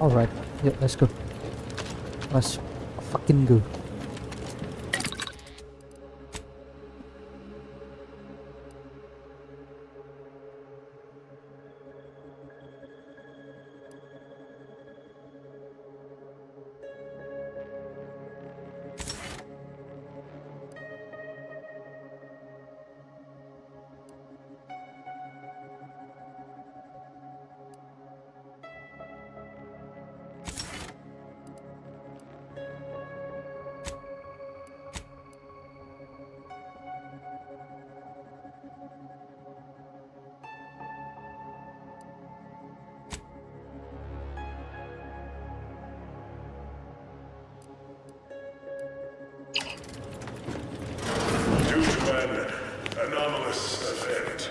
Alright, yeah, let's go. Let's fucking go. Due to an anomalous event,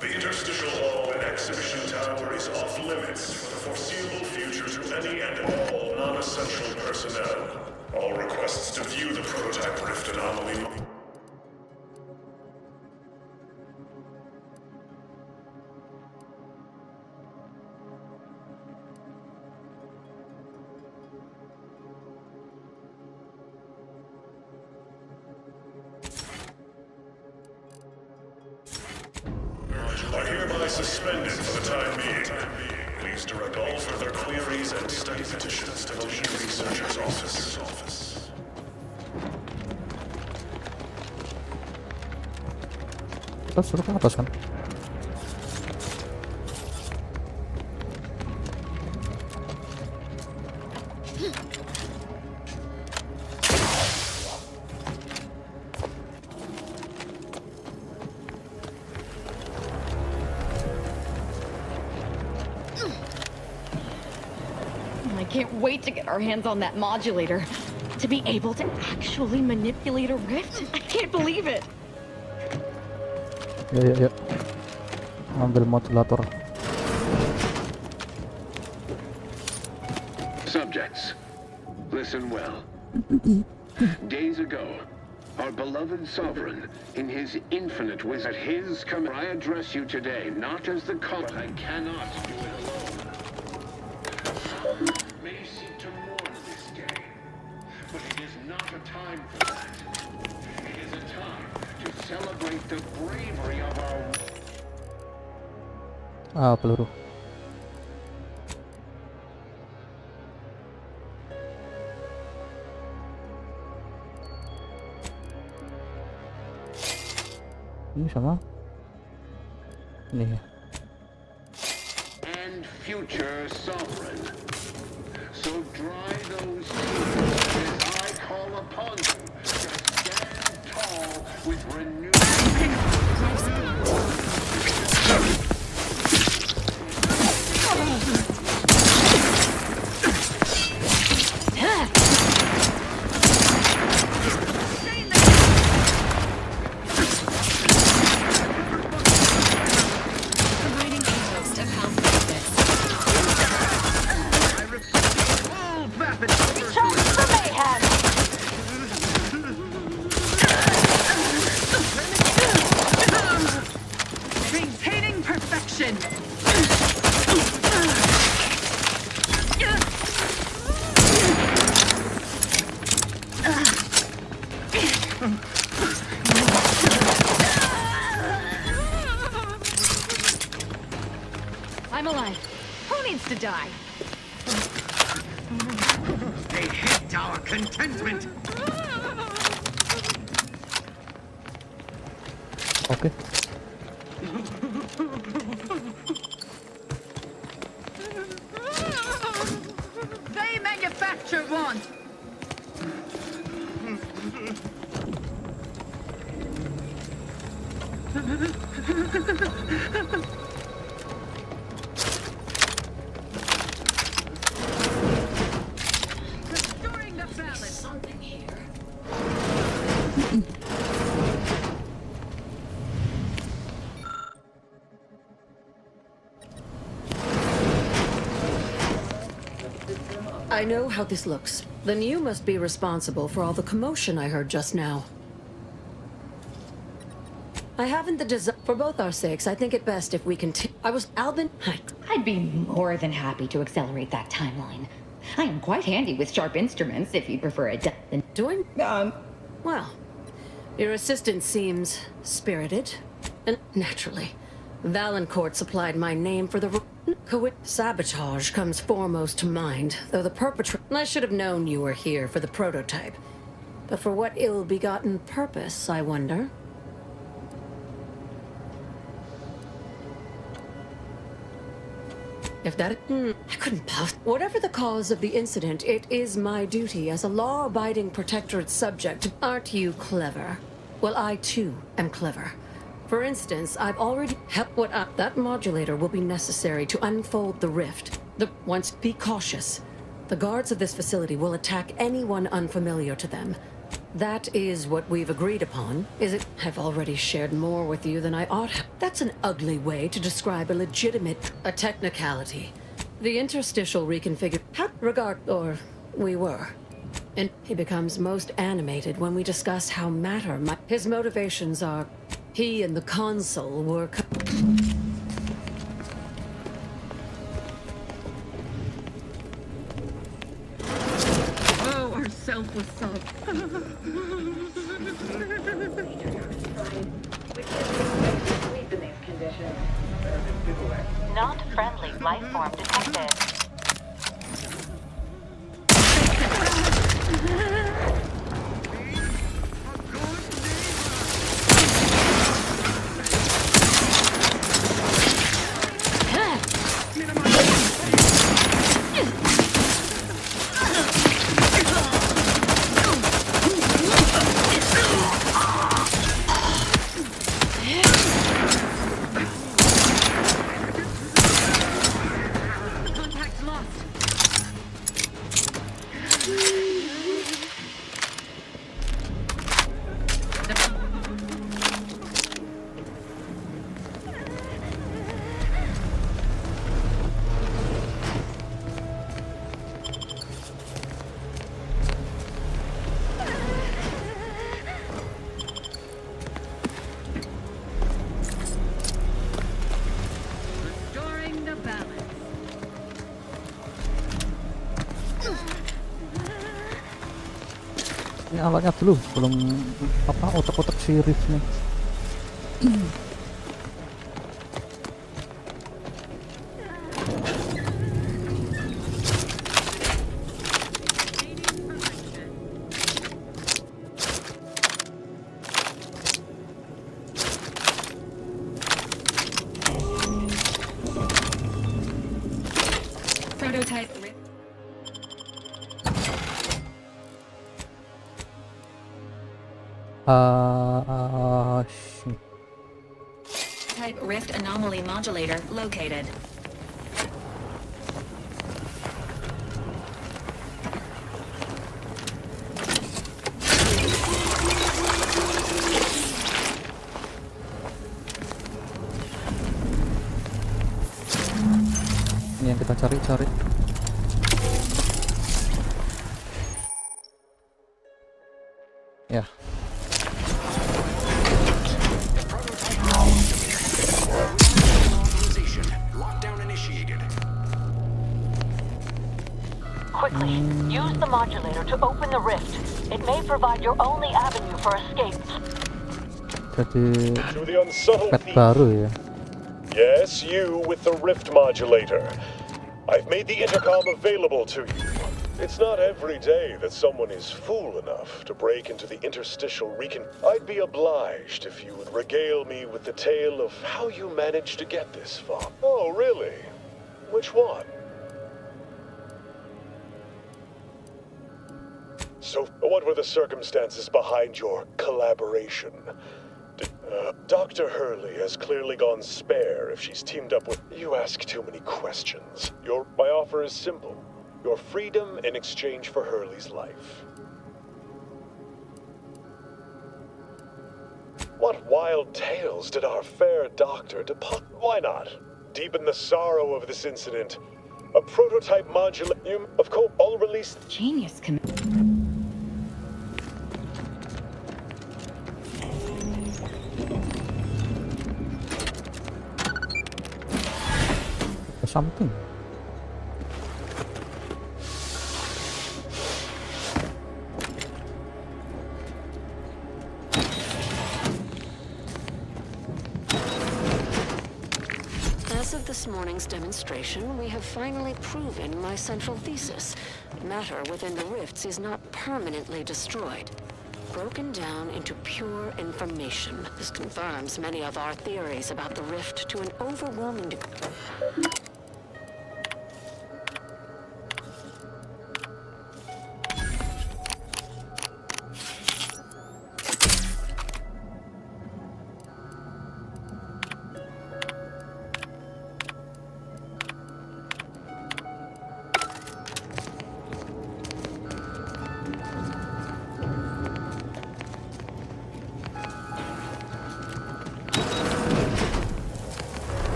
the interstitial hall and exhibition tower is off limits for the foreseeable future to any and all non-essential personnel. All requests to view the prototype rift anomaly. Are hereby suspended for the time being. Please direct all further queries and study petitions to the lead researcher's office. Kita suruh ke atas kan? I can't wait to get our hands on that modulator. To be able to actually manipulate a rift? I can't believe it. Ya. Ambil modulator. Subjects, listen well. Days ago, our beloved sovereign, in his infinite wisdom, at his command, I address you today, not as the but I cannot do it alone. Some may seek to mourn this day, but it is not a time for that. It is a time to celebrate the bravery of our... Peluru. Ini sama? Ini ya. And future sovereign. So dry those tears as I call upon you to stand tall with renewed... Maintaining perfection. I'm alive. Who needs to die? They hit our contentment. Oke. They manufacture want. Restoring the balance. Something here. I know how this looks. Then you must be responsible for all the commotion I heard just now. I haven't the desire. For both our sakes, I think it best if we continue. I'd be more than happy to accelerate that timeline. I am quite handy with sharp instruments, if you'd prefer it. Doing? Well, your assistant seems spirited. And naturally, Valancourt supplied my name for the... Sabotage comes foremost to mind, though the perpetrator... I should have known you were here for the prototype. But for what ill-begotten purpose, I wonder? If that... I couldn't possibly... Whatever the cause of the incident, it is my duty as a law-abiding protectorate subject. Aren't you clever? Well, I too am clever. For instance, I've already helped what up. That modulator will be necessary to unfold the rift. Once, be cautious. The guards of this facility will attack anyone unfamiliar to them. That is what we've agreed upon, is it? I've already shared more with you than I ought. That's an ugly way to describe a technicality. The interstitial reconfigure... we were. And he becomes most animated when we discuss how matter his motivations are... He and the console were... Oh, our selfless sub. Not friendly life form detected. Contact lost. Restoring the balance. Ini awalnya dulu belum apa otak-otak si Rift nih. Prototype. Shit. Type rift anomaly modulator located. Ini yang kita cari-cari. Ya. Quickly, use the modulator to open the rift. It may provide your only avenue for escape. Jadi To the unsubtle pet thief. baru ya. Yes, you with the rift modulator. I've made the intercom available to you. It's not every day that someone is fool enough to break into the interstitial recon. I'd be obliged if you would regale me with the tale of how you managed to get this far. Oh, really? Which one? So, what were the circumstances behind your collaboration? Dr. Hurley has clearly gone spare if she's teamed up with... You ask too many questions. My offer is simple. Your freedom in exchange for Hurley's life. What wild tales did our fair doctor depart? Why not? Deepen the sorrow of this incident. A prototype modulator, of course, all released... Genius. something. As of this morning's demonstration, we have finally proven my central thesis. Matter within the rifts is not permanently destroyed. Broken down into pure information. This confirms many of our theories about the rift to an overwhelming degree.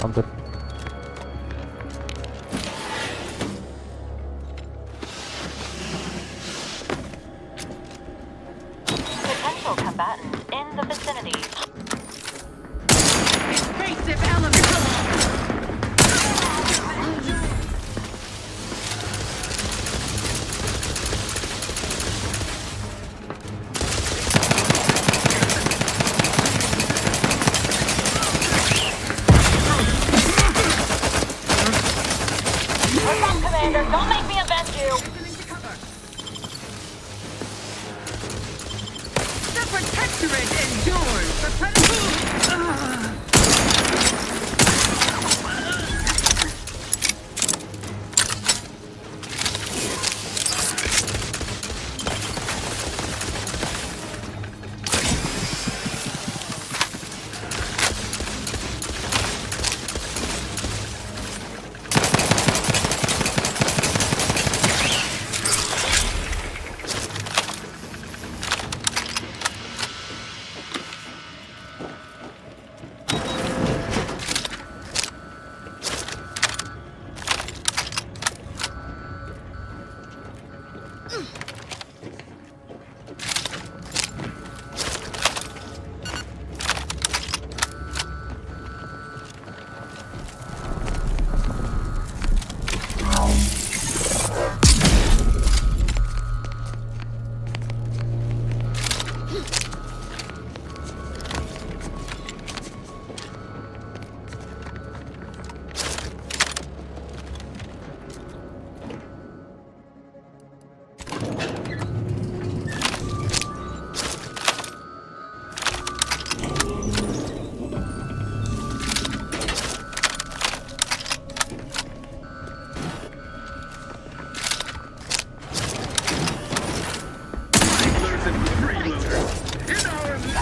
Hampir. Potential combatants in the vicinity. Invasive elemental! Commander, don't make me avenge you! The protectorate endures! The penuh!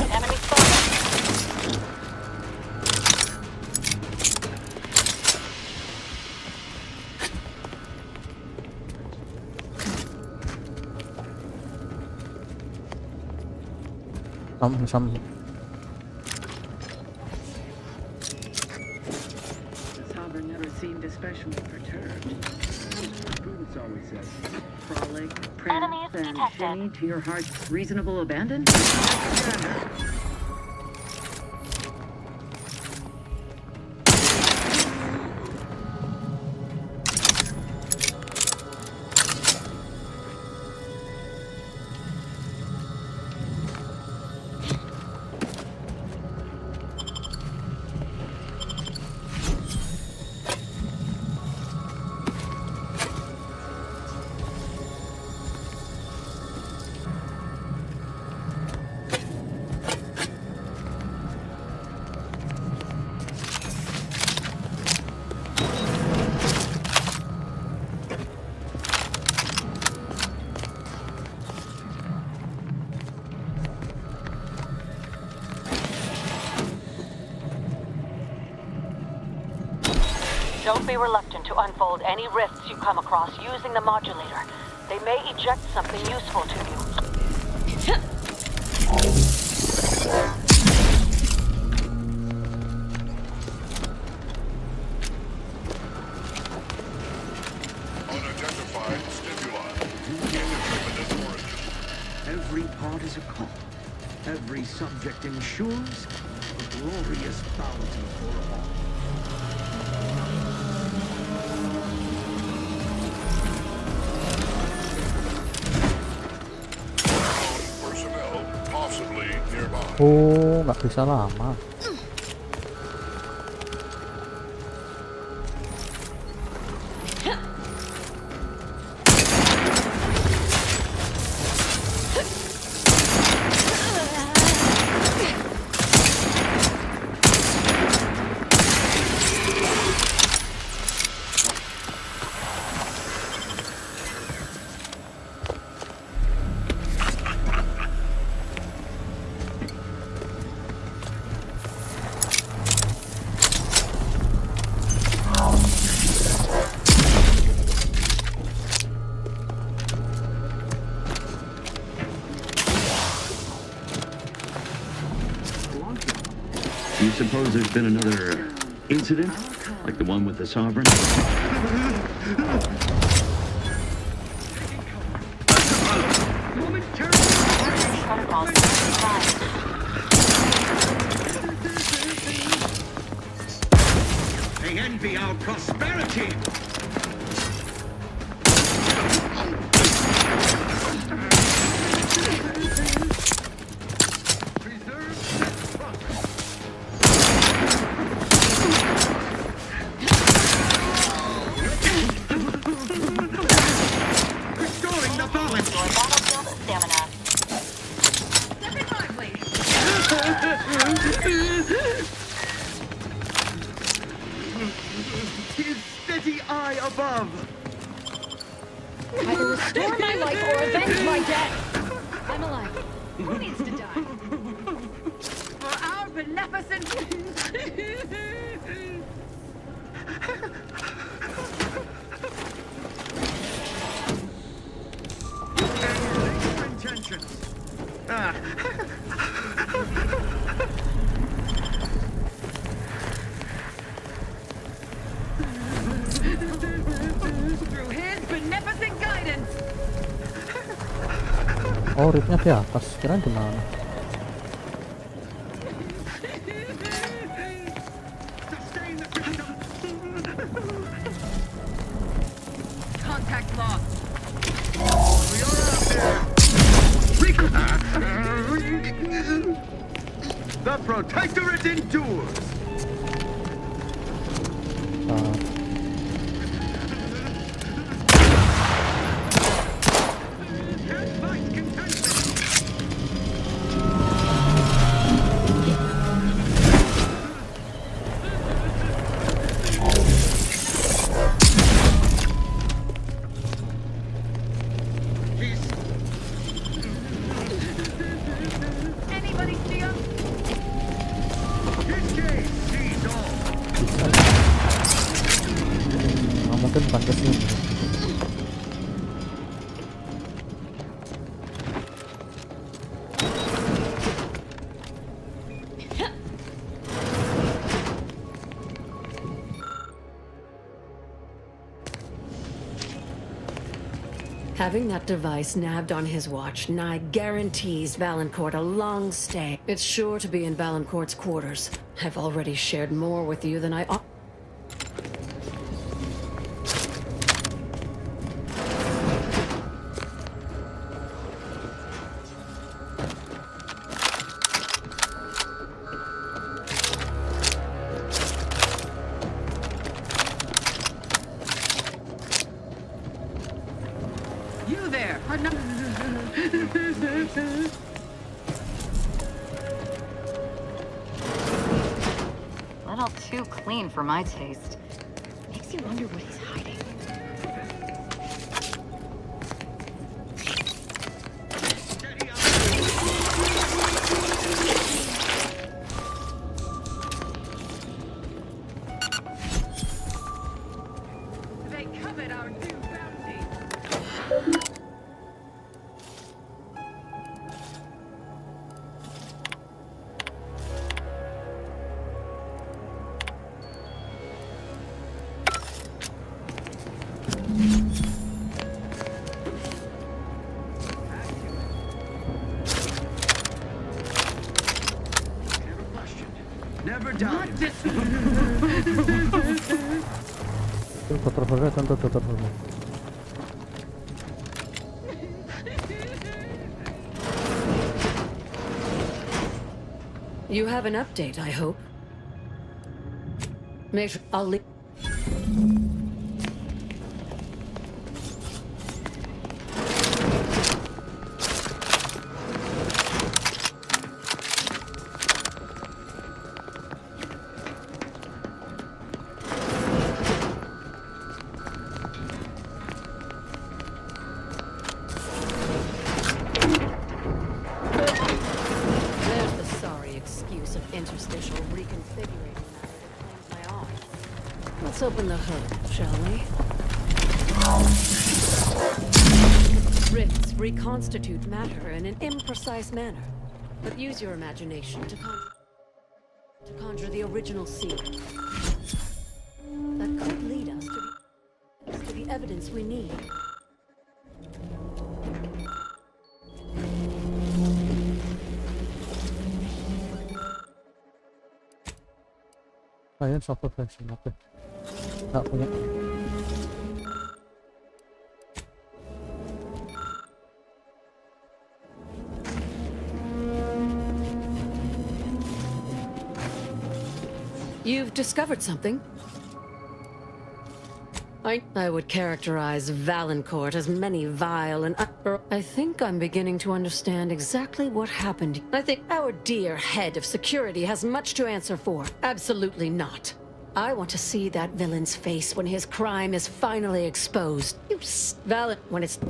Enemy spotted. Some. The sovereign never seemed especially perturbed. Prudence always says, frolic, Enemies prance, and detected. shimmy to your heart's reasonable abandon? Don't be reluctant to unfold any rifts you come across using the modulator. They may eject something useful to you. Unidentified stimuli. Indeterminate protocol. Every subject ensures a glorious bounty for all. Personnel possibly nearby. Oh, nggak bisa lama. You suppose there's been another incident? Like the one with the Sovereign? Protocols fine. They envy our prosperity. Restoring the balance. Your battlefield stamina. His steady eye above. Either restore my life or avenge my death. I'm alive. Who needs to die? For our beneficent. Intentions. Through his beneficent guidance. Oh, ribnya di atas. Kirain di mana? Sustain the system. Contact lost. The Protectorate endures. Can't fight contentment. Anybody see him? His gaze sees all. Nggak mungkin bukan ke sini. Having that device nabbed on his watch nigh guarantees Valancourt a long stay. It's sure to be in Valancourt's quarters. I've already shared more with you than I ought. You there. A little too clean for my taste. Makes you wonder what he's hiding. They covet our new bounty. Tutto terhormat, tanto terhormat. You have an update, I hope. Make sure I'll leave. There's the sorry excuse of interstitial reconfiguring matter that claims my arm. Let's open the hood, shall we? Rifts reconstitute matter in an imprecise manner, but use your imagination to conjure the original scene. That could lead us to the evidence we need. Ayun, software version. Oke. Nggak punya. You've discovered something? I would characterize Valancourt as many vile and... I think I'm beginning to understand exactly what happened. I think our dear head of security has much to answer for. Absolutely not. I want to see that villain's face when his crime is finally exposed. When it's...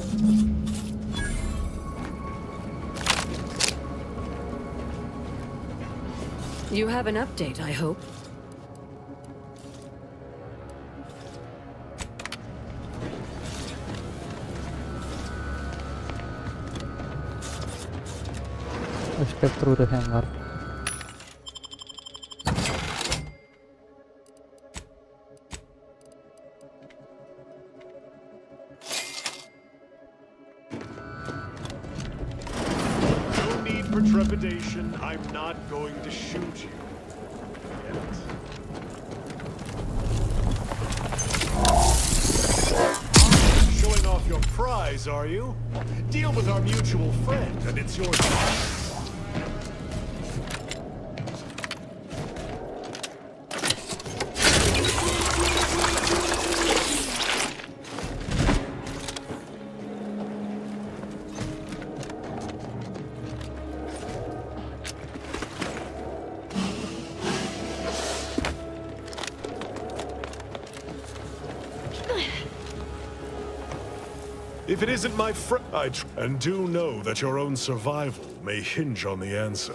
You have an update, I hope. Escape through the hangar. No need for trepidation. I'm not going to shoot you. Yet. Showing off your prize, are you? Deal with our mutual friend, and it's yours. If it isn't my friend, and do know that your own survival may hinge on the answer.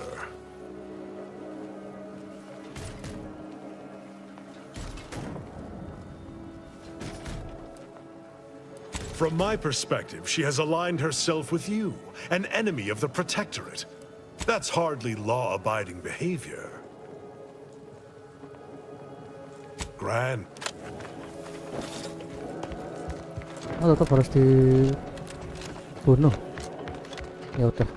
From my perspective, she has aligned herself with you, an enemy of the Protectorate. That's hardly law-abiding behavior. Gran. Oh, tetap harus dibunuh. Ya udah.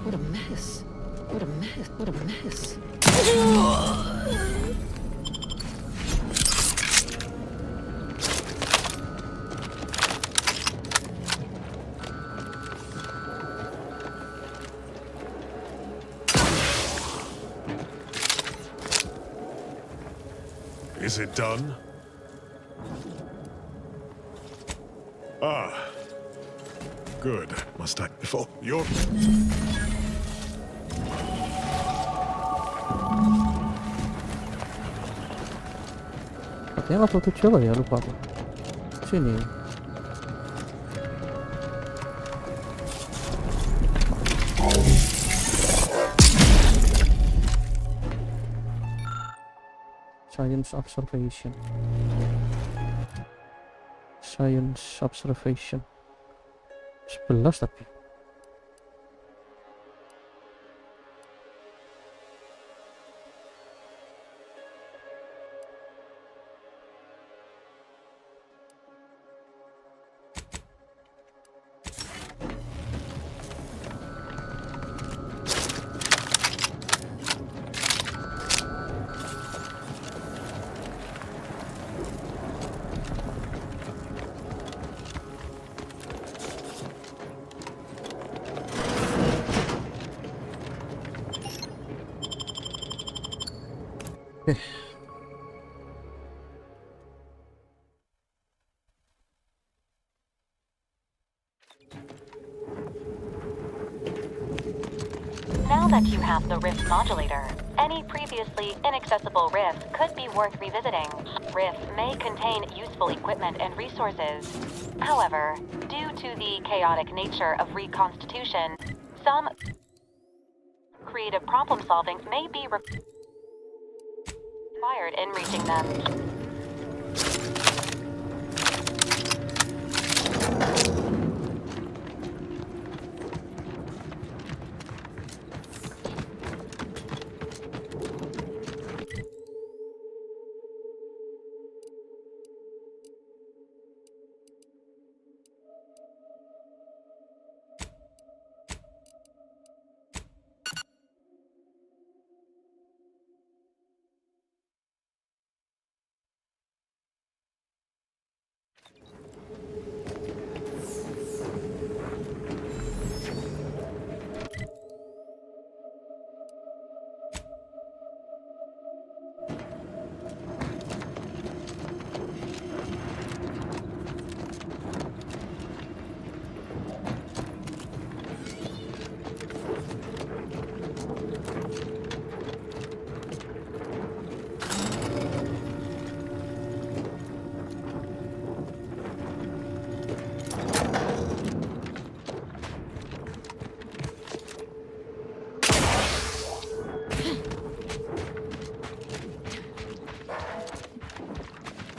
What a mess. What a mess. What a mess. Is it done? Ah. Good. Must I... Oh, you're... Katanya level 7 lah ya, lupa aku. Sini. Science observation. Science observation. 11 tapi. Now that you have the Rift modulator, any previously inaccessible rifts could be worth revisiting. Rifts may contain useful equipment and resources. However, due to the chaotic nature of reconstitution, some creative problem solving may be required in reaching them.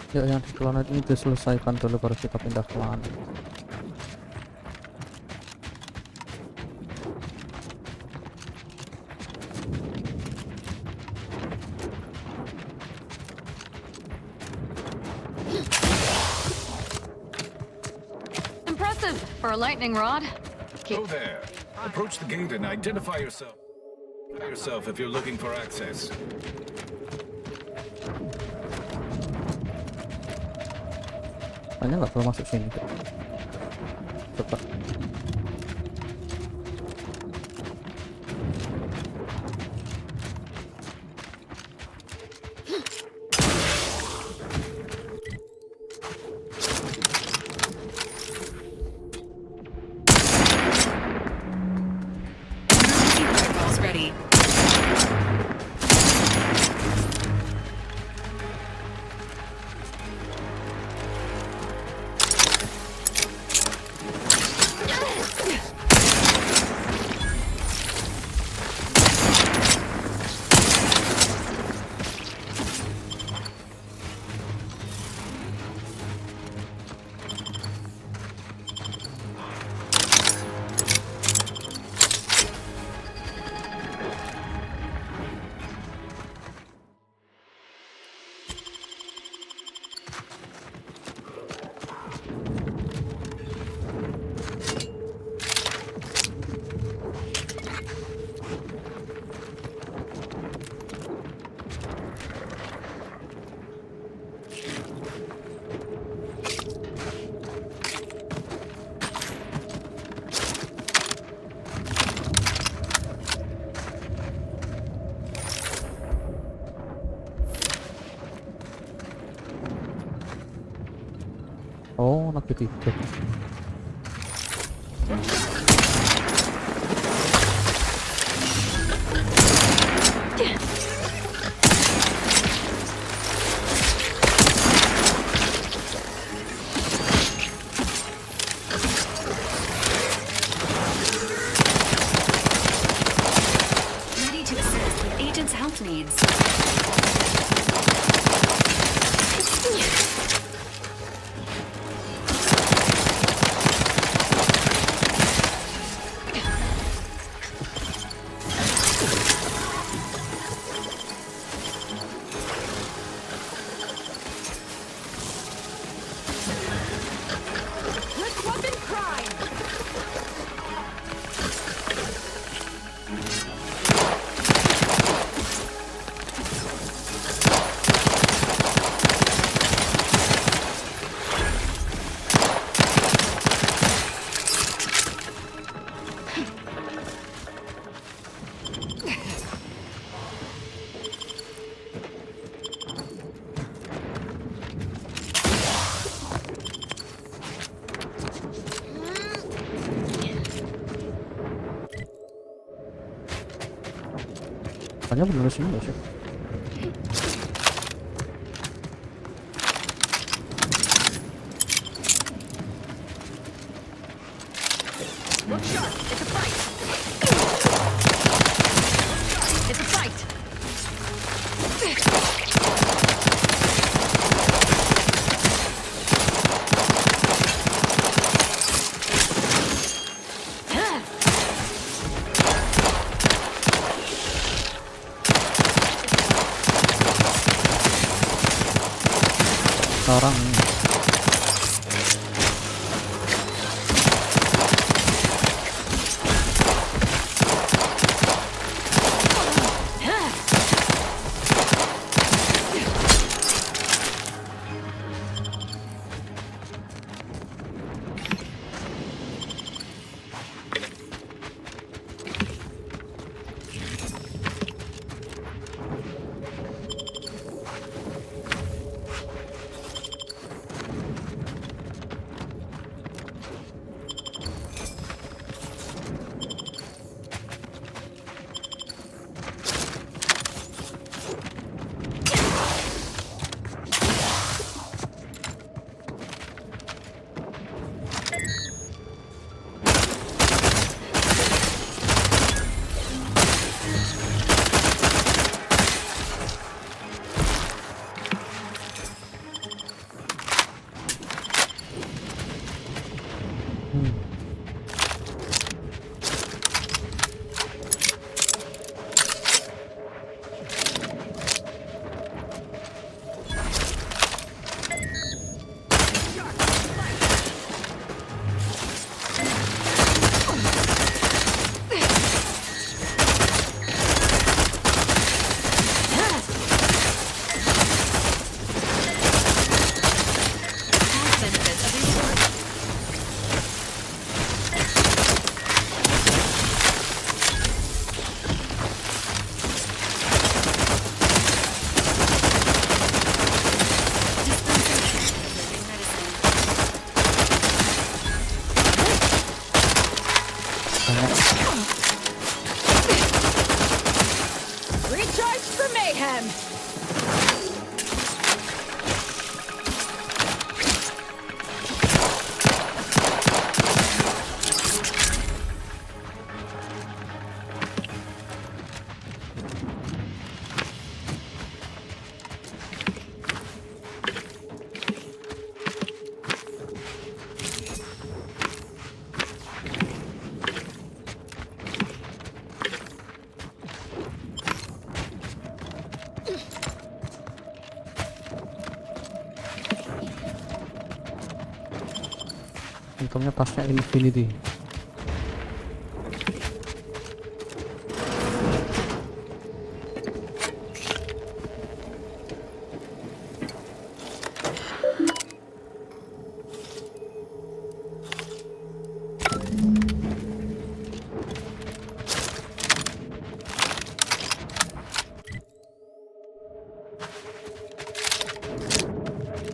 Yuk, yang di planet ini diselesaikan dulu baru kita pindah ke mana. Impressive for a lightning rod. Go there. Approach the gate and identify yourself. If you're looking for access. Kayaknya nggak perlu masuk sini. Coba. Ready. Oh, anak ketiga. Ready to assist with agent's health needs. Tanya bener sih nggak sih? Look sharp. It's a fight. It's a fight. Sekarang Recharge for mayhem. untungnya tasnya infinity.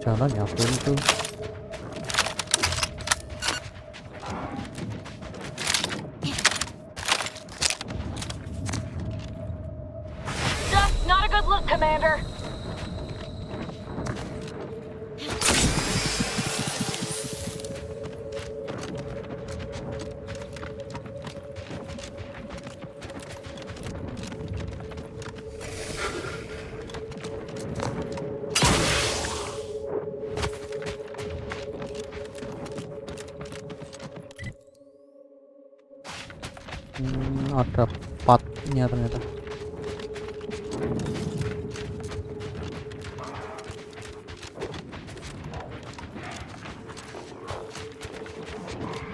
Jalan ya apa itu? Just not a good look, Commander. Ada partnya ternyata.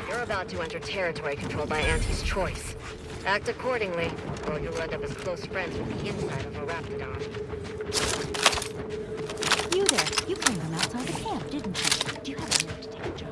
You're about to enter territory controlled by Auntie's choice. Act accordingly, or you'll end up as close friends with the inside of a raptidon. You there. You came from outside the camp, didn't you? Do you have a minute to take a job?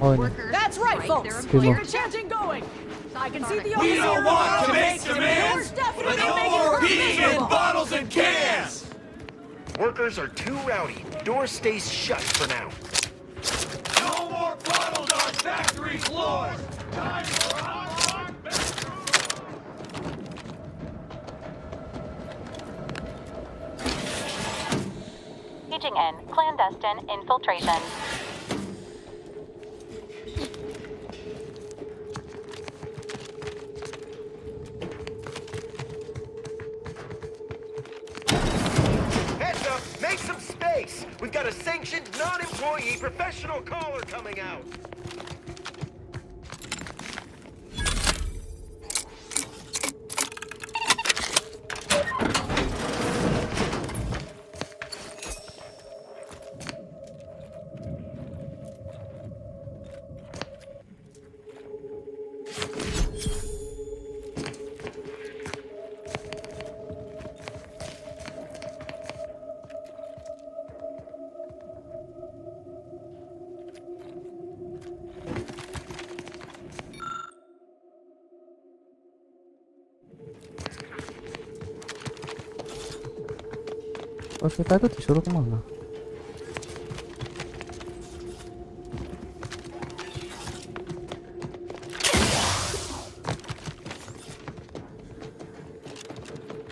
Oh ini. That's right, folks. Demo. Keep the chanting going. I can see the We don't want to make demands, demands, but but no more peeing in bottles and cans! Workers are too rowdy. Door stays shut for now. No more bottles on factory floors! Time for hot Paging in clandestine infiltration. Heads up! Make some space! We've got a sanctioned, non-employee professional caller coming out! Oh kita itu disuruh kemana?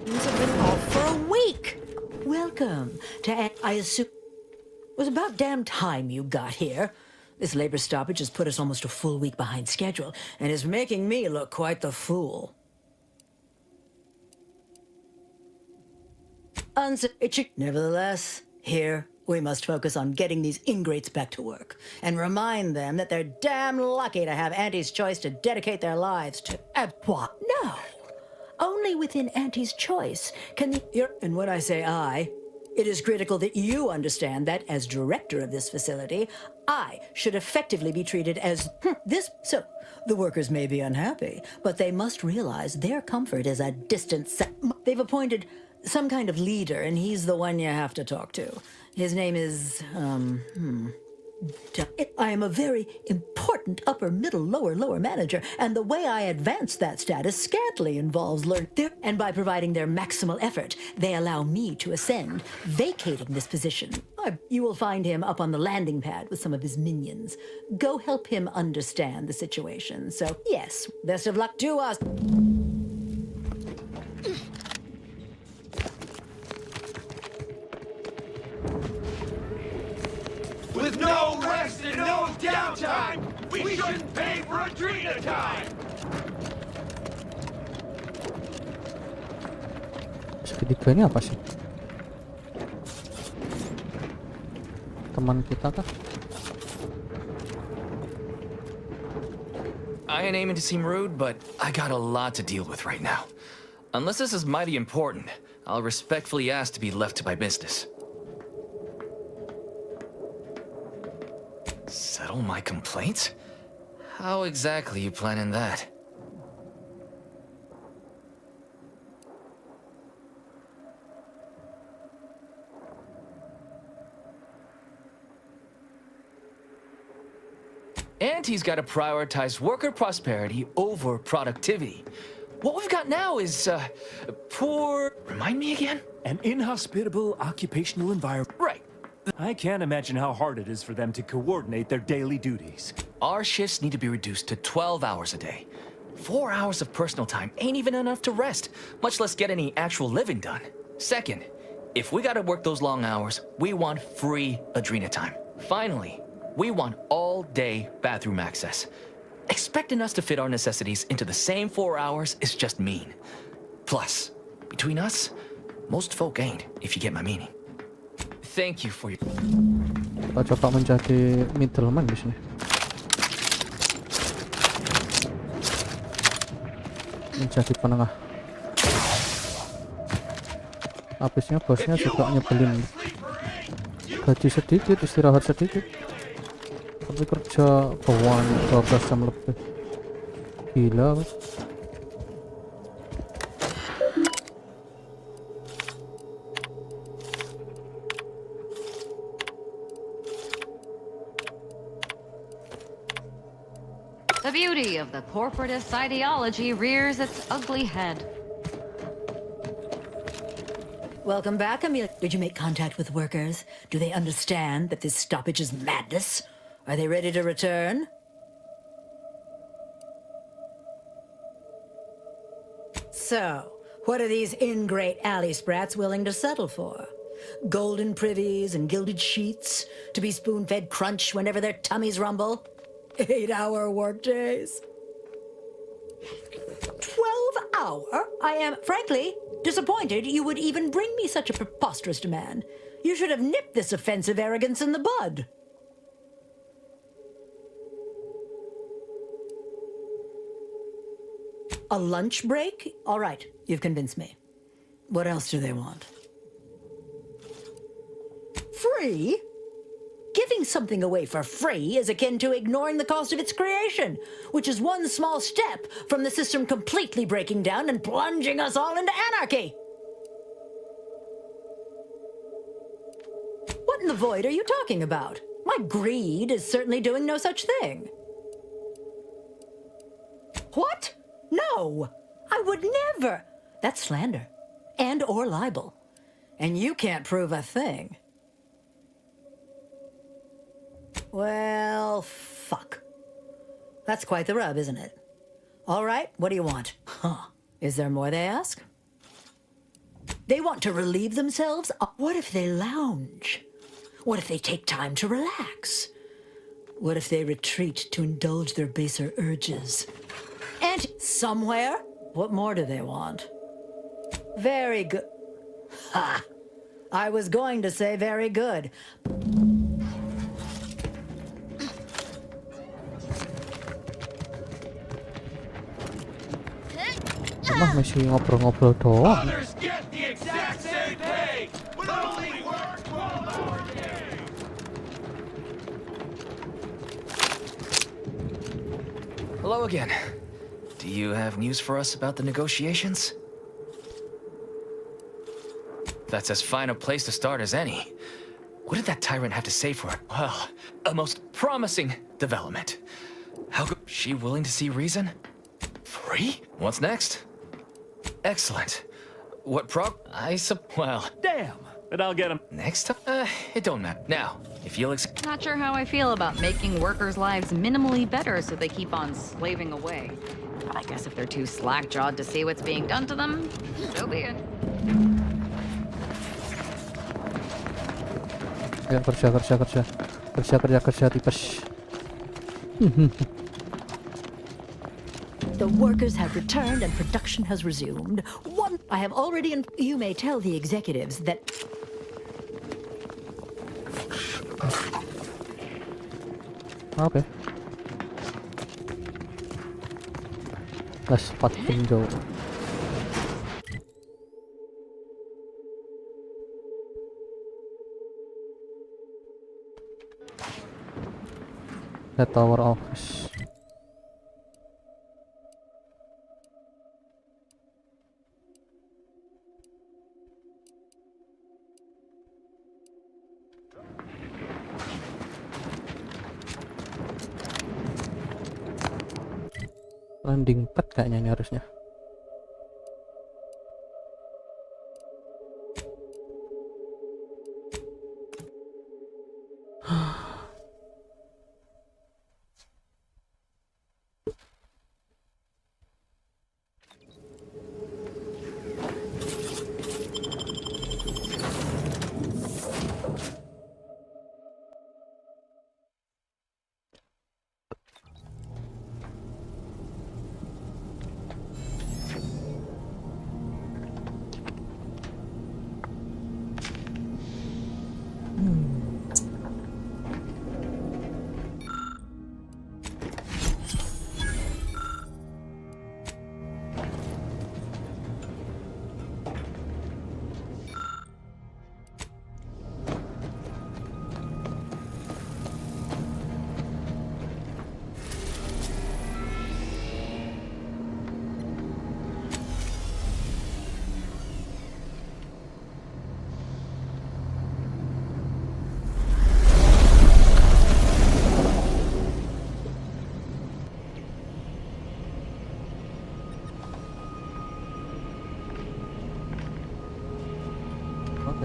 Have been off for a week. Welcome to I assume it was about damn time you got here. This labor stoppage has put us almost a full week behind schedule and is making me look quite the fool. Nevertheless, here we must focus on getting these ingrates back to work and remind them that they're damn lucky to have Auntie's choice to dedicate their lives to. What? No. Only within Auntie's choice can the. And when I say I, it is critical that you understand that as director of this facility, I should effectively be treated as this. So the workers may be unhappy, but they must realize their comfort is a distant. They've appointed some kind of leader, and he's the one you have to talk to. His name is, I am a very important upper, middle, lower manager, and the way I advance that status scantily involves and by providing their maximal effort, they allow me to ascend, vacating this position. You will find him up on the landing pad with some of his minions. Go help him understand the situation. So, yes, best of luck to us. With no rest and no downtime, we shouldn't pay for Adrena time! Segitiga ini apa sih? Teman kita kah? I ain't aiming to seem rude, but I got a lot to deal with right now. Unless this is mighty important, I'll respectfully ask to be left to my business. Settle my complaints? How exactly you planning that? Auntie's got to prioritize worker prosperity over productivity. What we've got now is, poor... Remind me again? An inhospitable occupational environment. Right. I can't imagine how hard it is for them to coordinate their daily duties. Our shifts need to be reduced to 12 hours a day. 4 hours of personal time ain't even enough to rest, much less get any actual living done. Second, if we gotta work those long hours, we want free Adrena time. Finally, we want all-day bathroom access. Expecting us to fit our necessities into the same 4 hours is just mean. Plus, between us, most folk ain't, if you get my meaning. Thank you for your... Kita coba menjadi middleman di sini. Menjadi penengah. Habisnya bosnya juga nyebelin. Gaji sedikit, istirahat sedikit. Tapi kerja bawahan 12 jam lebih. Gila. The beauty of the corporatist ideology rears its ugly head. Welcome back, Amelia. Did you make contact with workers? Do they understand that this stoppage is madness? Are they ready to return? So, what are these ingrate alley sprats willing to settle for? Golden privies and gilded sheets? To be spoon-fed crunch whenever their tummies rumble? 8-hour workdays? 12-hour? I am, frankly, disappointed you would even bring me such a preposterous demand. You should have nipped this offensive arrogance in the bud. A lunch break? All right, you've convinced me. What else do they want? Free? Giving something away for free is akin to ignoring the cost of its creation, which is one small step from the system completely breaking down and plunging us all into anarchy. What in the void are you talking about? My greed is certainly doing no such thing. What? No, I would never. That's slander and or libel. And you can't prove a thing. Well, fuck. That's quite the rub, isn't it? All right, what do you want? Huh. Is there more they ask? They want to relieve themselves? What if they lounge? What if they take time to relax? What if they retreat to indulge their baser urges? And somewhere? What more do they want? Very good. Ha! I was going to say very good. Mah masih ngobrol-ngobrol doang. Others get the exact same pay, but only work 12-hour days. Hello again. Do you have news for us about the negotiations? That's as fine a place to start as any. What did that tyrant have to say for it? Well, a most promising development. How good? She willing to see reason? Free? What's next? Excellent. What well... Damn! But I'll get him. Next time? It don't matter. Now, if you'll Not sure how I feel about making workers' lives minimally better so they keep on slaving away. But I guess if they're too slack-jawed to see what's being done to them, so be it. Ayo kerja tipes. The workers have returned and production has resumed. I have already you may tell the executives that Okay. Let's fucking go. The tower office. Landing pad kayaknya ini harusnya. Oke.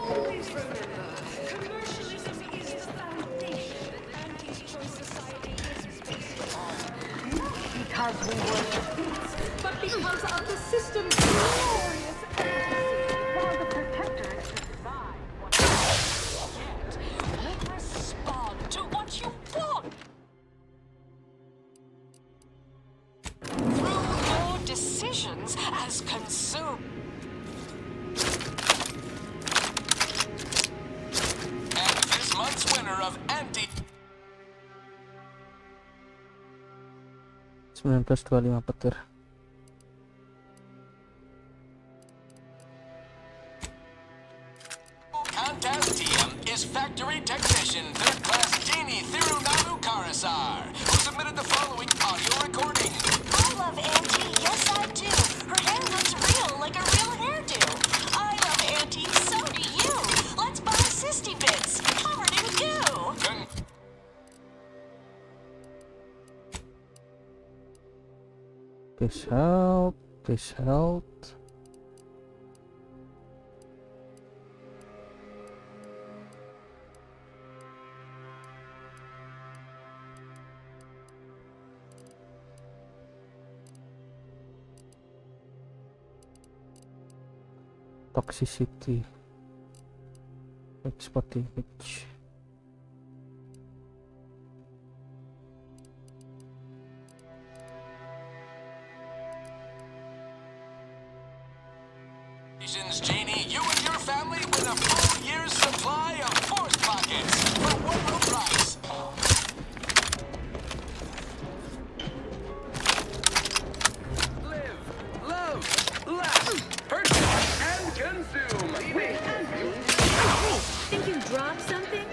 Always remember, commercialism is the foundation that Auntie's Choice Society is based on. Not because we worship beasts, but because of the system's glorious efficacy. While the protectors decide what you get, respond to what you want. Through your decisions as consumed. Month's winner of anti 1925 petir. contest TM is factory technician third class Jeannie Thirunanu Karasar, who submitted the following audio recording. I love Auntie, yes I do. Her hair looks real, like a real hairdo. I love Auntie, so do you. Let's buy Sisty Bits, covered in goo. Please help. Please help. Toxicity. Export image. Janie, you and your family win a full year's supply of Force Pockets for one low price. Live, love, laugh, purchase, and consume. Think you dropped something?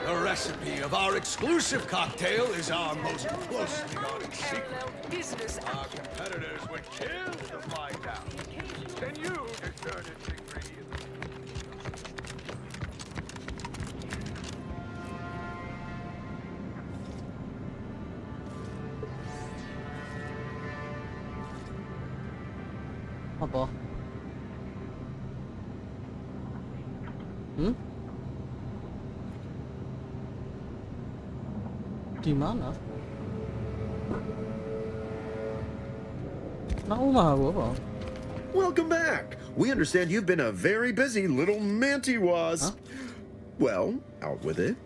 The recipe of our exclusive cocktail is our most closely guarded secret. Business. Our competitors would kill to find out. Can you discern its ingredients? Apa? Di mana? Welcome back. We understand you've been a very busy little manty-was. Well, out with it.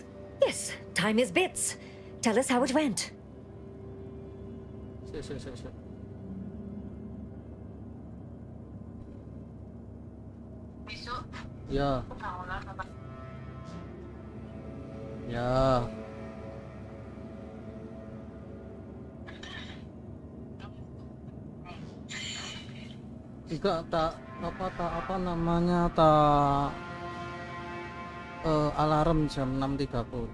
Yes, time is bits. Tell us how it went. Ya. Ya. Enggak, apa namanya, alarm jam 6.30.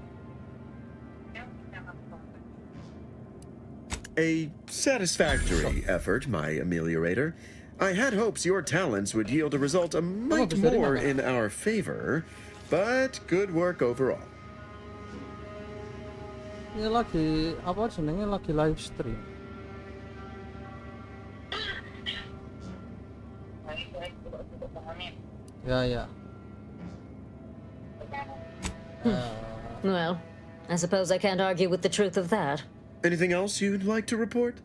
A satisfactory effort, my ameliorator. I had hopes your talents would yield a result a mite more in our favor, but good work overall. Ini lagi apa jenenge, lagi live stream. Ya. Well, I suppose I can't argue with the truth of that. Anything else you'd like to report?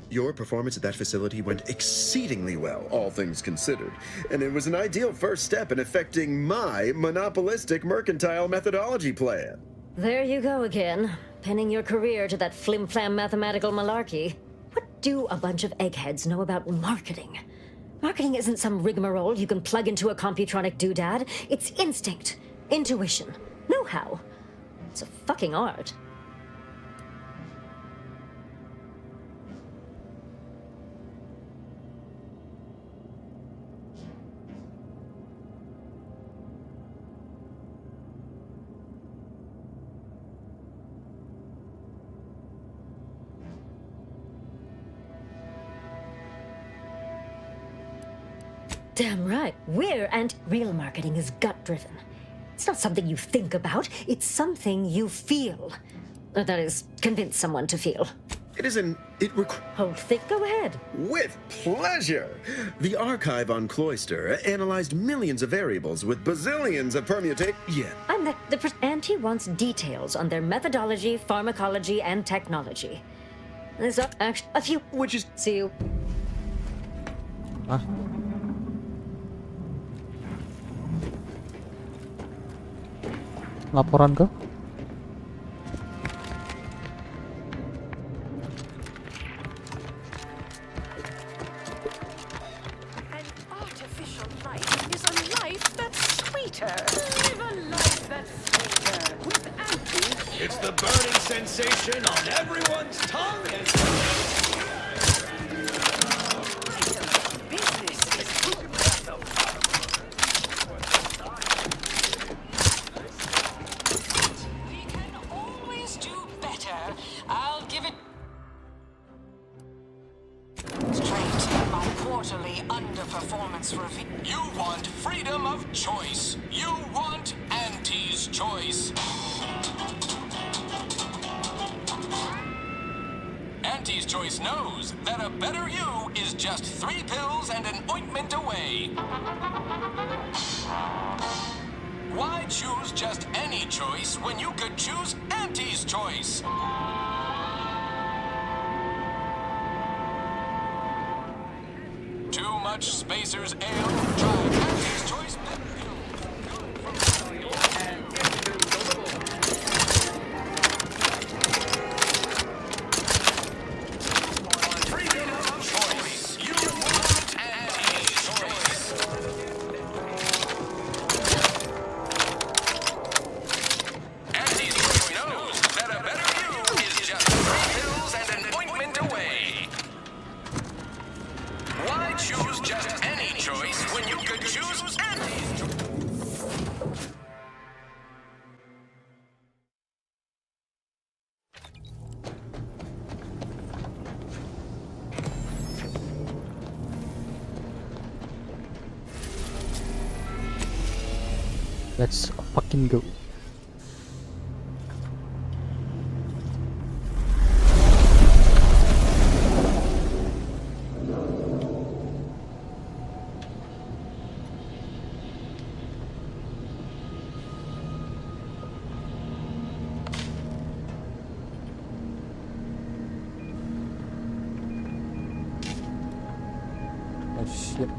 Your performance at that facility went exceedingly well, all things considered, and it was an ideal first step in effecting my monopolistic mercantile methodology plan. There you go again, pinning your career to that flim-flam mathematical malarkey. What do a bunch of eggheads know about marketing? Marketing isn't some rigmarole you can plug into a computronic doodad. It's instinct, intuition, know-how. It's a fucking art. Damn right. Real marketing is gut-driven. It's not something you think about, it's something you feel. That is, convince someone to feel. Go ahead. With pleasure! The archive on Cloister analyzed millions of variables with bazillions of permutations. Yeah. And he wants details on their methodology, pharmacology, and technology. There's actually a few. Which is. See you. Ah. Laporan ke? Artificial life is a life that's sweeter. Live a life that's sweeter with anti. It's the burning sensation on everyone's tongue and... Business is We can always do better. I'll give it straight in my quarterly underperformance review. You want freedom of choice. You want Auntie's choice. Auntie's choice knows that a better you is just 3 pills and an ointment away. Why choose just any choice when you could choose Auntie's choice? Too much Spacer's Ale? Try Auntie's choice. Let's fucking go. Oh shit.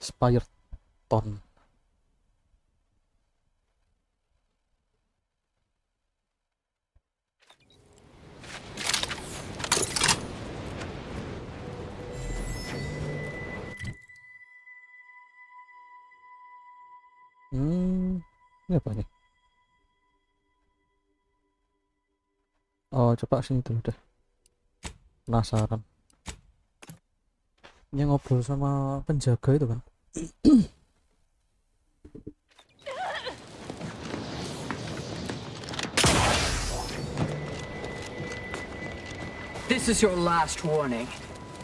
Spire Ton. Ini apa nih? Oh, coba sini dulu deh. Penasaran. Ini ngobrol sama penjaga itu kan? This is your last warning.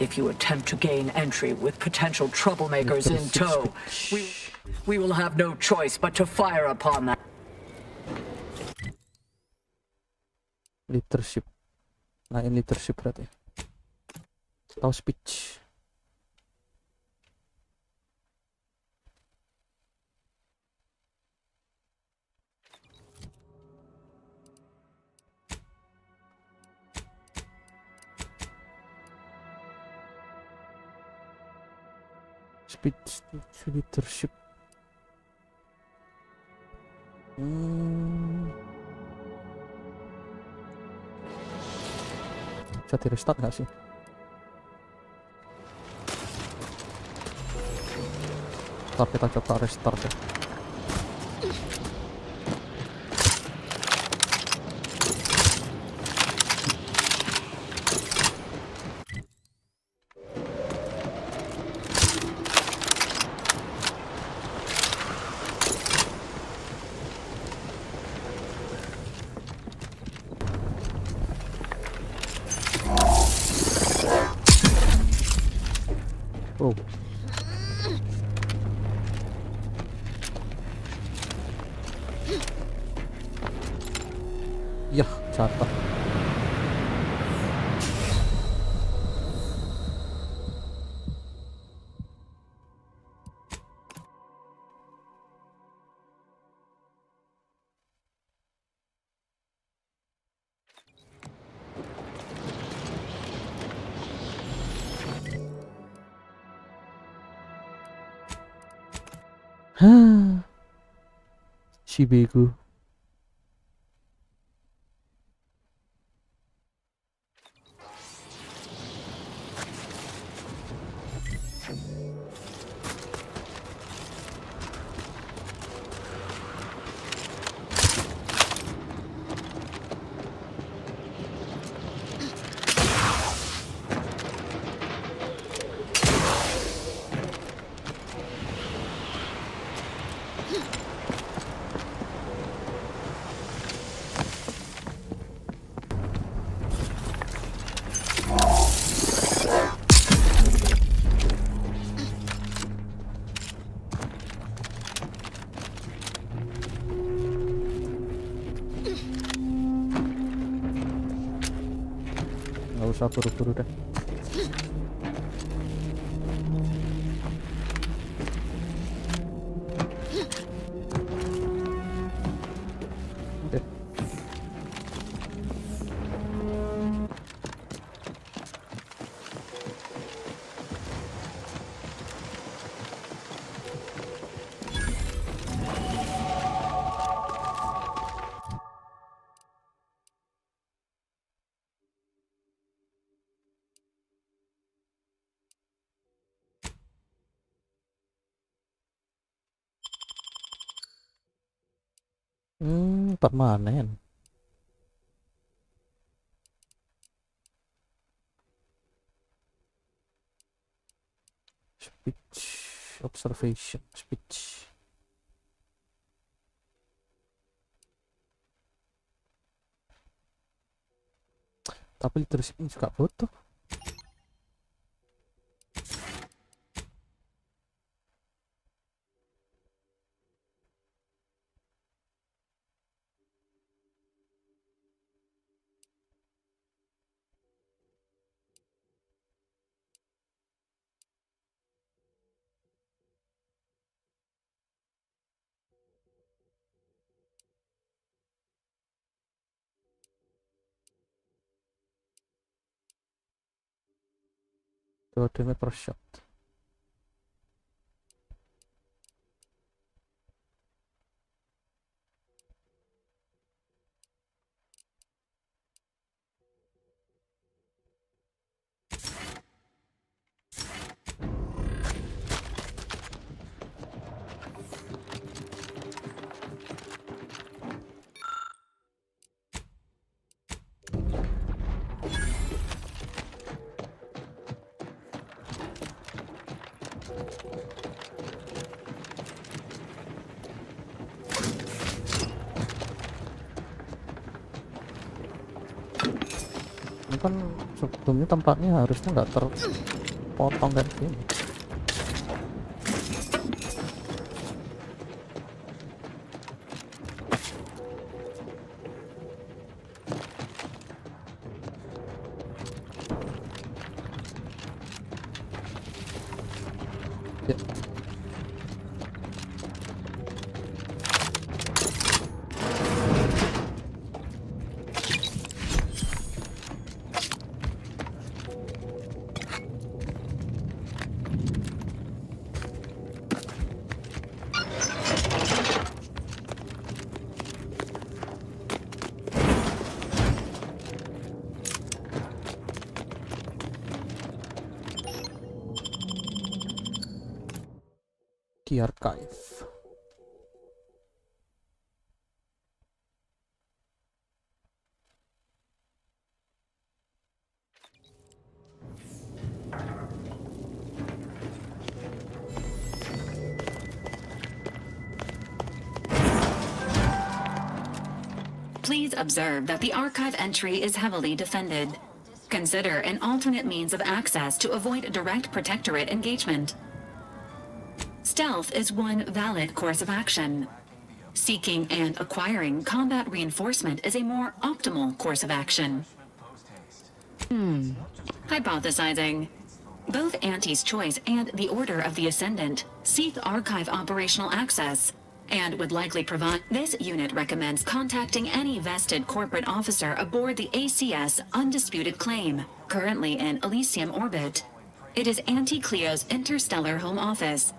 If you attempt to gain entry with potential troublemakers in tow, we will have no choice but to fire upon them. Leadership. Nah, ini leadership berarti. Tahu speech. Speech leadership. Bisa di restart nggak sih? Ntar kita coba restart ya. Oh. Yah, jatuh. Hah, si bego. Nggak usah buru-buru deh. Oke. Permanen. Speech, observation, speech. Tapi leadership ini juga butuh. Coba per shot. Ini kan sebelumnya tempatnya harusnya nggak terpotong kayak gini. Ya. Key archive. Please observe that the archive entry is heavily defended. Consider an alternate means of access to avoid direct protectorate engagement. Stealth is one valid course of action. Seeking and acquiring combat reinforcement is a more optimal course of action. Hypothesizing. Both Auntie's Choice and the Order of the Ascendant seek archive operational access and would likely provide. This unit recommends contacting any vested corporate officer aboard the ACS Undisputed Claim, currently in Elysium orbit. It is Auntie Cleo's interstellar home office.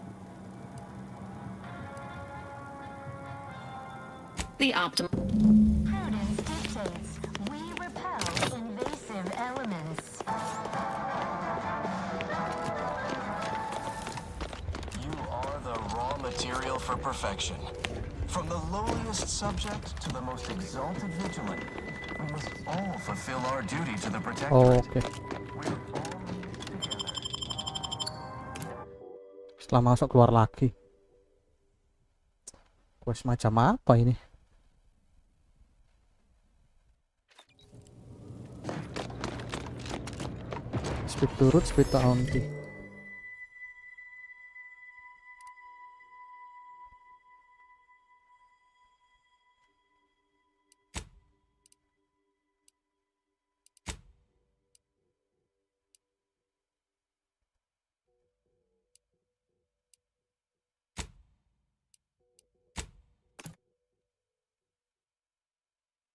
The optimal. Prudence dictates we repel invasive elements. You are the raw material for perfection. From the lowliest subject to the most exalted vigilant, we must all fulfill our duty to the protectorate. Oke. Setelah masuk keluar lagi. Quest macam apa ini? Speed turut, speed auntie.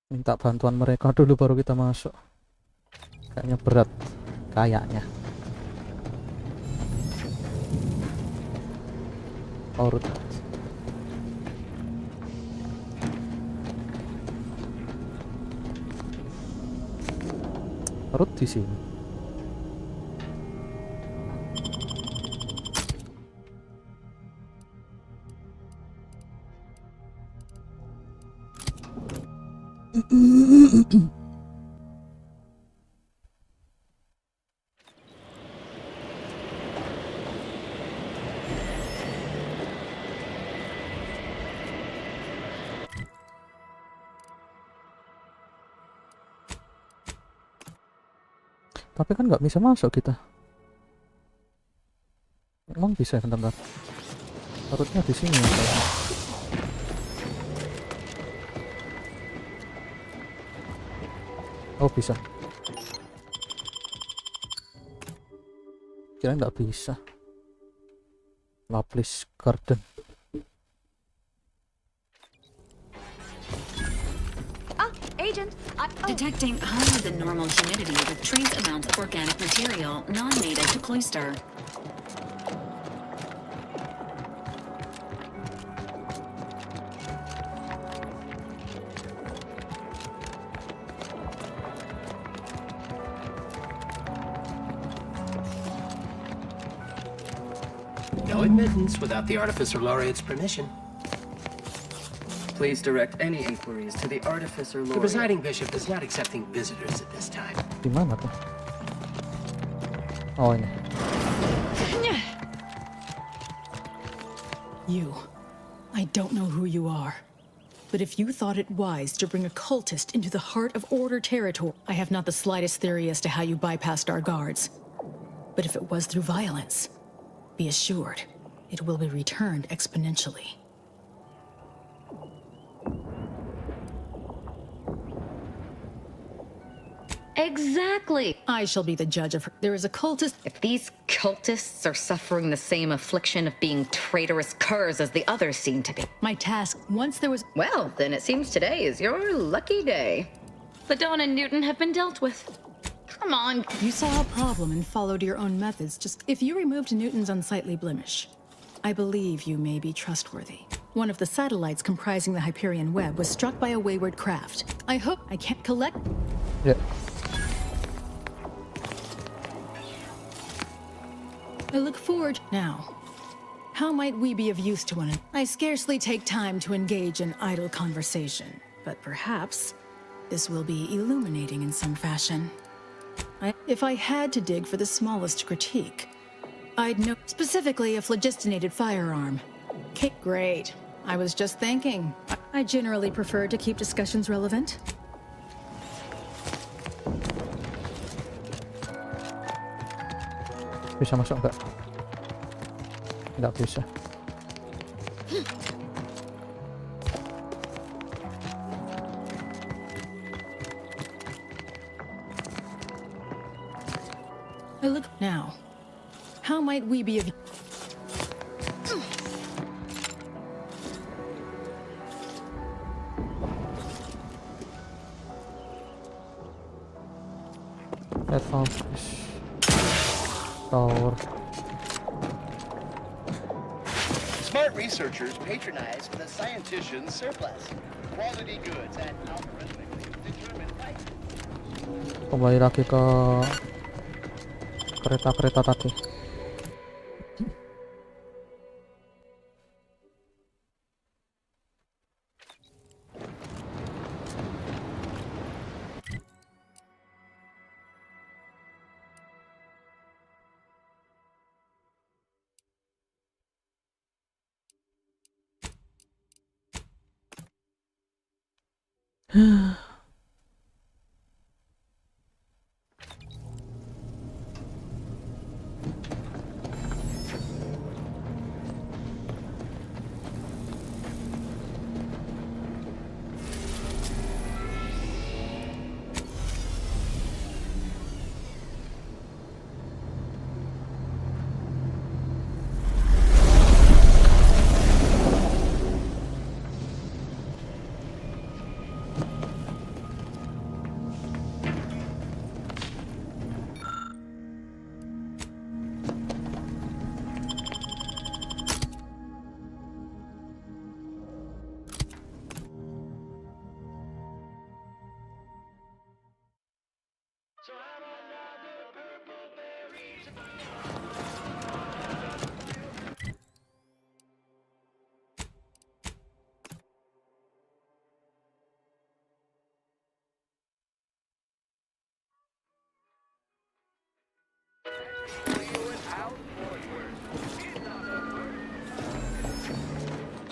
Minta bantuan mereka dulu baru kita masuk. Kayaknya berat. Kayaknya. Urut. Urut di sini. Tapi kan nggak bisa masuk kita. Emang bisa, bentar. Harusnya di sini ya. Oh bisa. Kira nggak bisa. Lapis garden. Agent, Detecting higher than normal humidity with trace amounts of organic material non-native to Cloister. No admittance without the Artificer Laureate's permission. Please direct any inquiries to the Artificer Laureate. The presiding bishop is not accepting visitors at this time. Di mana tuh? Oh ini. You. I don't know who you are. But if you thought it wise to bring a cultist into the heart of Order territory, I have not the slightest theory as to how you bypassed our guards. But if it was through violence, be assured, it will be returned exponentially. Exactly. I shall be the judge of her. There is a cultist. If these cultists are suffering the same affliction of being traitorous curs as the others seem to be. My task, once there was... Well, then it seems today is your lucky day. The Dawn and Newton have been dealt with. Come on. You saw a problem and followed your own methods. Just if you removed Newton's unsightly blemish, I believe you may be trustworthy. One of the satellites comprising the Hyperion web was struck by a wayward craft. I hope I can't collect... Yeah. I look forward now. How might we be of use to one another? I scarcely take time to engage in idle conversation, but perhaps this will be illuminating in some fashion. If I had to dig for the smallest critique, I'd know specifically a phlogistinated firearm. Okay, great. I was just thinking. I generally prefer to keep discussions relevant. Bisa masuk nggak? Nggak bisa. Look now. How might we be of Platform tower. Smart researchers patronize the scientician's surplus. Quality goods at algorithmically determined price. Kembali lagi ke kereta-kereta tadi.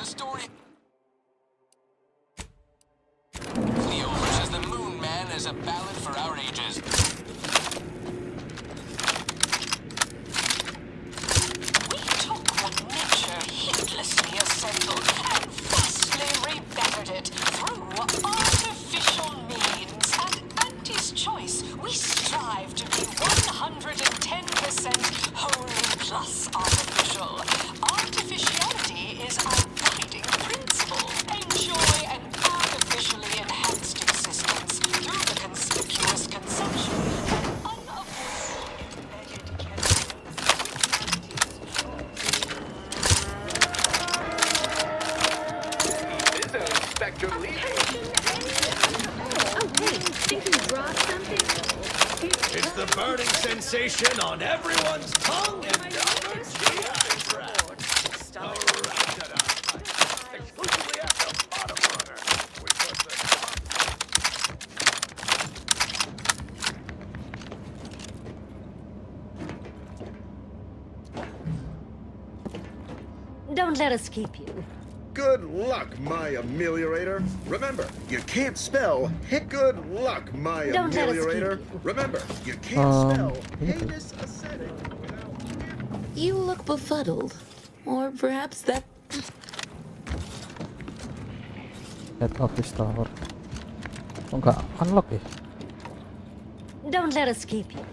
The story. Leo versus the Moon Man is a ballad for our ages. We took what nature heedlessly assembled and vastly rebettered it through artificial means. At Auntie's choice, we strive to be 110% wholly plus artificial. Artificiality is our guiding principle. Enjoy an artificially enhanced existence through the conspicuous consumption of unavoidable embedded Inspector Lee. Oh, hey, think you dropped something? It's the burning sensation on everyone's tongue and upper GI tract. Exclusively at the bottom runner. We put Don't let us keep you. Good luck, my ameliorator. Remember, you can't spell hit. Good luck, my Don't let us ameliorator. keep you. Remember, you can't spell heinous ascetic. You look befuddled. Or perhaps that... Head office tower. Oh, nggak unlock ya? Don't let us keep you.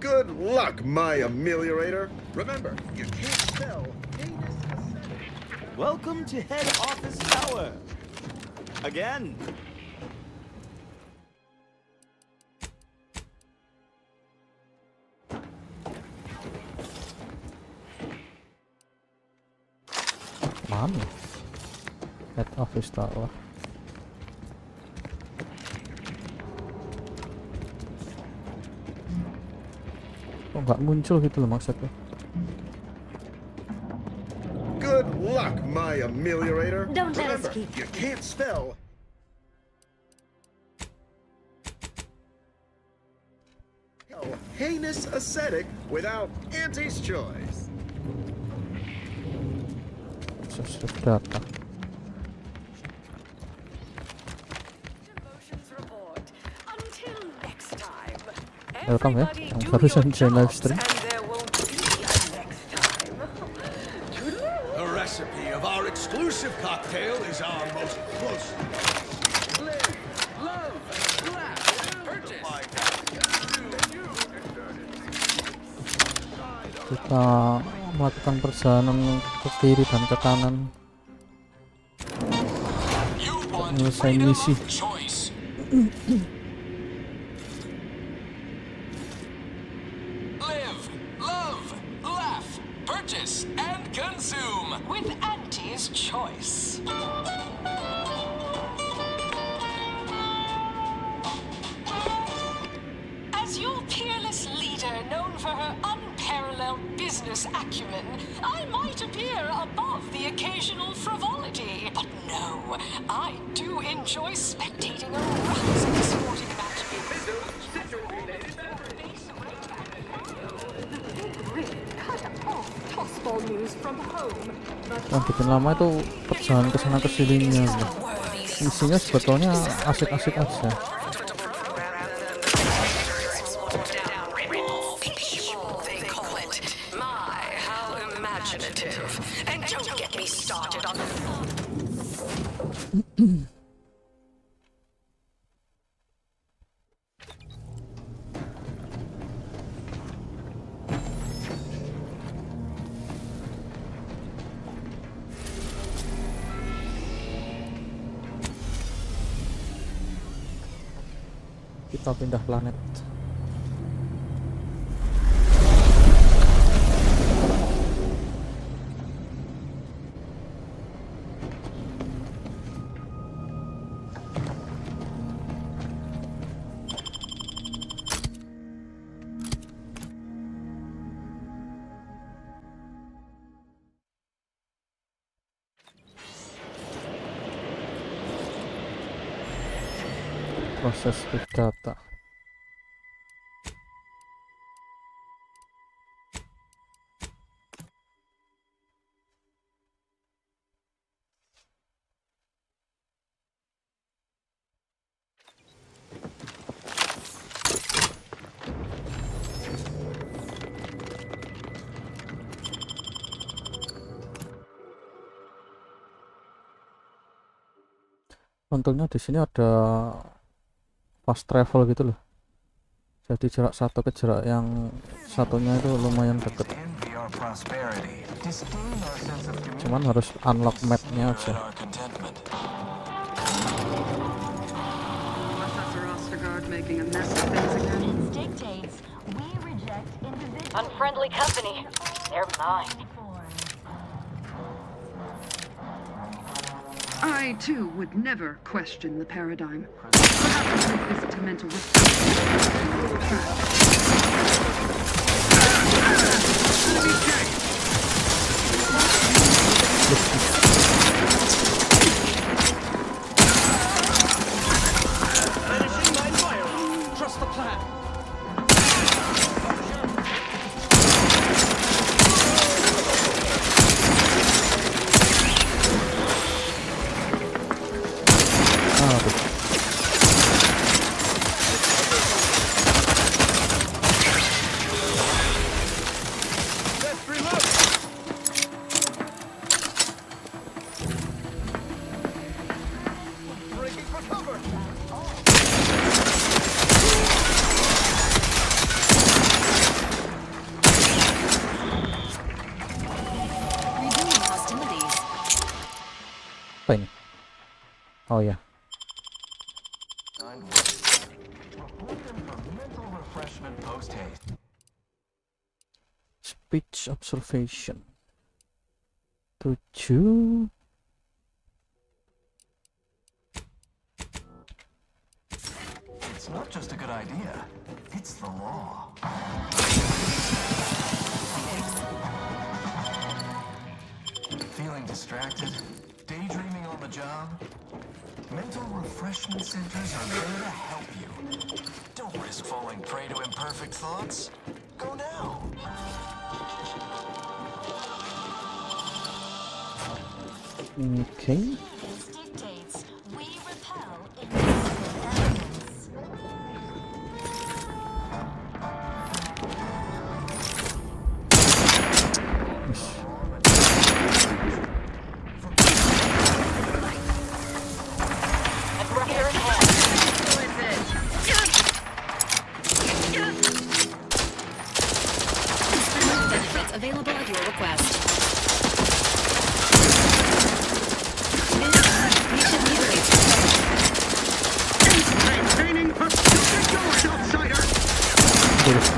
Good luck, my ameliorator. Remember, you can't spell heinous ascetic. Welcome to Head Office Tower. Again. Mana? Head office tower. Kok nggak muncul gitu loh maksudnya? Good luck, my ameliorator. Don't let us Remember, keep you can't spell heinous ascetic without Auntie's choice. Sesif data. Welcome ya, yang barusan join live stream. Kita melakukan perjalanan ke kiri dan ke kanan menyelesaikan misi. Live, love, laugh, purchase, and consume with Auntie's Choice. As your peerless leader, known for her unparalleled business acumen, I might appear above the occasional frivolity. But no, I do enjoy spectating a rousing sporting match. Yang bikin lama itu perjalanan kesana kesininya. Misinya sebetulnya asik-asik aja. And don't get me started on Kita pindah planet. Proses big data. Untungnya di sini ada fast travel gitu loh. Jadi jarak satu ke jarak yang satunya itu lumayan deket. Cuman harus unlock mapnya aja. Unfriendly company. They're mine. I, too, would never question the paradigm. Perhaps a visit to mental Finishing my fire. Trust the plan. Apa ini? Oh ya. Speech observation 7. It's not just a good idea, it's the law. Feeling distracted? Daydreaming on the job? Mental refreshment centers are there to help you. Don't risk falling prey to imperfect thoughts. Go now. Okay. tulis.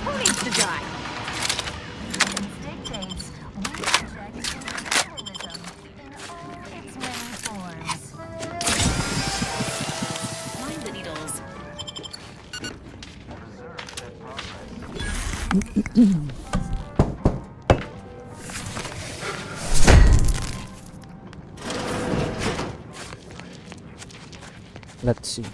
Who needs to die? Mind the needles. Let's see.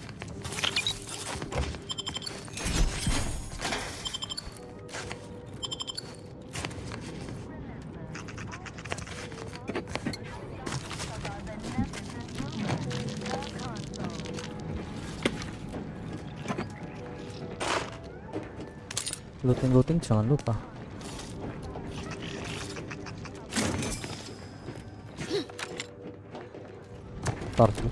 Looting jangan lupa. Ntar dulu.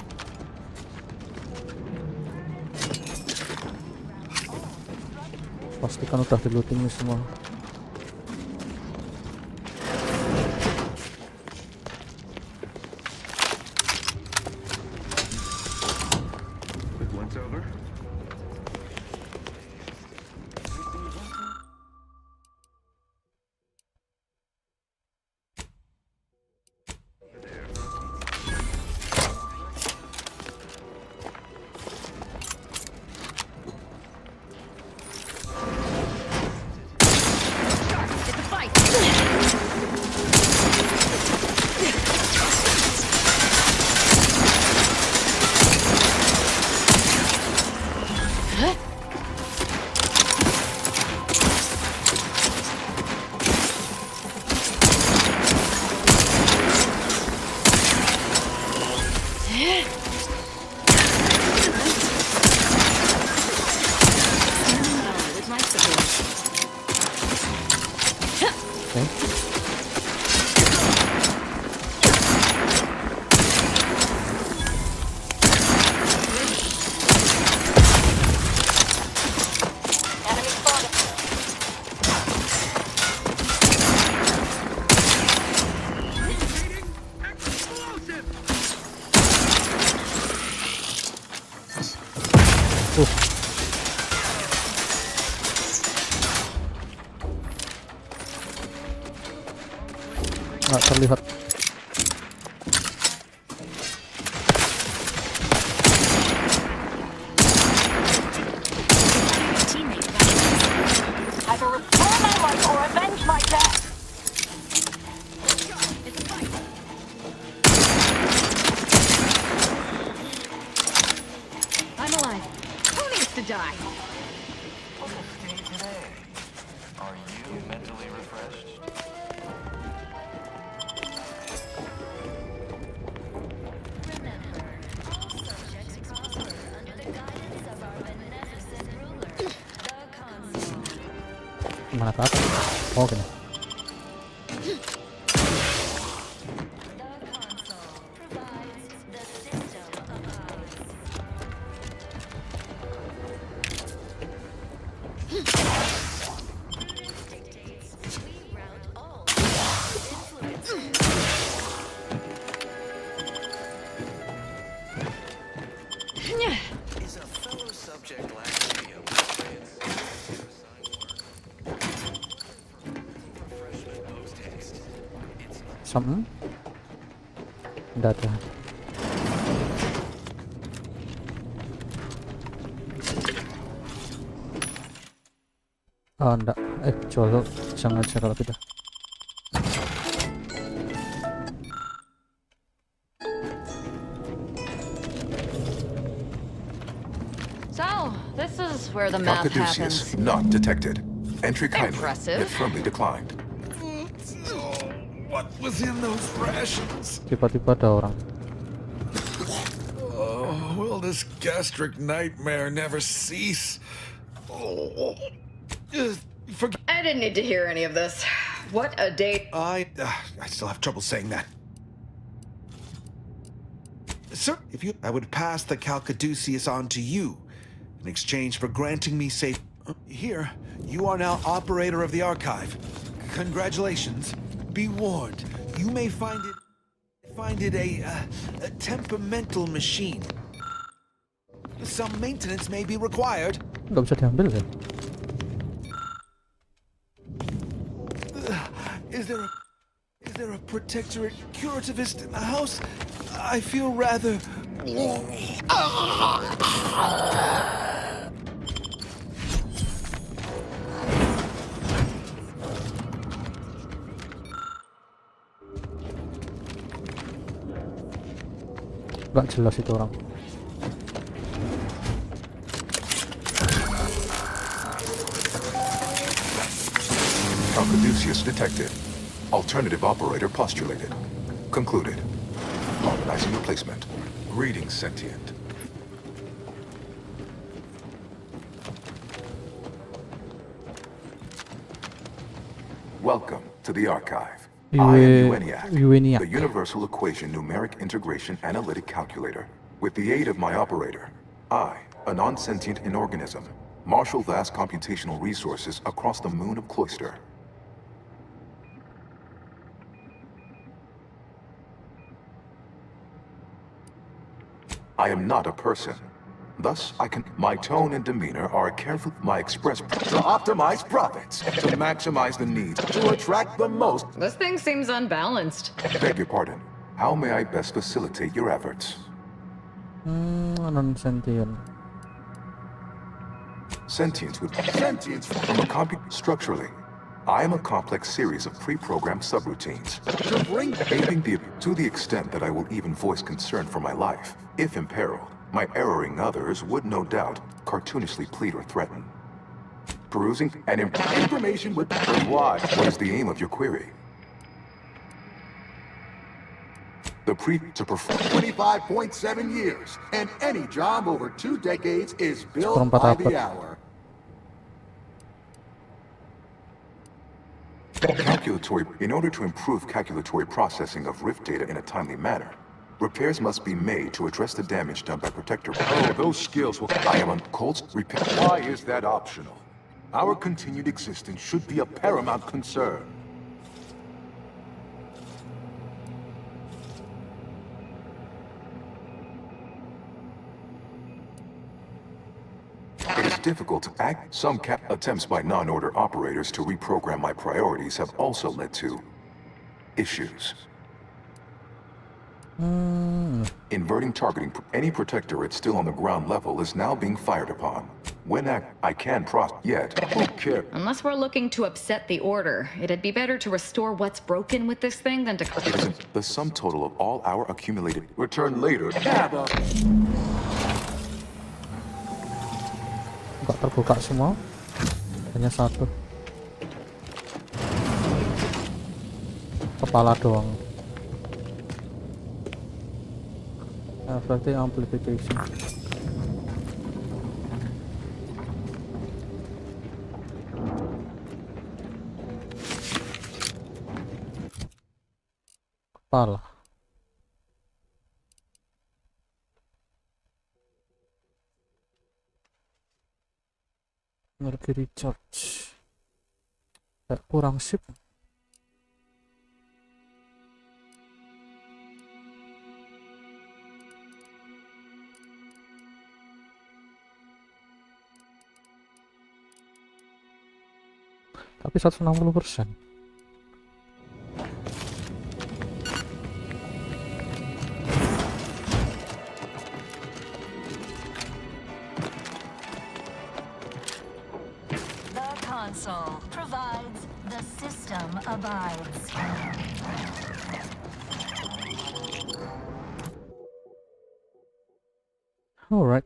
Pastikan udah di looting semua. Once over. It's a fight. With life support. Nggak terlihat. Either restore my life or avenge my death. I'm alive. Who needs to die? Are you mentally refreshed? Mana ke atas? Oh gini. Is a fellow subject lacking the Sama? Nggak ada. Oh enggak, jual jangan aja kalau tidak. So, this is where the math happens. Not detected. Entry kindly. Impressive. Yet firmly declined. What was in those rations? Tiba-tiba ada orang. Oh, will this gastric nightmare never cease? Oh, forget. I didn't need to hear any of this. What a day. I still have trouble saying that. Sir, if you, I would pass the Calcaduceus on to you in exchange for granting me safe. Here, you are now operator of the archive. Congratulations. Be warned, you may find it a temperamental machine. Some maintenance may be required. Nggak bisa diambil ya? Is there a protectorate curativist in the house? I feel rather... Nggak jelas itu orang. Caduceus detected. Alternative operator postulated. Concluded. Organizing replacement. Greetings, sentient. Welcome to the archive. I am UENIAC, the Universal Equation Numeric Integration Analytic Calculator. With the aid of my operator, I, a non-sentient inorganism, marshal vast computational resources across the moon of Cloister. I am not a person. Thus, my tone and demeanor are careful, my express to optimize profits, to maximize the needs, to attract the most. This thing seems unbalanced. Beg your pardon. How may I best facilitate your efforts? Non-sentient. Sentience from a structurally. I am a complex series of pre-programmed subroutines. To the extent that I will even voice concern for my life, if imperiled, my erroring others would no doubt cartoonishly plead or threaten. Perusing and information with why? What is the aim of your query? To perform 25.7 years, and any job over 2 decades is billed by the hour. In order to improve calculatory processing of rift data in a timely manner, repairs must be made to address the damage done by protector. Oh, those skills will... I am on Colt's repair. Why is that optional? Our continued existence should be a paramount concern. It is difficult to act. Some attempts by non-order operators to reprogram my priorities have also led to issues. Inverting targeting. Any protectorate still on the ground level is now being fired upon. When I can yet. Who cares? Unless we're looking to upset the order, it'd be better to restore what's broken with this thing than to... It isn't the sum total of all our accumulated... Return later. Nggak terbuka semua, hanya satu. Kepala doang. Berarti amplification. Kepala. Energi recharge. Kurang sip. Tapi 160%. Console provides, the system abides. All right.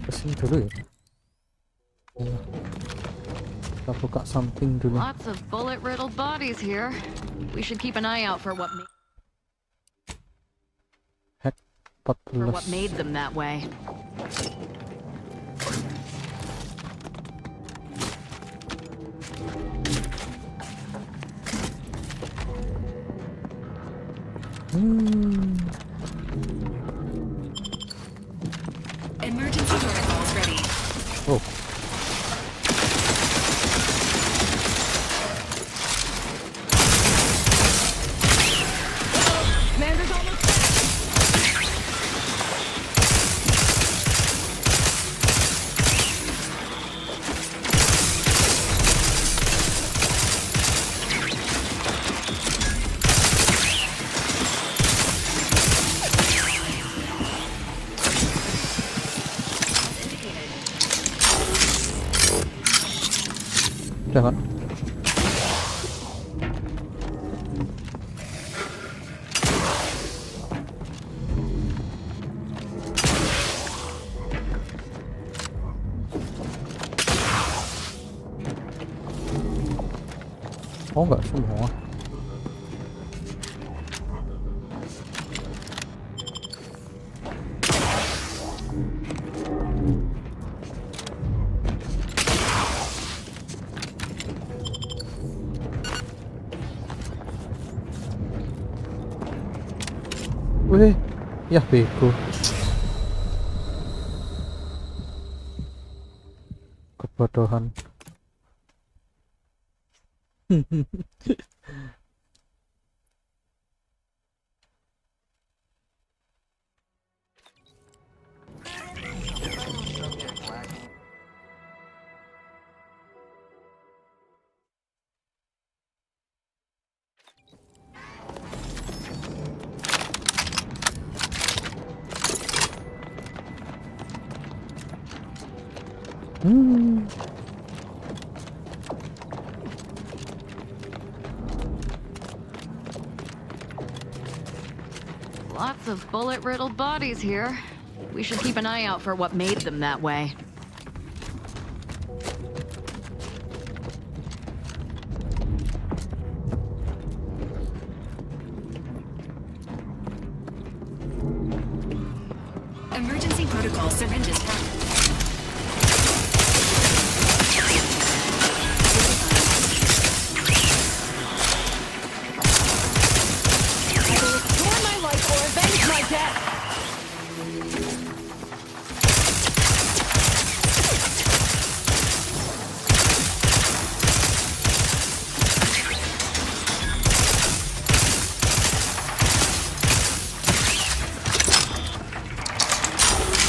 Kesini dulu ya. Kita buka something dulu. Lots of bullet-riddled bodies here. We should keep an eye out for what For what 14. made them that way. Emergency protocols ready. Oh. Commander's almost Udah kan? Oh, nggak semua. Wih, ya bego. Kebodohan. Lots of bullet-riddled bodies here. We should keep an eye out for what made them that way. Emergency protocol syringes.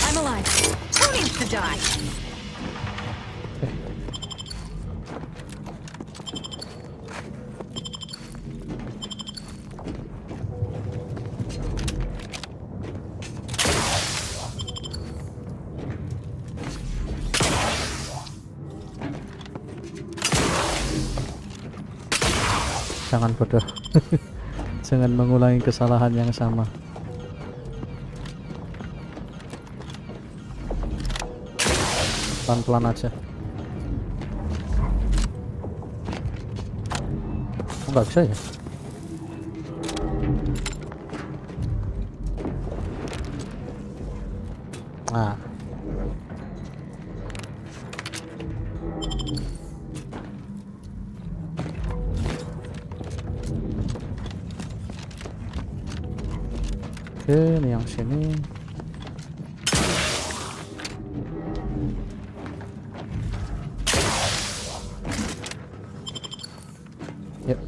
I'm alive. Who needs to die? Jangan bodoh. Jangan mengulangi kesalahan yang sama. Pelan-pelan aja. Oh, nggak bisa ya? Nah. Oke, ini yang sini. Yuk.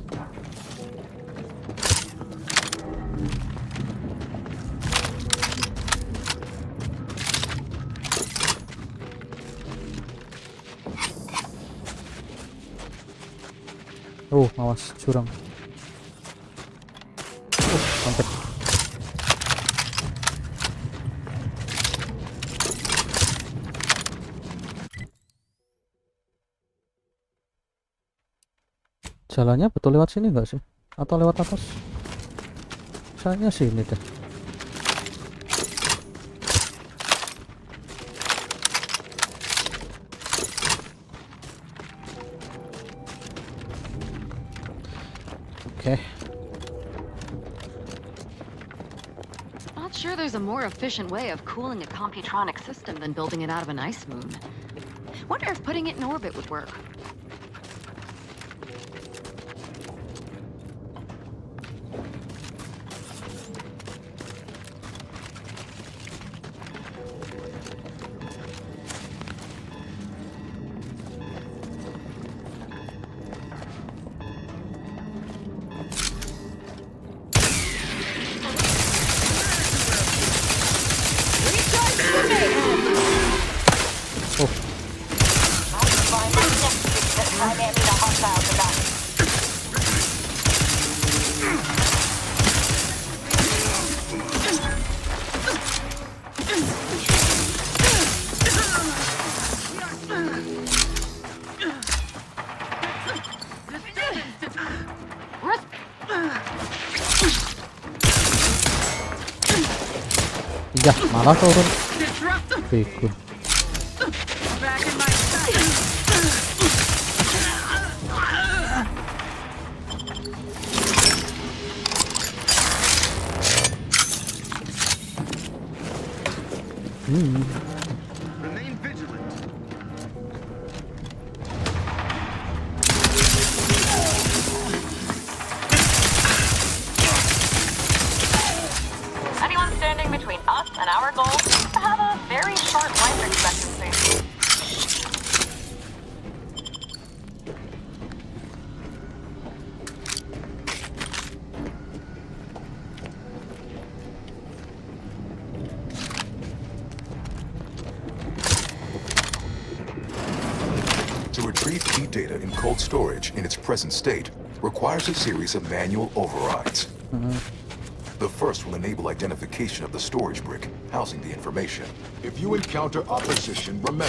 Awas curang. Mantap. Jalannya betul lewat sini enggak sih? Atau lewat atas? Kayaknya sini deh. sure there's a more efficient way of cooling a computronic system than building it out of an ice moon. Wonder if putting it in orbit would work. Ya, malah turun. Bego. Remain vigilant. Anyone standing between us and our goal seems to have a very short life expectancy. To retrieve key data in cold storage in its present state requires a series of manual overrides. The first will enable identification of the storage brick housing the information. If you encounter opposition, remember.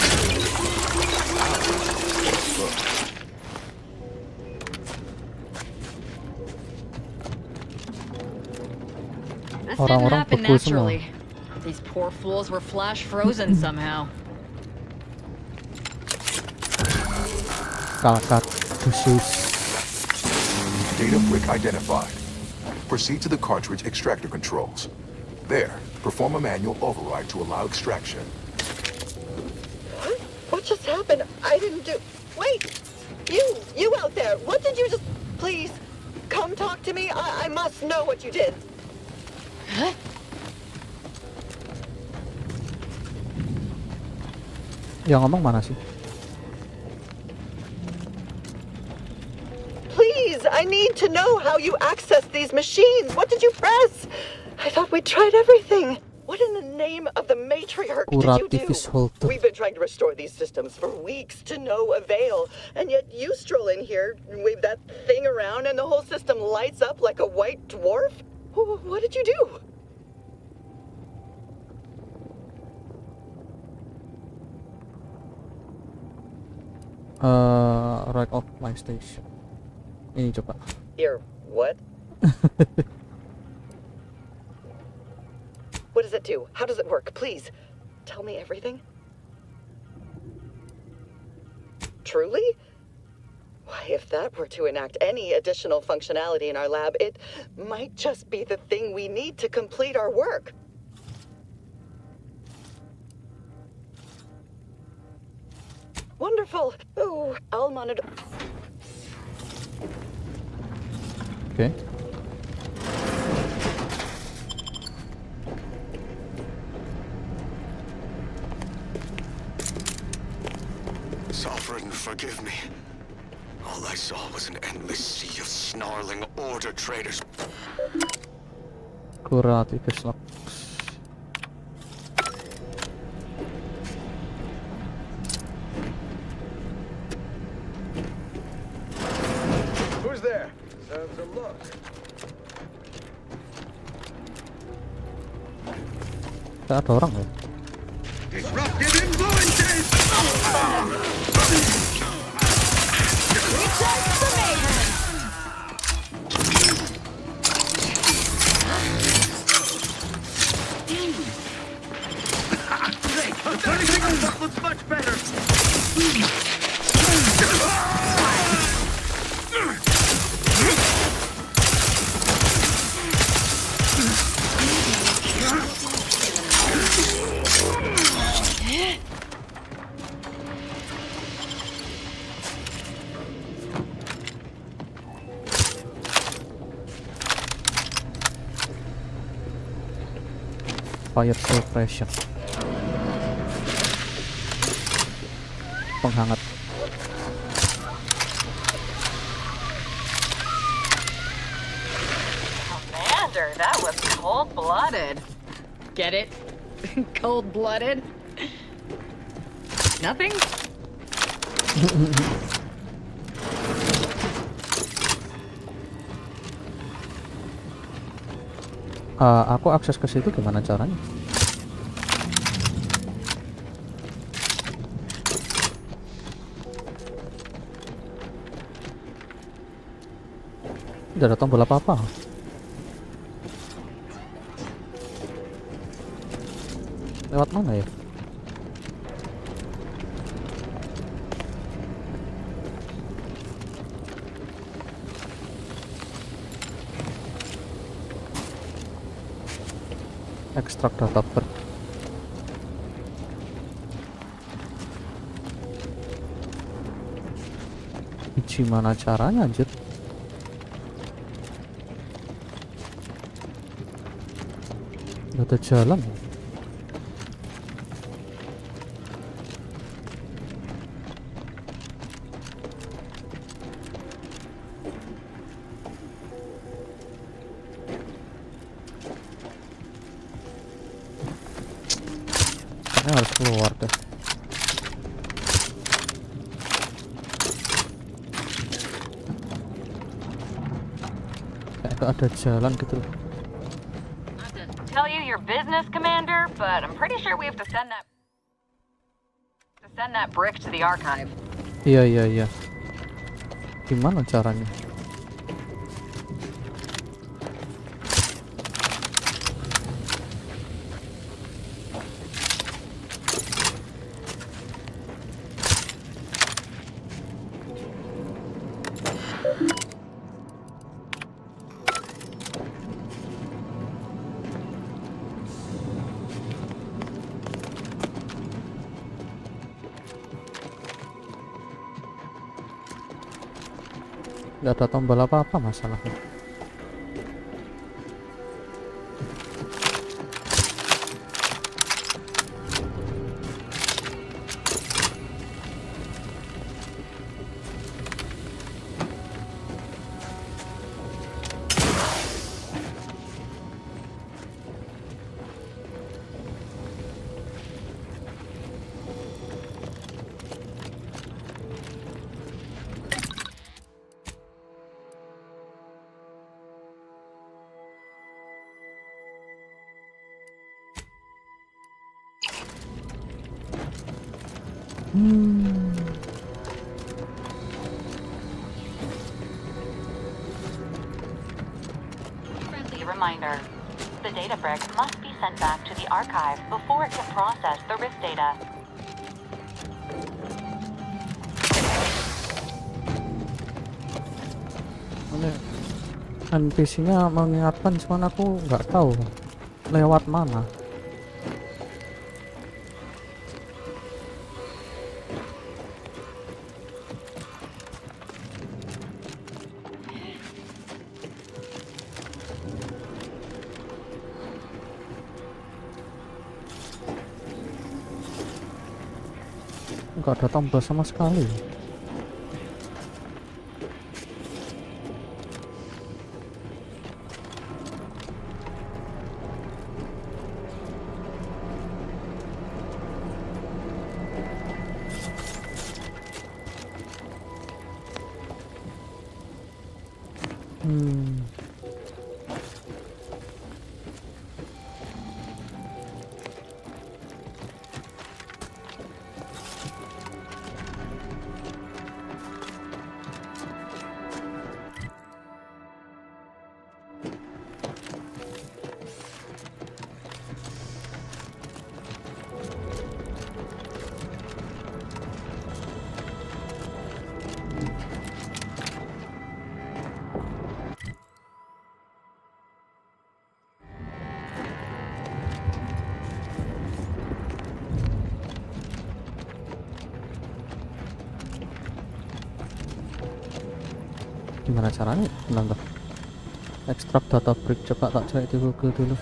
This didn't happen naturally. These poor fools were flash frozen somehow. Data brick identified. Proceed to the cartridge extractor controls. There, perform a manual override to allow extraction. What? What just happened? I didn't do... Wait! You out there! What did you just... Please, come talk to me. I must know what you did. Huh? Yang ngomong mana sih? Please, I need to know how you access these machines. What did you press? I thought we tried everything. What in the name of the matriarch did you do? We've been trying to restore these systems for weeks to no avail. And yet you stroll in here, wave that thing around, and the whole system lights up like a white dwarf? What did you do? Right off my station. Ini coba. Here, what? What does it do? How does it work? Please, tell me everything. Truly? Why, if that were to enact any additional functionality in our lab, it might just be the thing we need to complete our work. Wonderful. Oh, I'll monitor. Okay. Sovereign, forgive me. All I saw was an endless sea of snarling order traders. Kurati keslak. Who's there? Deserves a look. Tidak ada orang ya? Disruptive influences! Turning things up looks much better. fire suppression, penghangat. Commander, that was cold-blooded. Get it? Cold-blooded? Nothing? Aku akses ke situ gimana caranya? Tidak ada tombol apa-apa. Lewat mana ya? Ekstrak data per. Gimana caranya anjir? Gak ada jalan. Harus keluar deh. Kayak ada jalan gitu loh. Tell you your business, Commander, but I'm pretty sure we have to send that brick to the archive. Iya. Gimana caranya? Gak ada tombol apa-apa masalahnya. Friendly reminder. The data brick must be sent back to the archive before it can process the rift data. NPC-nya mengingatkan, cuman aku nggak tahu lewat mana. Nggak ada tombol sama sekali. Gimana caranya? Bentar. Ekstrak data brick, coba tak cari di Google dulu.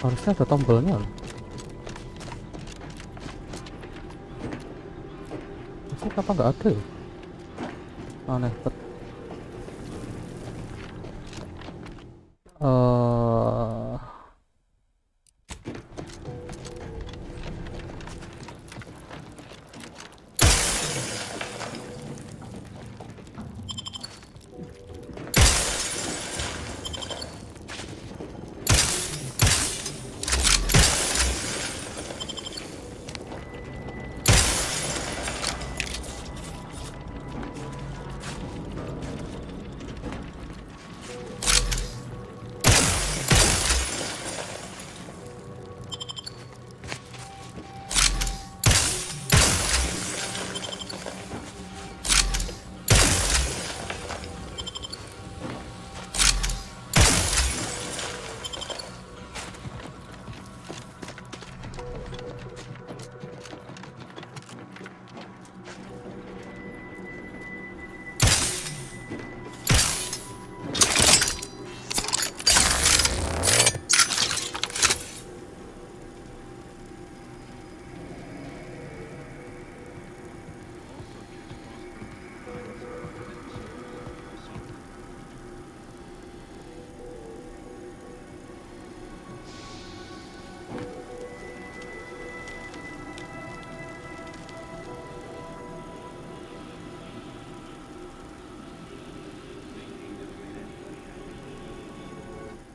Harusnya ada tombolnya loh. Masih apa nggak ada ya? Aneh banget.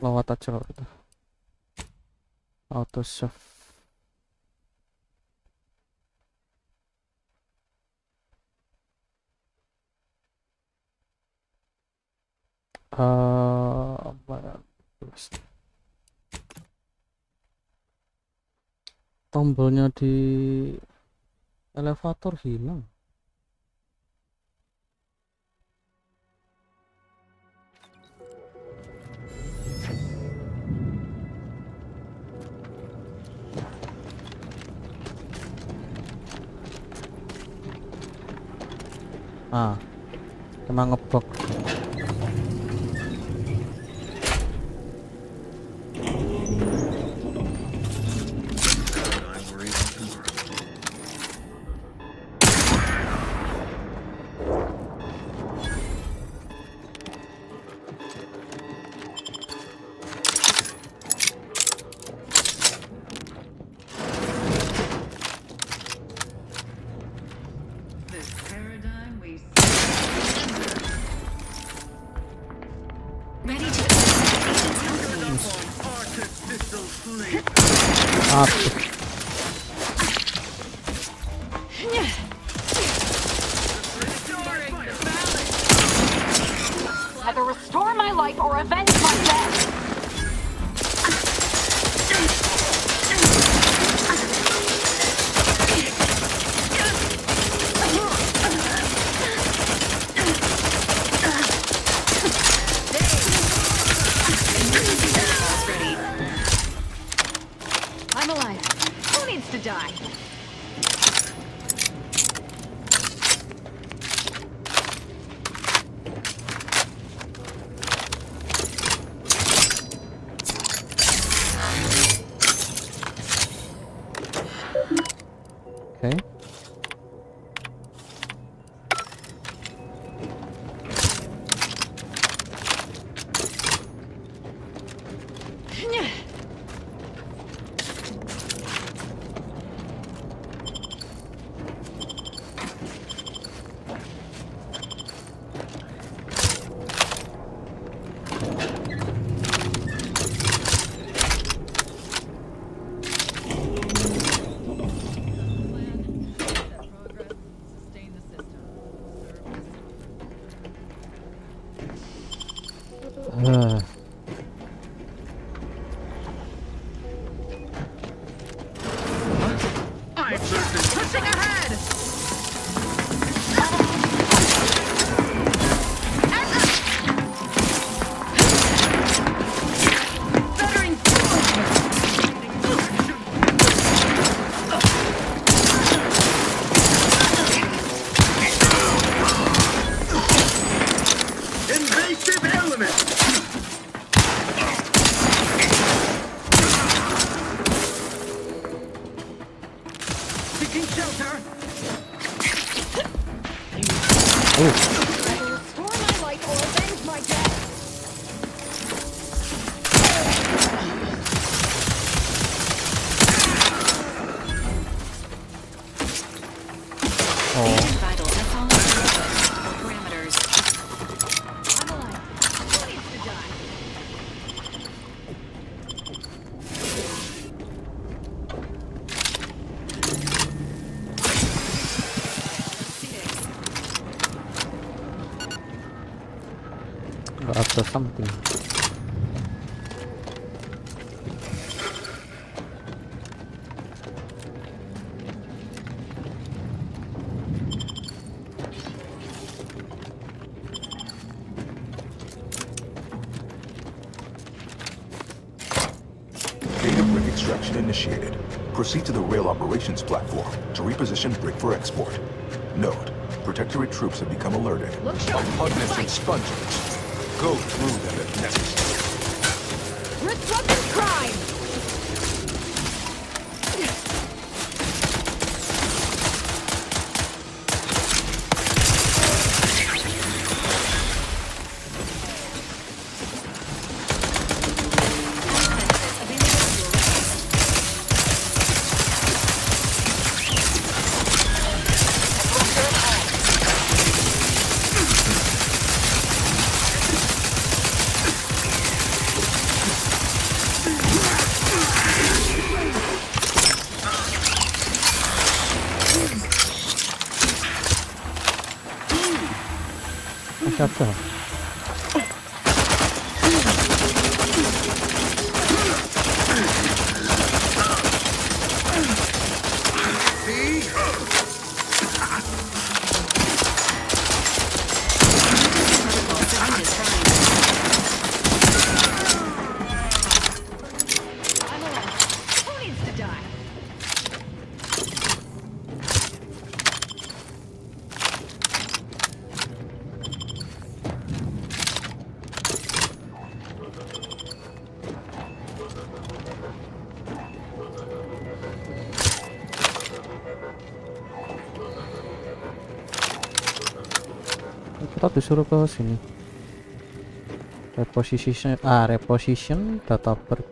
Lewat aja kalau gitu. Auto save. Tombolnya di elevator hilang. Emang ngebug. Either restore my life or avenge my death. I'm alive. Who needs to die? Pushing ahead! Invasive element! Seeking shelter! Restore my life or avenge my death! Vitals have fallen below parameters. I'm alive. Who needs to die? Nggak ada something. Data brick extraction initiated. Proceed to the rail operations platform to reposition brick for export. Note, Protectorate troops have become alerted. Repugnant expungers. Go through them if necessary. Restructured crime! Masih ada. Kita disuruh ke sini. Reposition data per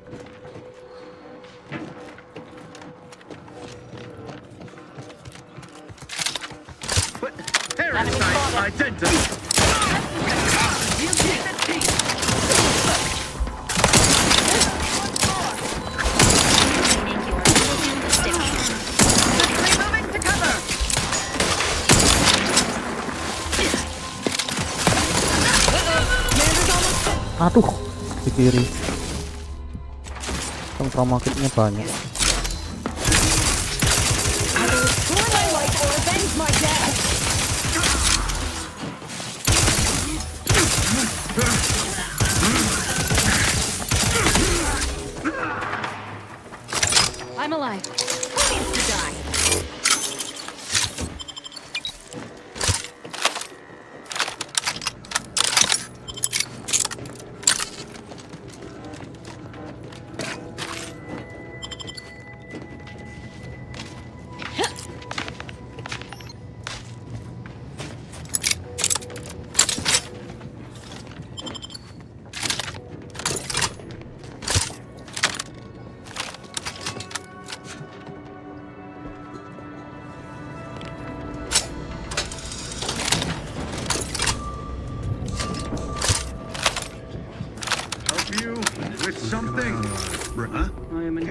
Parasite identity! You get the teeth! Moving to cover! Aduh, di kiri. Trauma kitnya banyak. I'm alive. Who needs to die? With something? Huh? I am in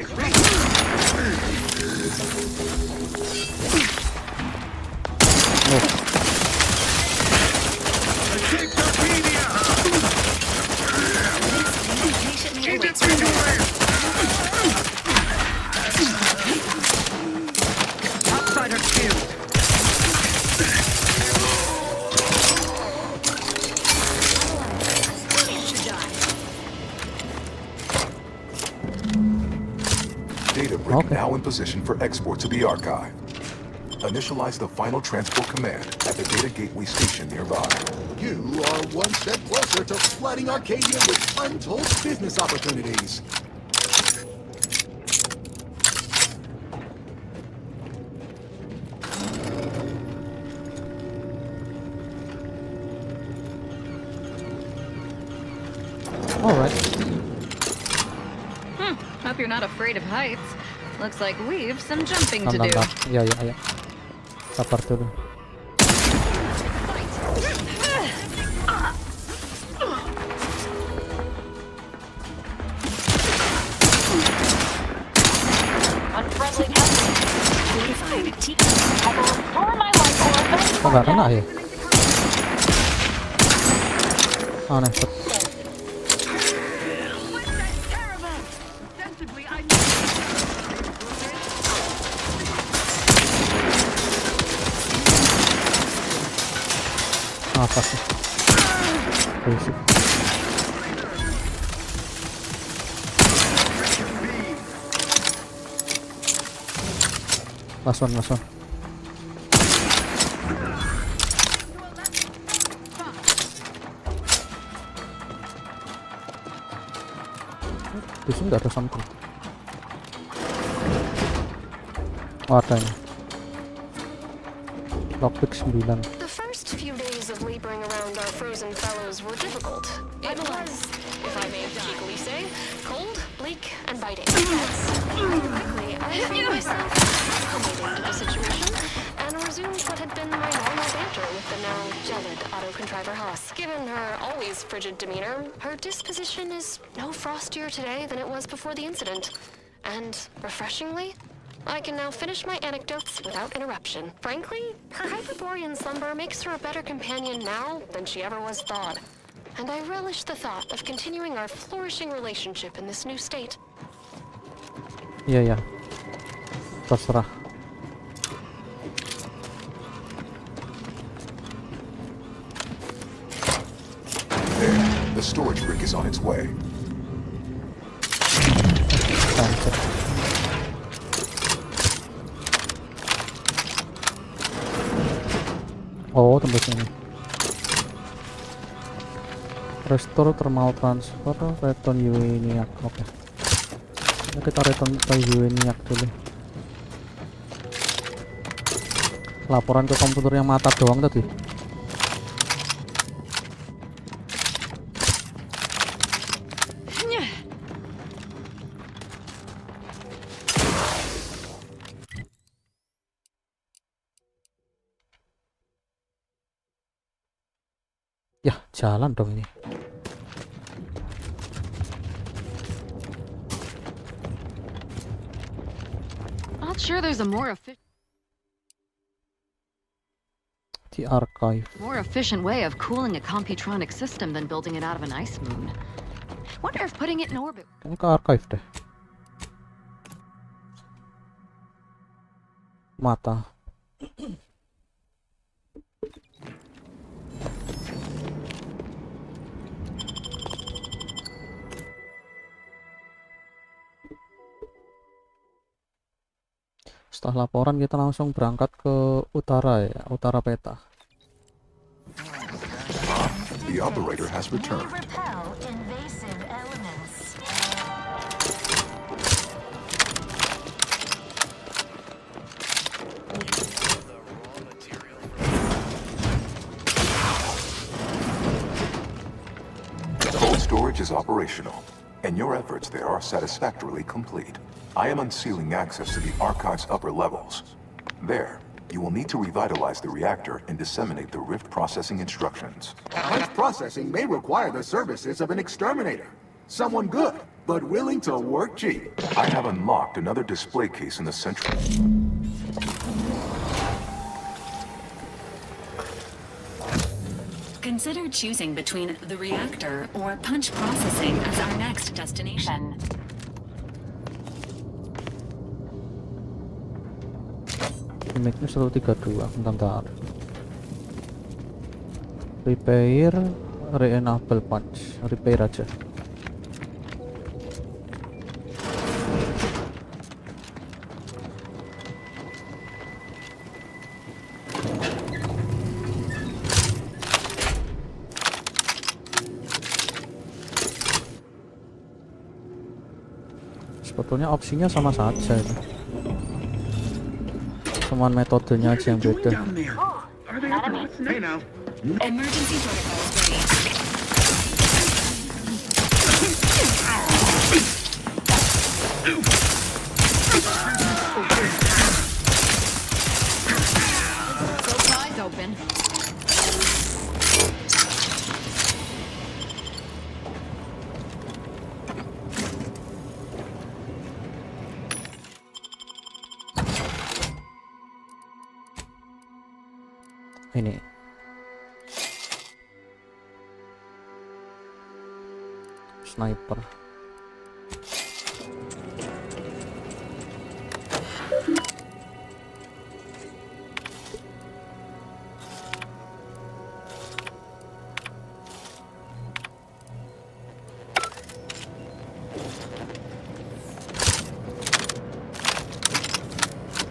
fabric now in position for export to the archive. Initialize the final transport command at the data gateway station nearby. You are one step closer to flooding Arcadia with untold business opportunities. Alright. Hope you're not afraid of heights. Looks like we've some jumping to do. Iya. Sabar dulu. Kok nggak kena ya? Aneh. Apa sih? Basic. Last one. Di sini nggak ada something. Oh, ada ini. Lockpick 9. The first few days of laboring around our frozen fellows were difficult. It was, if I may cheekily say, cold, bleak, and biting. Quickly, I found myself acclimating to the situation and resumed what had been my normal banter with the now gelid auto-contriver Haas. Given her always frigid demeanor, her disposition is no frostier today than it was before the incident. And, refreshingly, I can now finish my anecdotes without interruption. Frankly, her Hyperborean slumber makes her a better companion now than she ever was thawed. And I relish the thought of continuing our flourishing relationship in this new state. Iya. Terserah. There, the storage brick is on its way. Oh, tembus ini. Restore thermal transfer, return Ueniac. Oke. Nah, kita return ke Ueniac dulu. Laporan ke komputer yang mata doang tadi. Ya, jalan dong ini. Not sure there's a more efficient way of cooling a computronic system than building it out of an ice moon. Wonder if putting it in orbit. Kayaknya ke archive deh. Mata. Setelah laporan kita langsung berangkat ke utara ya, utara peta. The operator has returned. Cold storage is operational, and your efforts there are satisfactorily complete. I am unsealing access to the archive's upper levels. There, you will need to revitalize the reactor and disseminate the rift processing instructions. Punch processing may require the services of an exterminator. Someone good, but willing to work cheap. I have unlocked another display case in the central. Consider choosing between the reactor or punch processing as our next destination. Image-nya 132, bentar. Repair, re-enable punch. Repair aja. Sebetulnya opsinya sama saja itu. Cuman metodenya aja yang beda. Hey now. Emergency protocols ready. Both eyes open. Ini sniper.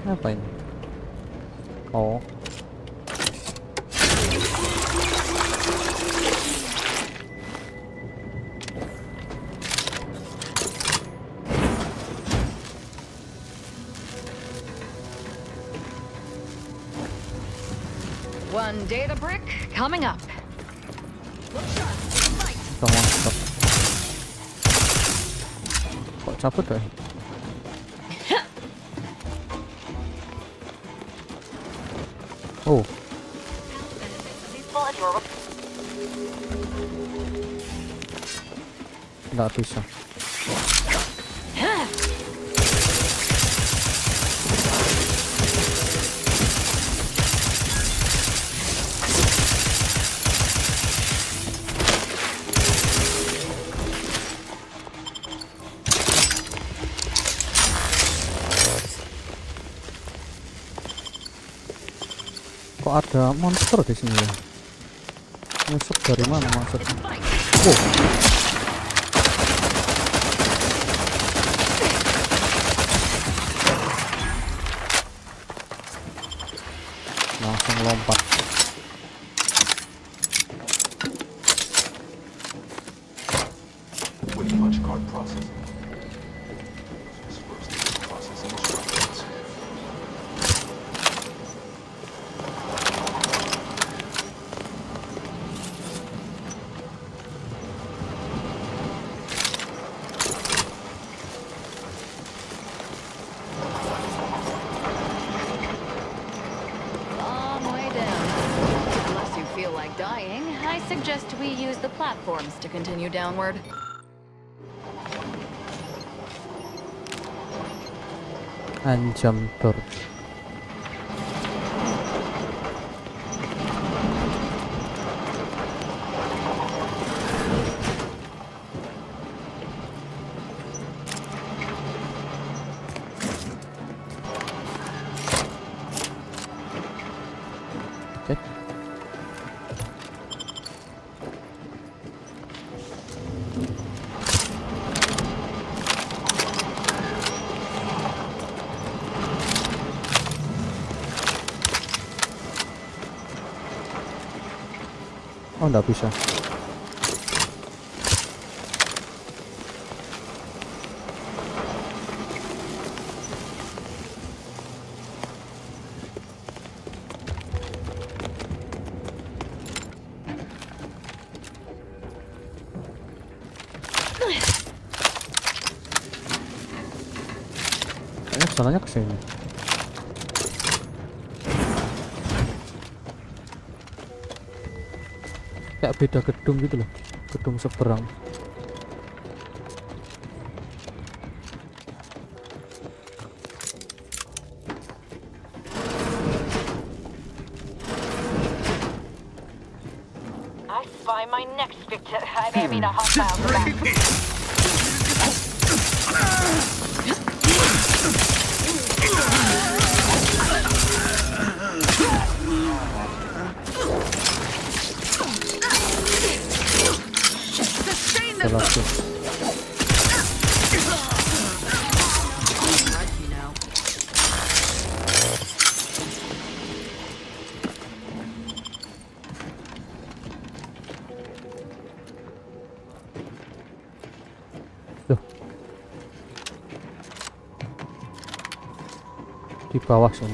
Apa ini? Oh, One data brick coming up. kita mantap. Kok cabut ya? Oh, nggak bisa. Kok ada monster di sini ya? Musuh dari mana maksudnya? Oh, langsung lompat. With punch card processing. Processing instructions. Long way down. Unless you feel like dying, I suggest we use the platforms to continue downward. And jump door. Okay. Oh, nggak bisa. Kayaknya jalannya ke sini. Kayak beda gedung gitu loh, gedung seberang. I spy my next victim. I may mean a hostile back. di bawah sini.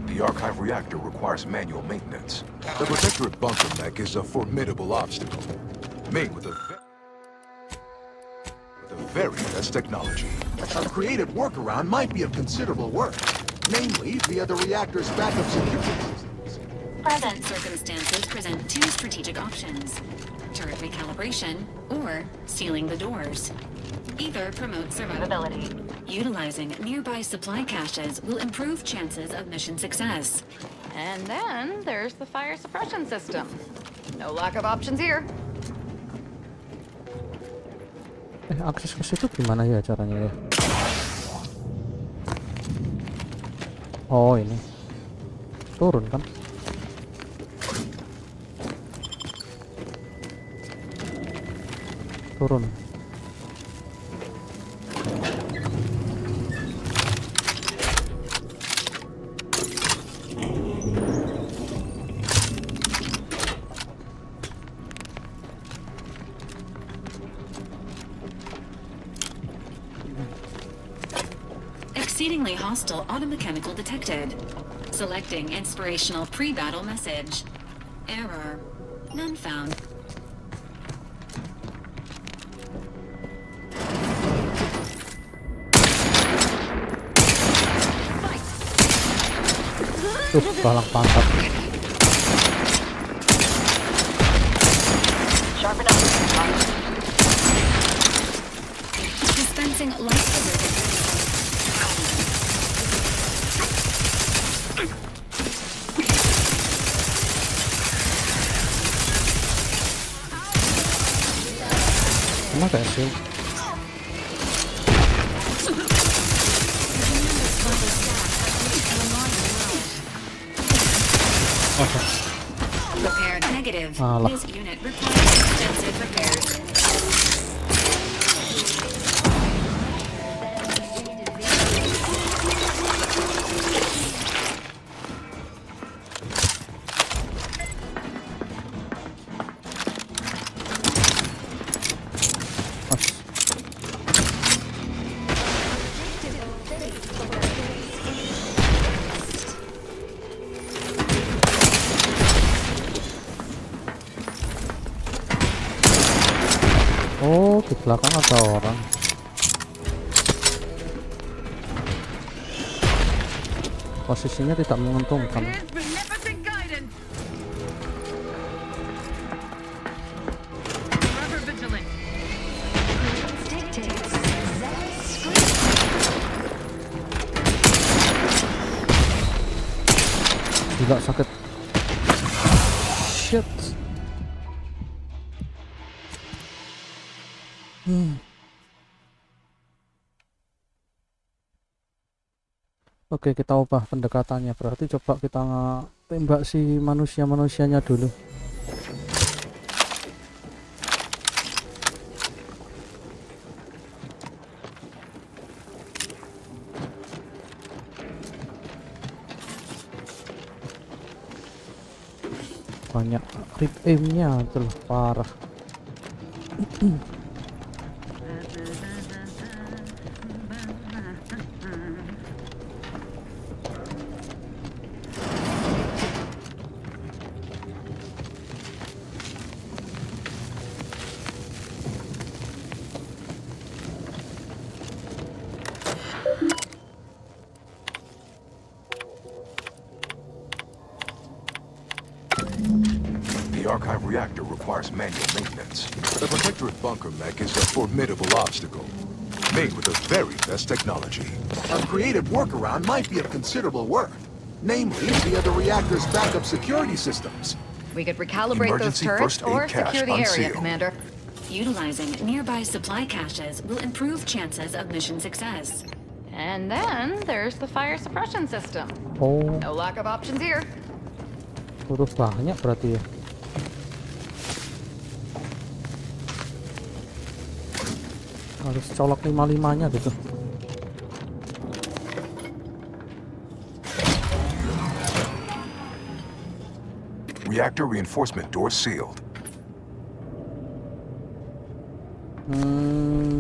The archive reactor requires manual maintenance. The Protectorate bunker mech is a formidable obstacle, made with the very best technology. A creative workaround might be of considerable work, namely via the reactor's backup security systems. Present circumstances present two strategic options: turret recalibration or sealing the doors. Either promotes survivability. Utilizing nearby supply caches will improve chances of mission success. And then there's the fire suppression system. No lack of options here. Akses ke situ gimana ya caranya ya? Oh, ini. Turun kan? Turun. Exceedingly hostile automechanical detected. Selecting inspirational pre-battle message. Error. None found. Balang pantat. Dispensing life-preserving. Kena gak sih? Repair negative. Alah. This unit requires extensive repairs. Oh, di belakang ada orang. Posisinya tidak menguntungkan. Gila, sakit. Shit. Oke, kita ubah pendekatannya. Berarti coba kita tembak si manusia-manusianya dulu. Banyak rip aim-nya tuh, parah. The archive reactor requires manual maintenance. The Protectorate bunker mech is a formidable obstacle, made with the very best technology. A creative workaround might be of considerable work, namely via the reactor's backup security systems. We could recalibrate those Emergency turrets first aid or cache secure the area, unsealed. Commander. Utilizing nearby supply caches will improve chances of mission success. And then there's the fire suppression system. Oh, No lack of options here. udah banyak berarti ya. Harus colok 5-5-nya gitu. Reactor reinforcement door sealed.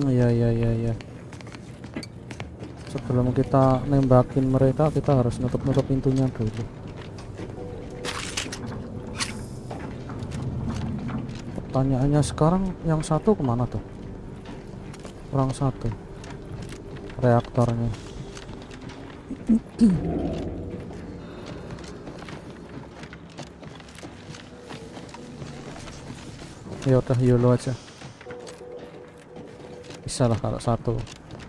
Ya. Sebelum kita nembakin mereka, kita harus nutup pintunya dulu. Pertanyaannya sekarang, yang satu kemana tuh? Kurang satu reaktornya. Ya udah, YOLO aja. Bisa lah kalau satu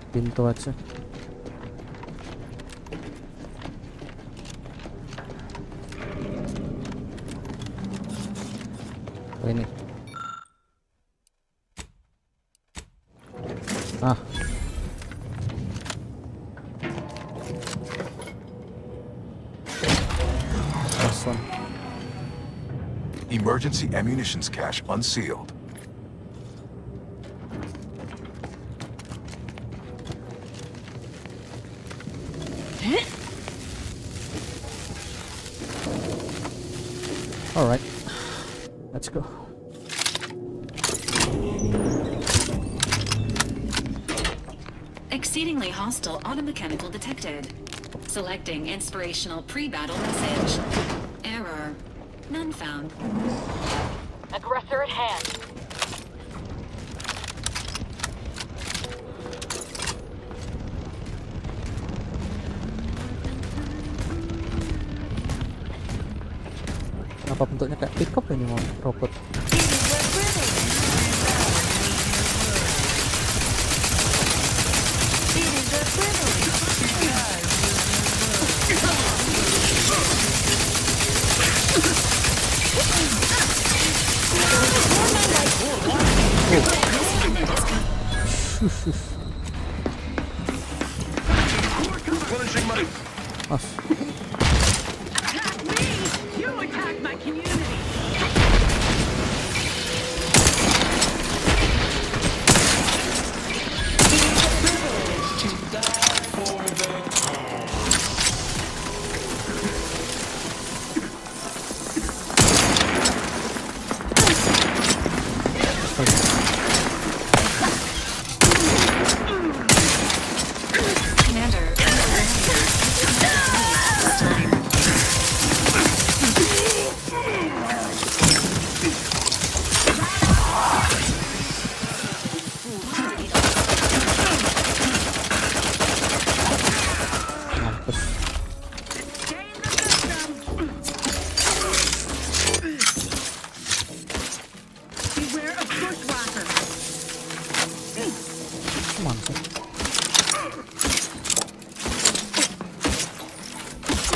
pintu aja. Oh, ini. Awesome. Emergency ammunitions cache unsealed. All right, let's go. Exceedingly hostile automechanical detected. Selecting inspirational pre-battle message. Error. None found. Aggressor at hand. Apa bentuknya kayak pickup ini mau robot?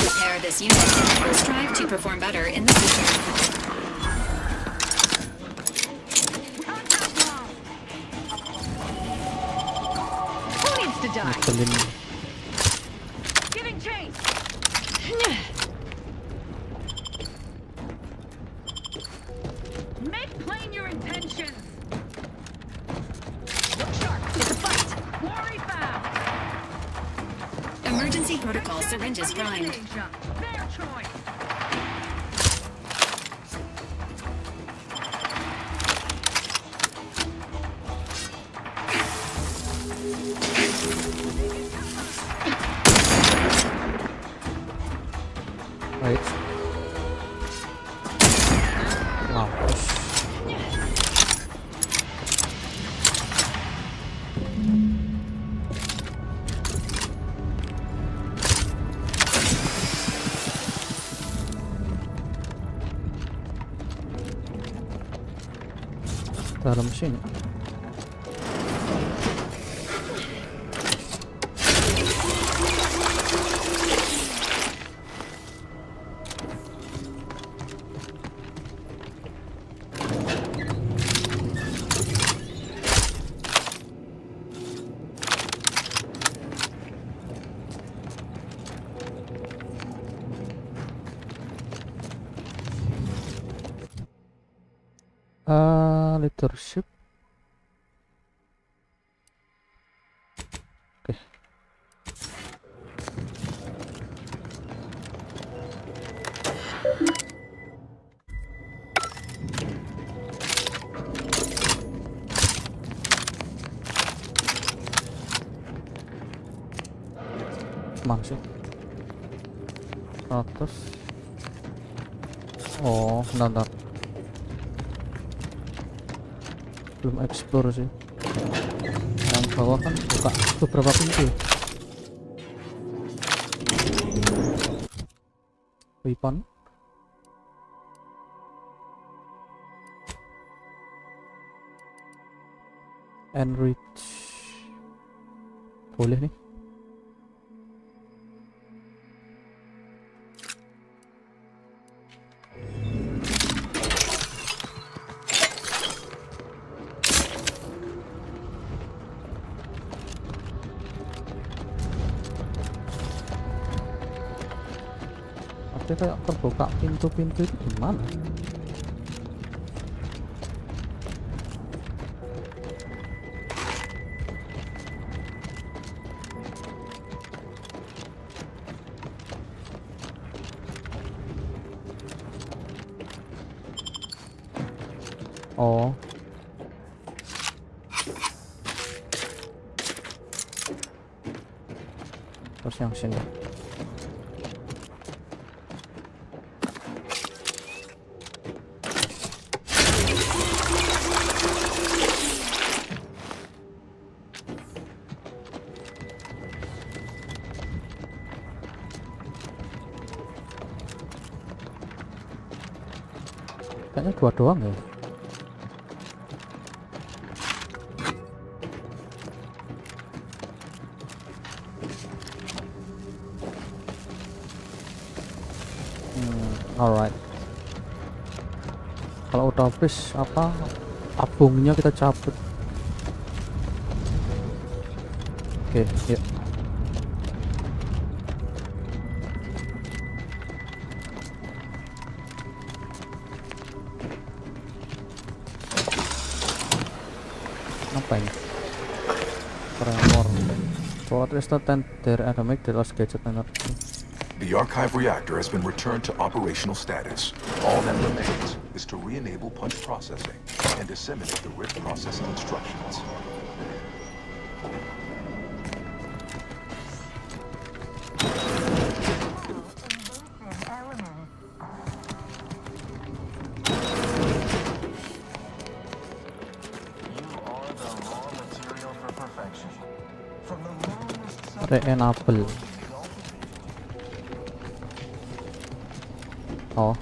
Repair this unit and will strive to perform better in the future. Who needs to die? Giving chase. Make plain your intentions. Look sharp. It's a fight. Quarry found. Emergency protocol syringes primed. Fair choice. Right. Wow. Dalam sini. Leadership. Oke. Mana sih? 100. Oh, bentar. Belum explore sih. Yang bawah kan buka beberapa pintu. Weapon. Enrich. Boleh nih. Tapi kayak terbuka pintu-pintu itu gimana? Oh. Terus yang sini. Kayaknya 2 doang ya. Alright. Kalau udah habis apa tabungnya kita cabut. Oke, yuk. Apa ini? Tremor. What is the their atomic the last gadget energy? The archive reactor has been returned to operational status. All that remains is to re-enable punch processing and disseminate the rift processing instructions. Re-enable. Oh.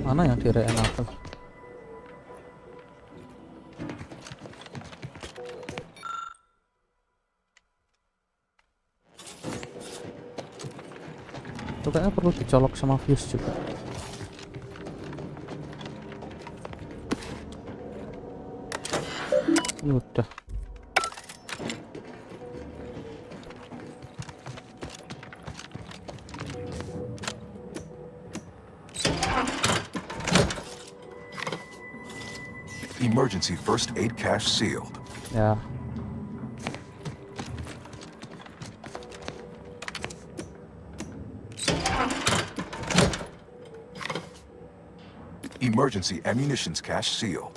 Mana yang di re-enable? Itu kayaknya perlu dicolok sama fuse juga. Udah. Emergency first aid cache sealed. Ya. Emergency ammunitions cache sealed.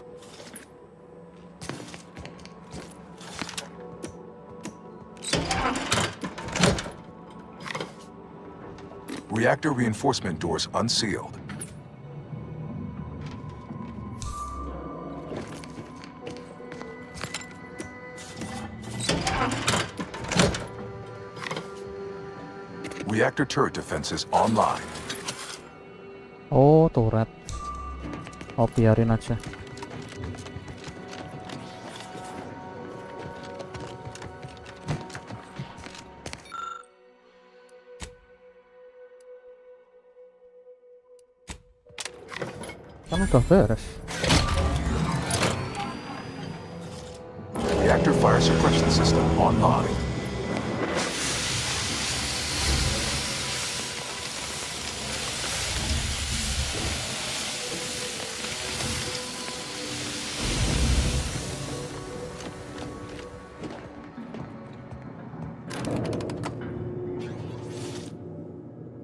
Reactor reinforcement doors unsealed. Reactor turret defenses online. Oh, turret. Oh, biarin aja. Kan udah beres. Reactor fire suppression system online.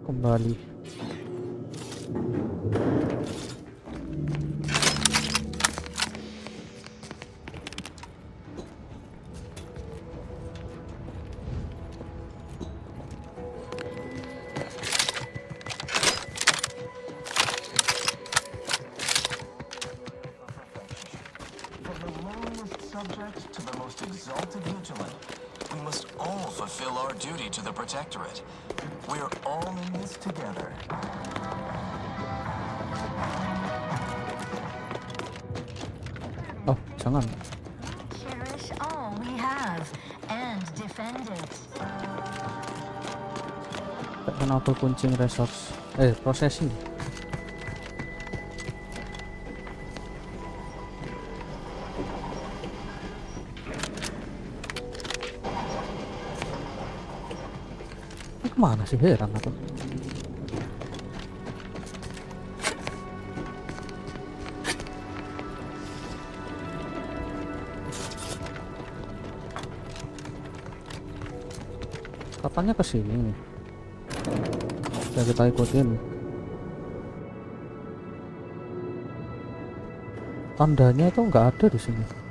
Kembali. exalted vigilant. We must all fulfill our duty to the Protectorate. We're all in this together. Oh, jangan. Cherish all we have and defend it. Kenapa kuncing resource? Processing. Kemana sih, heran aku. Katanya ke sini. Ya kita ikutin. Tandanya itu nggak ada di sini.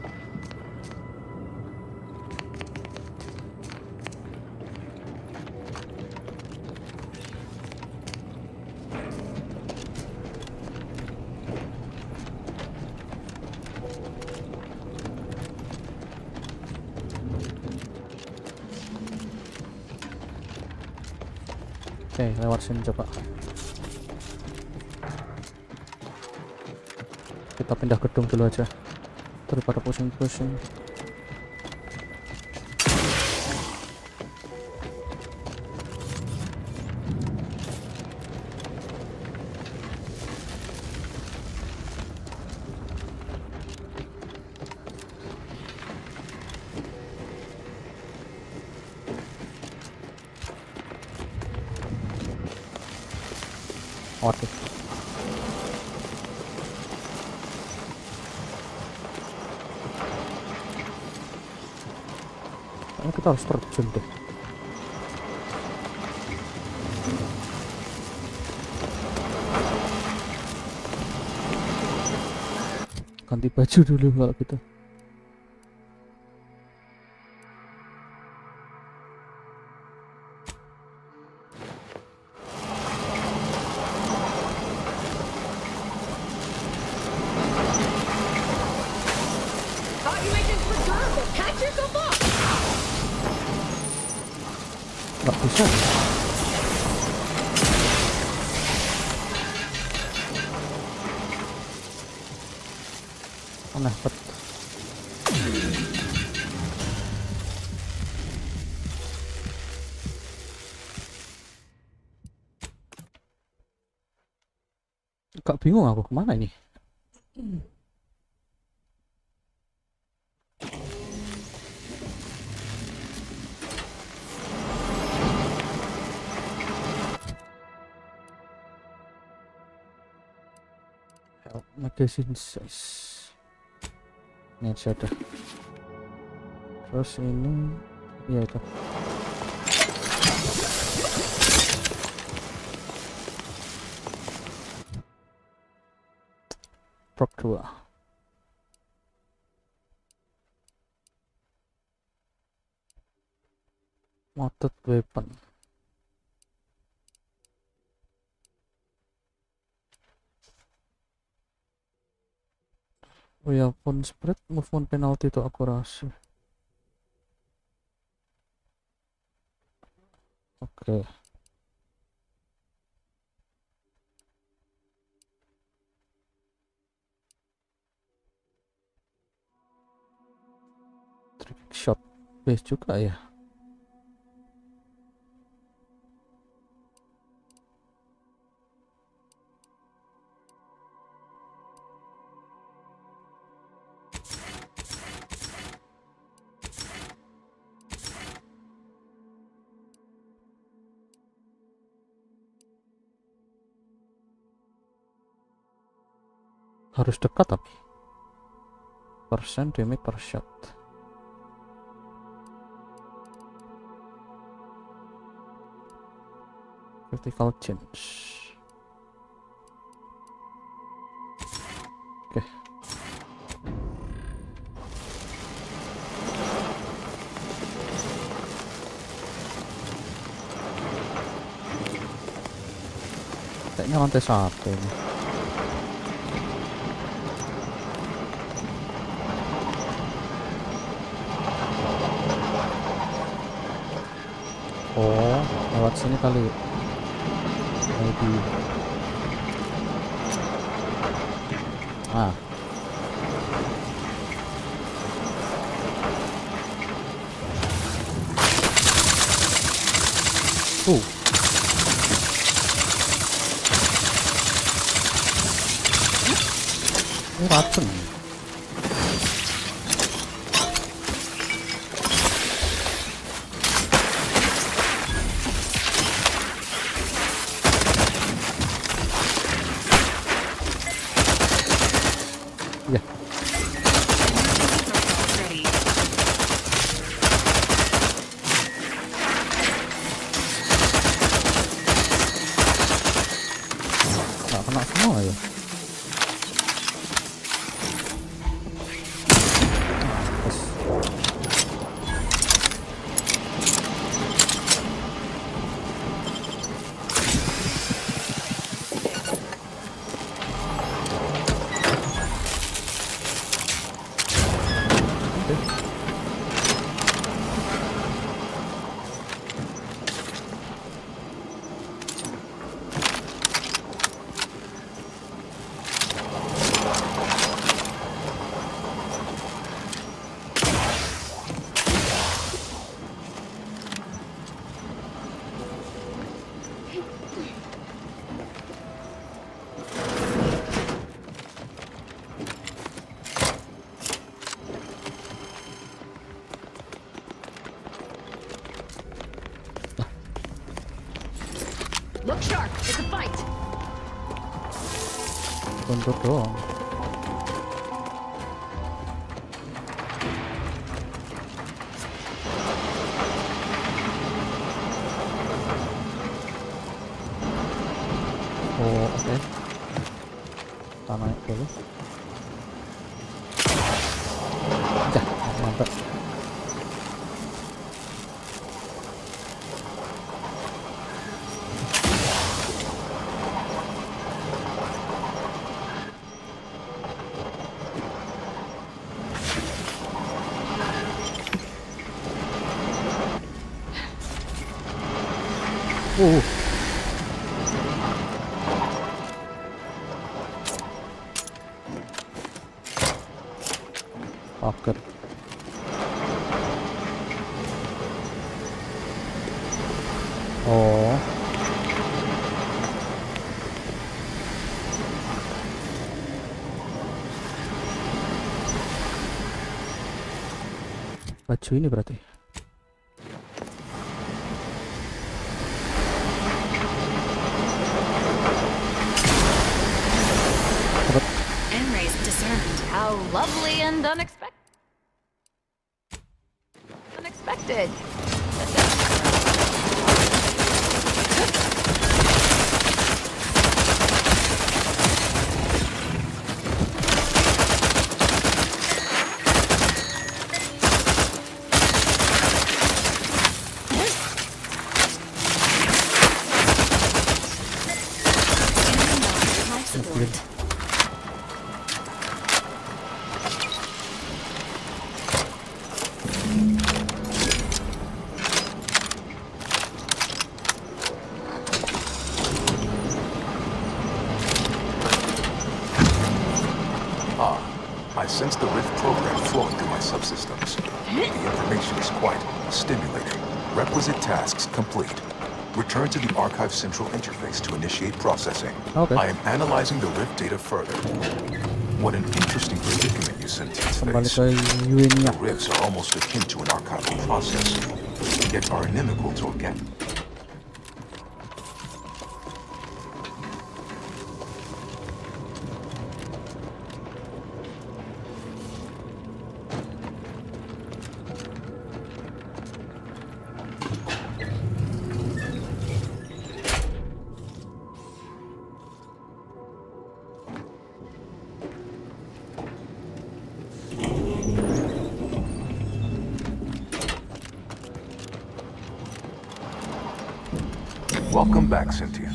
Oke, lewat sini coba. Kita pindah gedung dulu aja daripada pusing-pusing. Waduh. Kayaknya kita harus terjun deh. Ganti baju dulu kalau gitu. Nggak bisa. Aneh banget. Agak bingung aku kemana ini. Magazine size ini aja ada. Terus ini ya itu Prop 2 mounted weapon. Weapon spread, movement penalty to akurasi. Oke. Trick shot base juga ya. Harus dekat tapi persen damage per shot. Vertical change. Oke. Kayaknya lantai 1 ini. Oh, lewat sini kali. Maybe. Ah. Ini racun. Ya. Nggak kena semua ya. Look sharp. It's a fight. Untuk doang. Oh, oke. Kita naik dulu. Dah, mantap. Paket. Oh. Baju ini berarti. N-rays discerned. How lovely and unexpected. I sense the Rift program flowing through my subsystems. The information is quite stimulating. Requisite tasks complete. Return to the Archive Central interface to initiate processing. Okay. I am analyzing the Rift data further. What an interesting predicament you sentients face. The Rifts are almost akin to an archival process, yet are inimical to organic. Welcome back, Cynthia.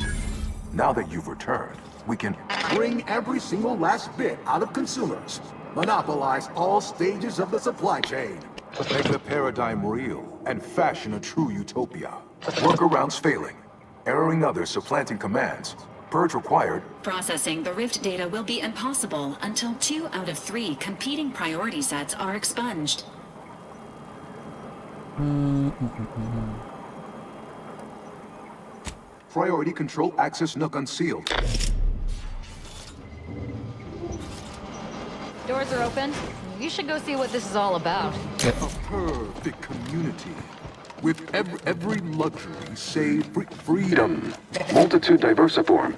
Now that you've returned, we can bring every single last bit out of consumers. Monopolize all stages of the supply chain. Make the paradigm real and fashion a true utopia. Workarounds failing. Erroring others supplanting commands. Purge required. Processing the Rift data will be impossible until 2 out of 3 competing priority sets are expunged. Priority control access nook unsealed. Doors are open. You should go see what this is all about. A perfect community. With every luxury save freedom. Multitude diversiform,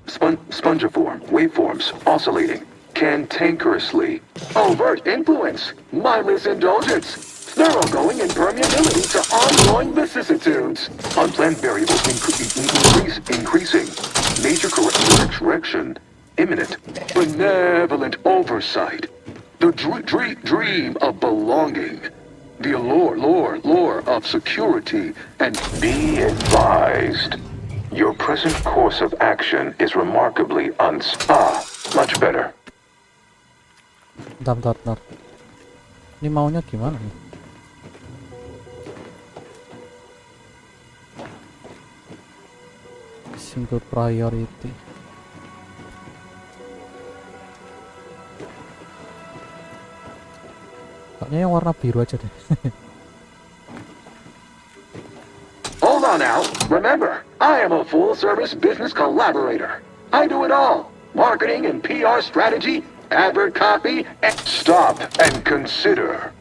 spongiform, waveforms, oscillating, cantankerously, overt influence, mindless indulgence, thoroughgoing impermeability to ongoing vicissitudes, unplanned variables increasing, major correction, imminent, benevolent oversight, the dream of belonging, the allure of security, and be advised. Your present course of action is remarkably much better. Bentar. Ini maunya gimana nih? Single priority. Kayaknya yang warna biru aja deh. Hold on now. Remember, I am a full-service business collaborator. I do it all. Marketing and PR strategy, advert copy, and stop and consider.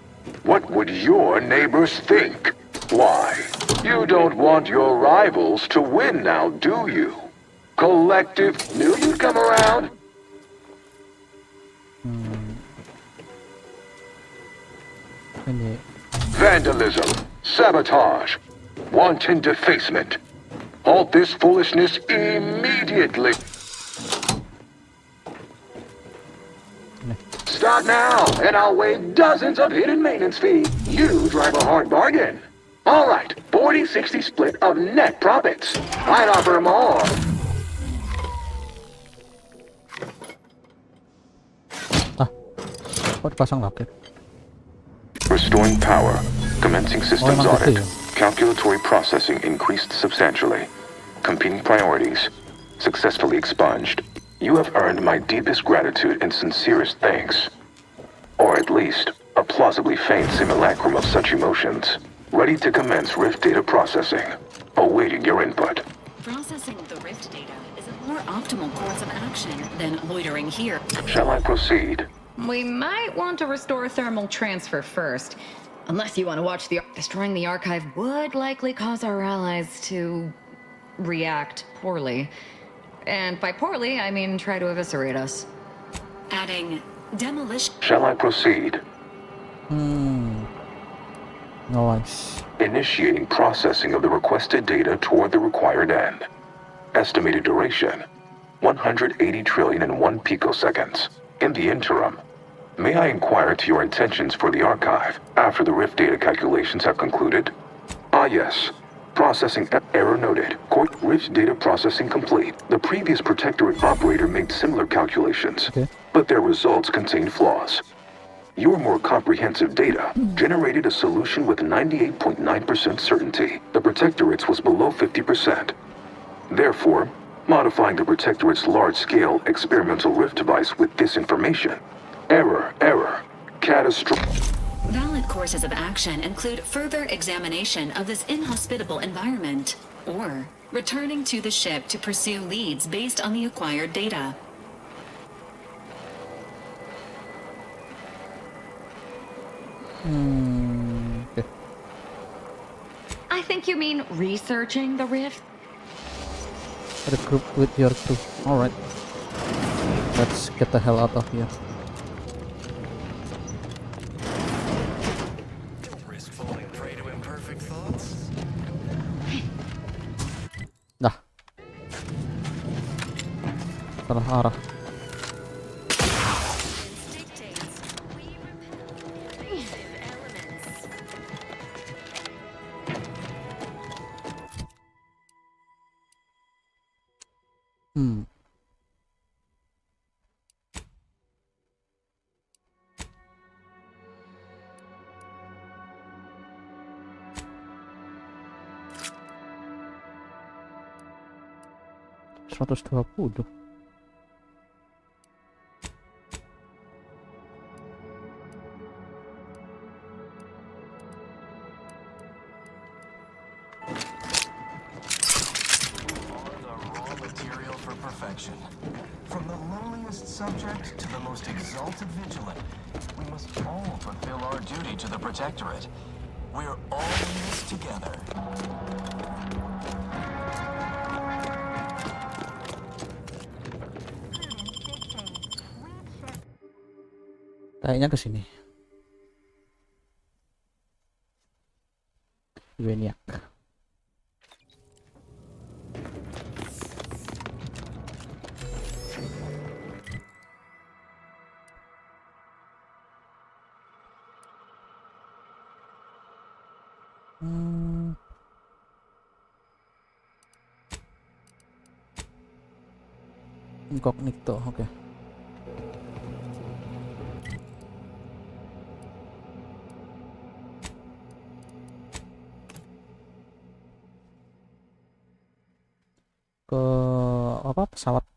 What would your neighbors think? Why? You don't want your rivals to win now, do you? Collective knew you'd come around. Ini Vandalism, sabotage, wanton defacement. Halt this foolishness immediately. Stop now, and I'll waive dozens of hidden maintenance fees. You drive a hard bargain. All right, 40-60 split of net profits. I'd offer more. kok dipasang lagi? Restoring power. Commencing systems emang audit. gitu ya? Calculatory processing increased substantially. Competing priorities. Successfully expunged. You have earned my deepest gratitude and sincerest thanks. Or at least, a plausibly feigned simulacrum of such emotions. Ready to commence Rift data processing. Awaiting your input. Processing the Rift data is a more optimal course of action than loitering here. Shall I proceed? We might want to restore thermal transfer first. Unless you want to watch destroying the archive would likely cause our allies to react poorly. And by poorly, I mean try to eviscerate us. Adding demolition. Shall I proceed? Nice. Initiating processing of the requested data toward the required end. Estimated duration, 180 trillion and 1 picoseconds. In the interim, may I inquire to your intentions for the archive after the Rift data calculations have concluded? Ah yes. Processing error noted. Court Rift data processing complete. The previous Protectorate operator made similar calculations, but their results contained flaws. Your more comprehensive data generated a solution with 98.9% certainty. The Protectorate's was below 50%. Therefore, modifying the Protectorate's large-scale experimental Rift device with this information. Error. Catastrophic. Valid courses of action include further examination of this inhospitable environment, or returning to the ship to pursue leads based on the acquired data. Okay. I think you mean researching the Rift? Regroup with your crew. Alright. Let's get the hell out of here. Risk falling prey to imperfect thoughts. Dah. Salah arah. 120. From the lowliest subject to the most exalted vigilant, we must all fulfill our duty to the Protectorate. We're all in this together. Kayaknya ke sini. Dunia. Incognito, oke. Ke apa pesawat?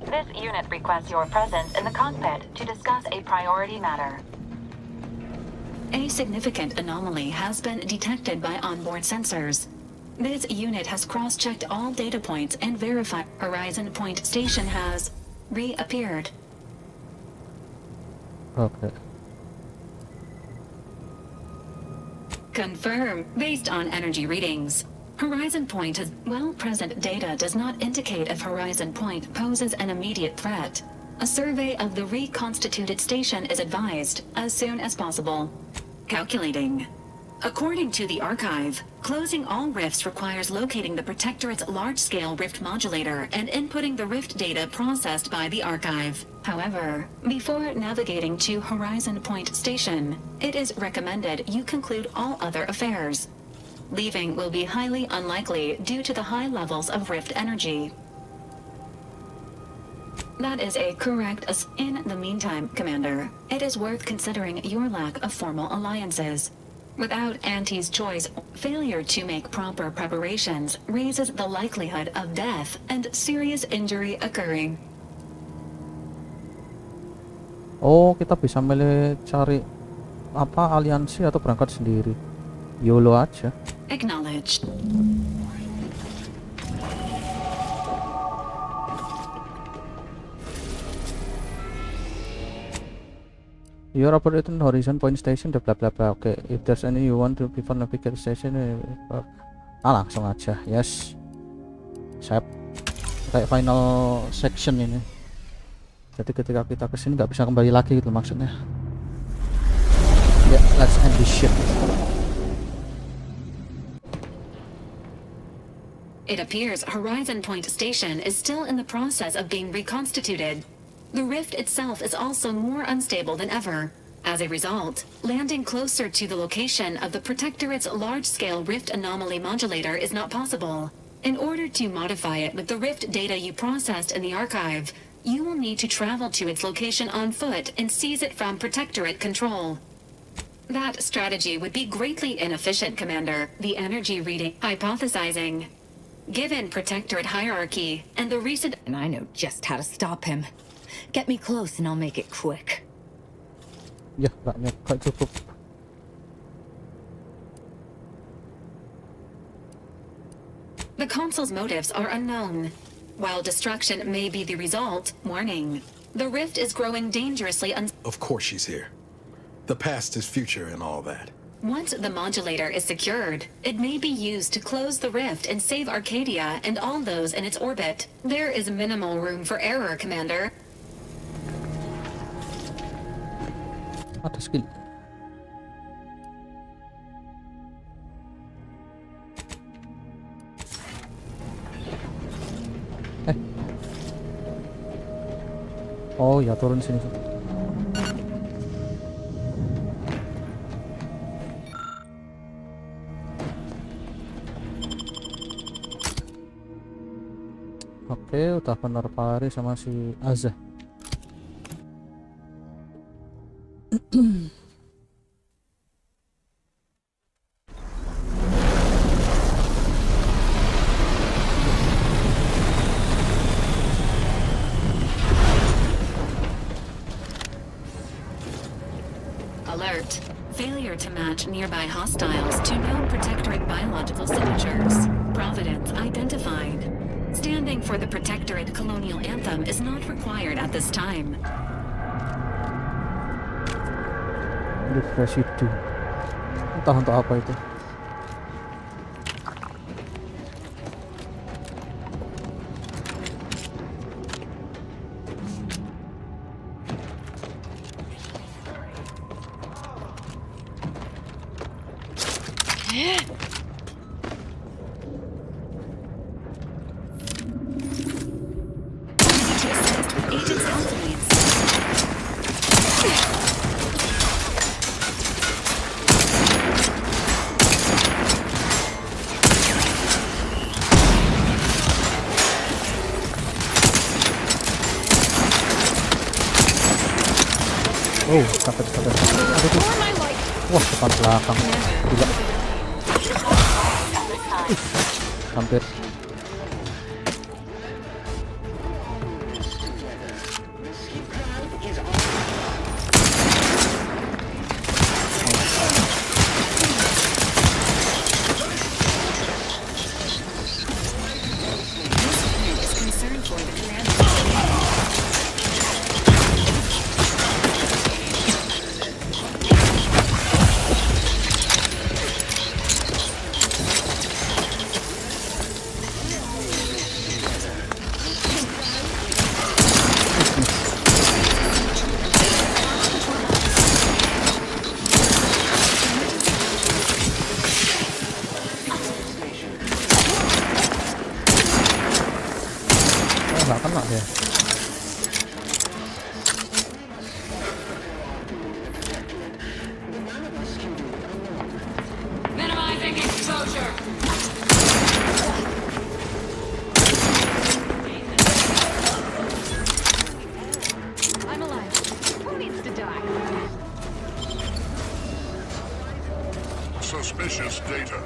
This unit requests your presence in the cockpit to discuss a priority matter. A significant anomaly has been detected by onboard sensors. This unit has cross-checked all data points and verified Horizon Point Station has reappeared. Okay. Confirm based on energy readings. Horizon Point has present data does not indicate if Horizon Point poses an immediate threat. A survey of the reconstituted station is advised as soon as possible. Calculating. According to the archive, closing all rifts requires locating the Protectorate's large-scale rift modulator and inputting the rift data processed by the archive. However, before navigating to Horizon Point Station, it is recommended you conclude all other affairs. Leaving will be highly unlikely due to the high levels of rift energy. That is a correct in the meantime, Commander, it is worth considering your lack of formal alliances. Without Auntie's choice, failure to make proper preparations raises the likelihood of death and serious injury occurring. Oh, kita bisa milih cari apa aliansi atau berangkat sendiri. YOLO aja. Acknowledged. You are operating Horizon Point Station, bla bla bla. Oke, if there's any you want to before navigate station, langsung aja. Yes. Sip. Kayak final section ini. Jadi ketika kita kesini nggak bisa kembali lagi gitu maksudnya. Yeah, let's end this shit. It appears Horizon Point Station is still in the process of being reconstituted. The rift itself is also more unstable than ever. As a result, landing closer to the location of the Protectorate's large-scale rift anomaly modulator is not possible. In order to modify it with the rift data you processed in the archive, you will need to travel to its location on foot and seize it from Protectorate control. That strategy would be greatly inefficient, Commander. The energy reading hypothesizing. Given Protectorate hierarchy and the recent... And I know just how to stop him. Get me close and I'll make it quick. Ya, nggak cukup. The Consul's motives are unknown. While destruction may be the result, warning. The rift is growing dangerously Of course she's here. The past is future and all that. Once the modulator is secured, it may be used to close the rift and save Arcadia and all those in its orbit. There is minimal room for error, Commander. Ada skill. Oh ya, turun sini. Oke, udah benar pari sama si Azza. Alert. Failure to match nearby hostiles to known protectorate biological signatures. Providence identified. Standing for the protectorate colonial anthem is not required at this time. Refresh itu. Entah untuk apa itu. Oh, sampai. Wah, depan belakang. Gila. Hampir. Nggak kena dia. Minimizing exposure. I'm alive. Who needs to die? Suspicious data.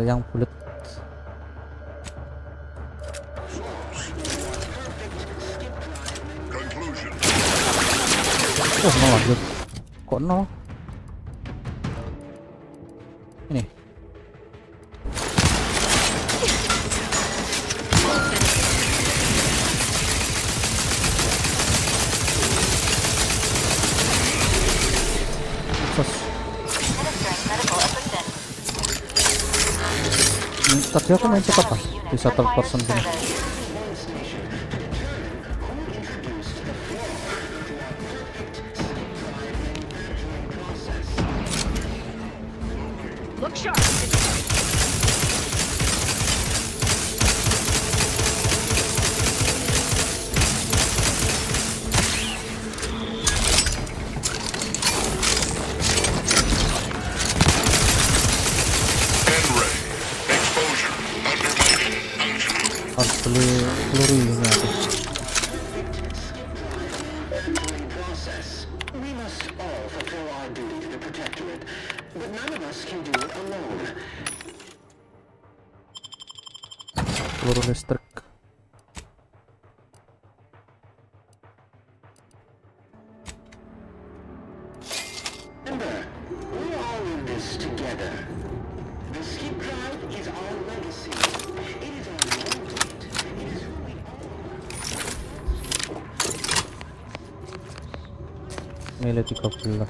Yang bulat. Oh, nol lanjut. Kok nol? Ini. Tadi aku main cepat lah, bisa third person gini. Look sharp. Harus beli peluru ini aku. Peluru listrik. Nilai 13.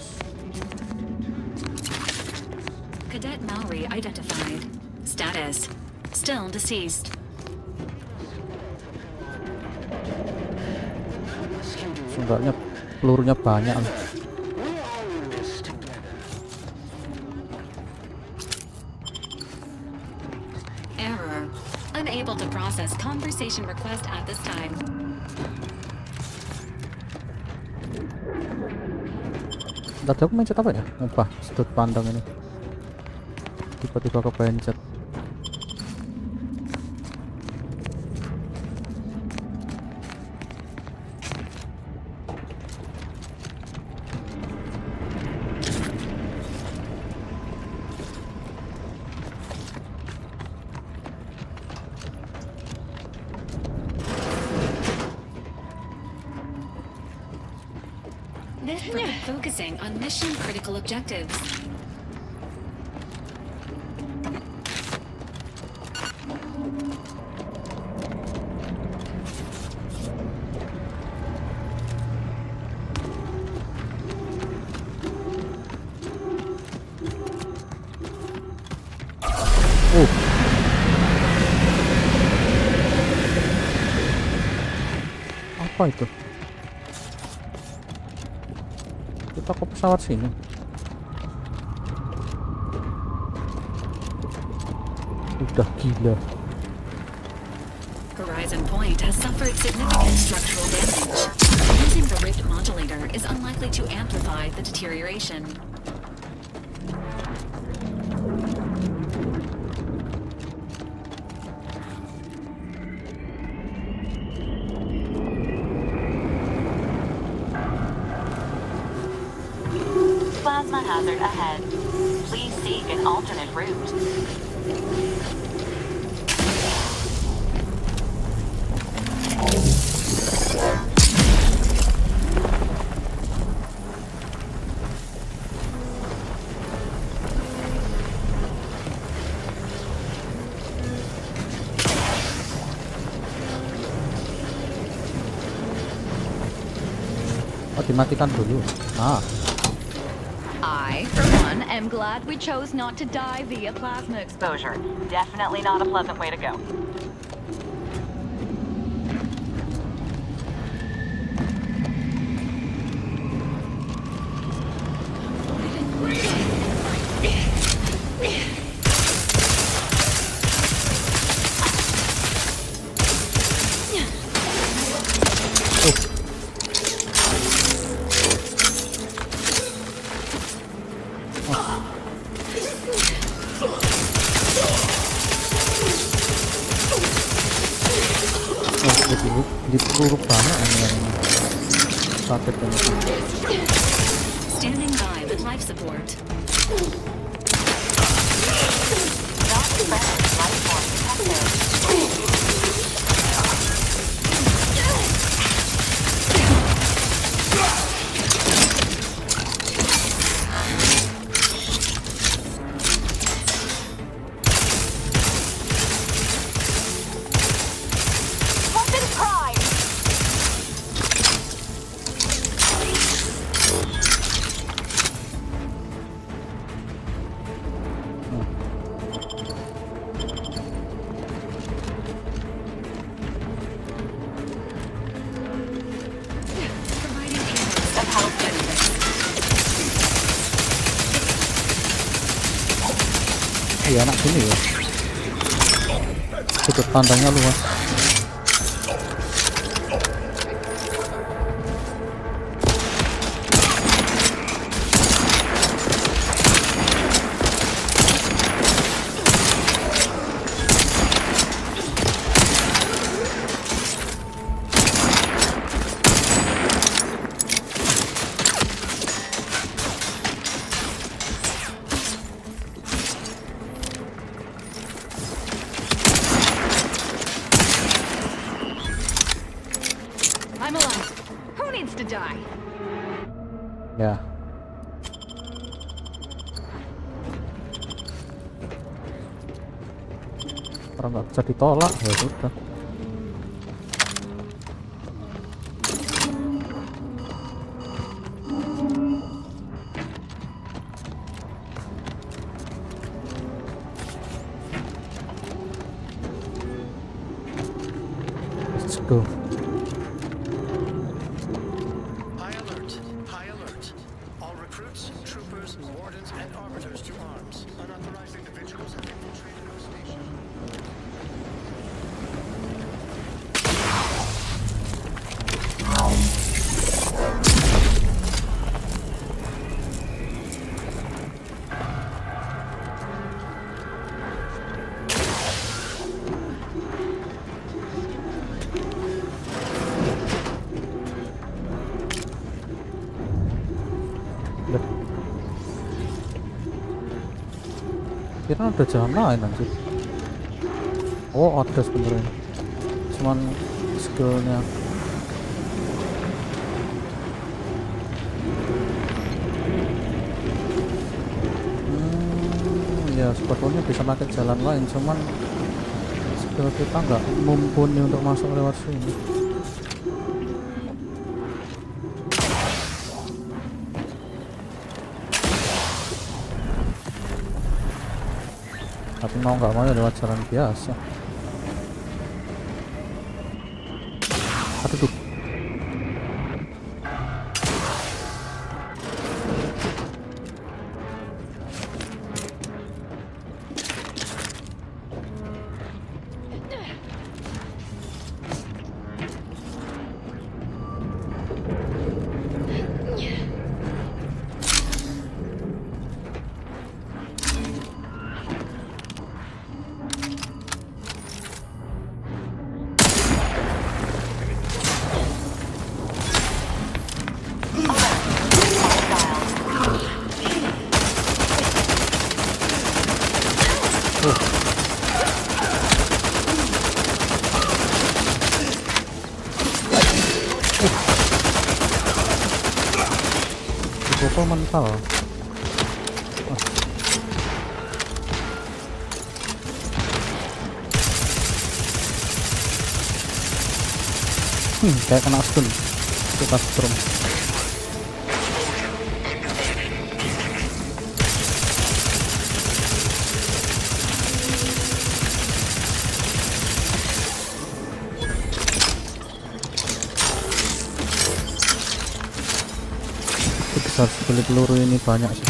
Cadet Maori identified. Status: still deceased. Seenggaknya pelurunya banyak. Error. Unable to process conversation request at this time. Tadi aku mencet apa ya? Lupa, sudut pandang ini. Tiba-tiba kepencet. This focusing on mission critical objectives. Apa itu? Kita ke pesawat sini. Udah gila. Horizon Point has suffered significant structural damage. Using the rift modulator is unlikely to amplify the deterioration. Plasma hazard ahead. Please seek an alternate route. Oh, dimatikan dulu. Nah. I, for one, am glad we chose not to die via plasma exposure. Definitely not a pleasant way to go. Dipeluruk banget yang sakit ini. Standing by with life support. Iya, anak sini ya. Sudut pandangnya luas. I'm alive. Who needs to die? Ya. Orang nggak bisa ditolak ya sudah. Let's go. Kira ada jalan lain anjir. Oh, ada sebenarnya. Cuman skillnya ya sebetulnya bisa pakai jalan lain, cuman skill kita nggak mumpuni untuk masuk lewat sini. Tapi mau nggak mau ya lewat jalan biasa. Aduh. Pukul mental. Kayak kena stun. Kita strum. Harus beli peluru ini banyak sih.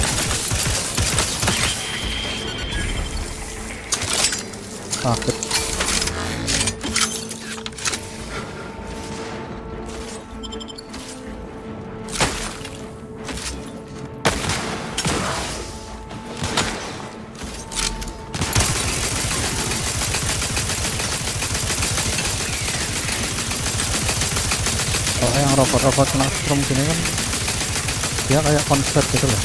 Sakit. Kalau yang robot-robot kena strum gini kan dia kayak konser gitu loh.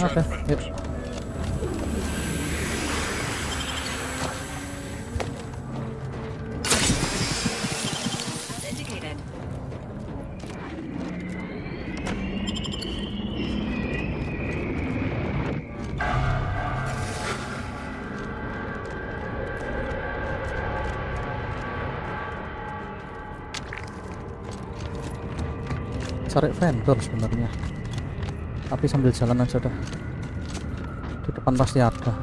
Oke, yuk. Cari vendor sebenarnya, tapi sambil jalan aja dah. Di depan pasti ada.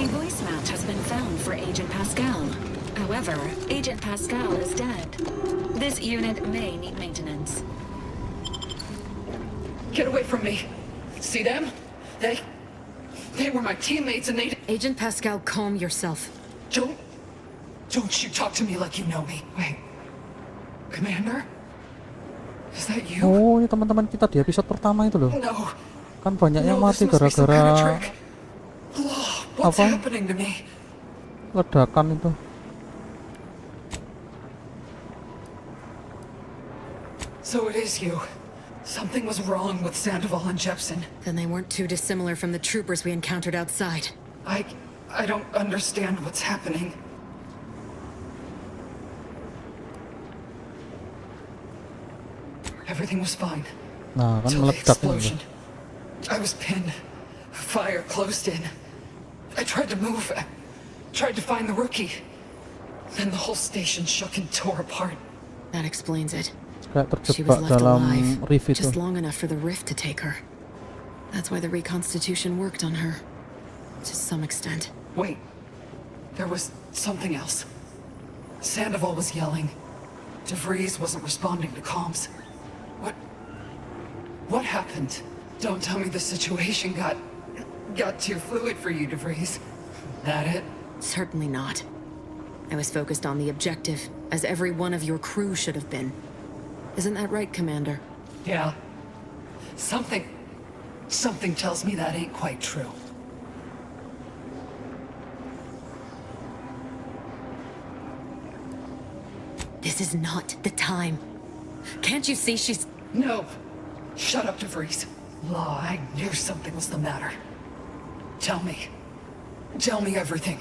A voice match has been found for Agent Pascal. However, Agent Pascal is dead. This unit may need maintenance. Get away from me. See them? They were my teammates and they... Agent Pascal, calm yourself. Don't you talk to me like you know me. Wait. Commander? Is that you? Oh, ini teman-teman kita di episode pertama itu loh. No. Kan banyak yang mati gara-gara What's apa? happening to me? Ledakan itu. So it is you. Something was wrong with Sandoval and Jepson. Then they weren't too dissimilar from the troopers we encountered outside. I don't understand what's happening. Everything was fine. Nah, kan Till the meledak explosion. ini. I was pinned. Fire closed in. I tried to move. I tried to find the rookie. Then the whole station shook and tore apart. That explains it. Kayak She was terjebak left dalam alive, riff itu. just long enough for the rift to take her. That's why the reconstitution worked on her. To some extent. Wait. There was something else. Sandoval was yelling. DeVries wasn't responding to comms. What happened? Don't tell me the situation got too fluid for you, DeVries. That it? Certainly not. I was focused on the objective, as every one of your crew should have been. Isn't that right, Commander? Yeah. Something tells me that ain't quite true. This is not the time. Can't you see she's... No. Shut up, DeVries. Law, I knew something was the matter. Tell me. Tell me everything.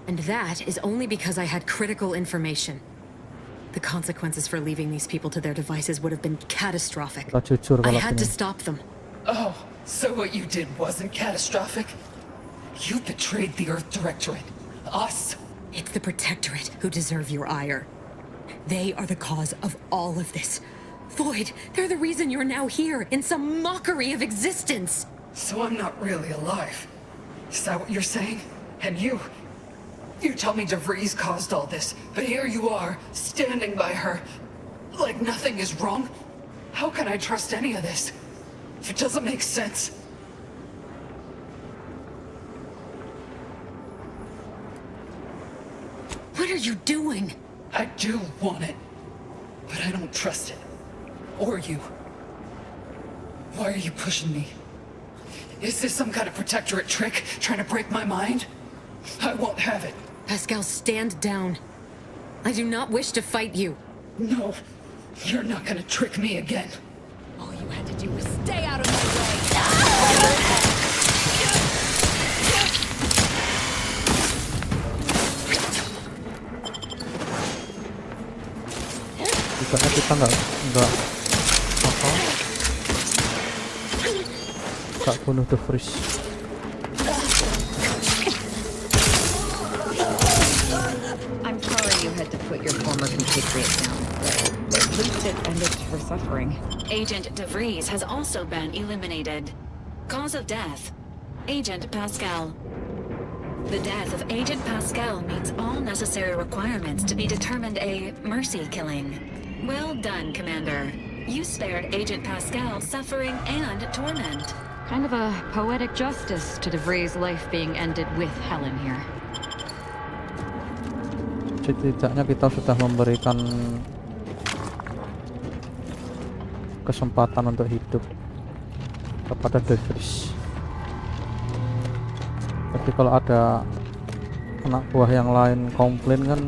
And that is only because I had critical information. The consequences for leaving these people to their devices would have been catastrophic. I had to stop them. Oh, so what you did wasn't catastrophic? You betrayed the Earth Directorate. Us. It's the Protectorate who deserve your ire. They are the cause of all of this. Void, they're the reason you're now here, in some mockery of existence. So I'm not really alive. Is that what you're saying? And you tell me DeVries caused all this, but here you are, standing by her, like nothing is wrong? How can I trust any of this? If it doesn't make sense. What are you doing? I do want it, but I don't trust it. Or you. Why are you pushing me? Is this some kind of Protectorate trick, trying to break my mind? I won't have it. Pascal, stand down. I do not wish to fight you. No, you're not gonna trick me again. All you had to do was stay out of my way. Bukannya kita nggak bunuh DeVries. I'm sorry you had to put your former compatriot down, but at least it ended her suffering. Agent DeVries has also been eliminated. Cause of death: Agent Pascal. The death of Agent Pascal meets all necessary requirements to be determined a mercy killing. Well done, Commander. You spared Agent Pascal suffering and torment. Kind of a poetic justice to DeVries' life being ended with Helen here. Setidaknya kita sudah memberikan kesempatan untuk hidup kepada DeVries. Tapi kalau ada anak buah yang lain komplain kan,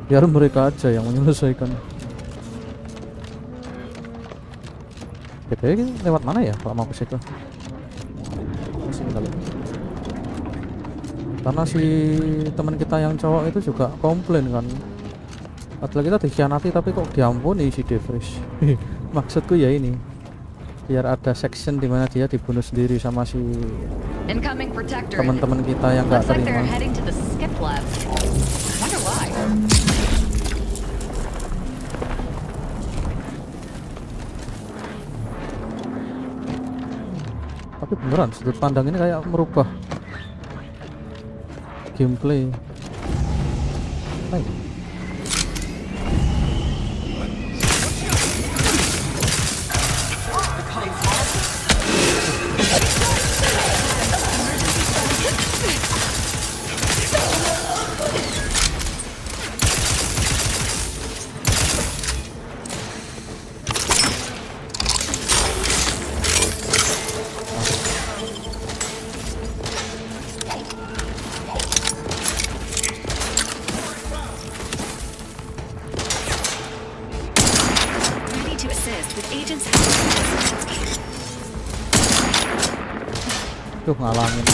biar mereka aja yang menyelesaikan. BTW lewat mana ya kalau mau ke situ? Sini kali. Karena si teman kita yang cowok itu juga komplain kan, padahal kita dikhianati tapi kok diampuni si DeVries. Maksudku ya ini, biar ada section dimana dia dibunuh sendiri sama si teman-teman kita yang nggak terima. Tapi beneran sudut pandang ini kayak merubah gameplay. Baik. Tuh ngalangin.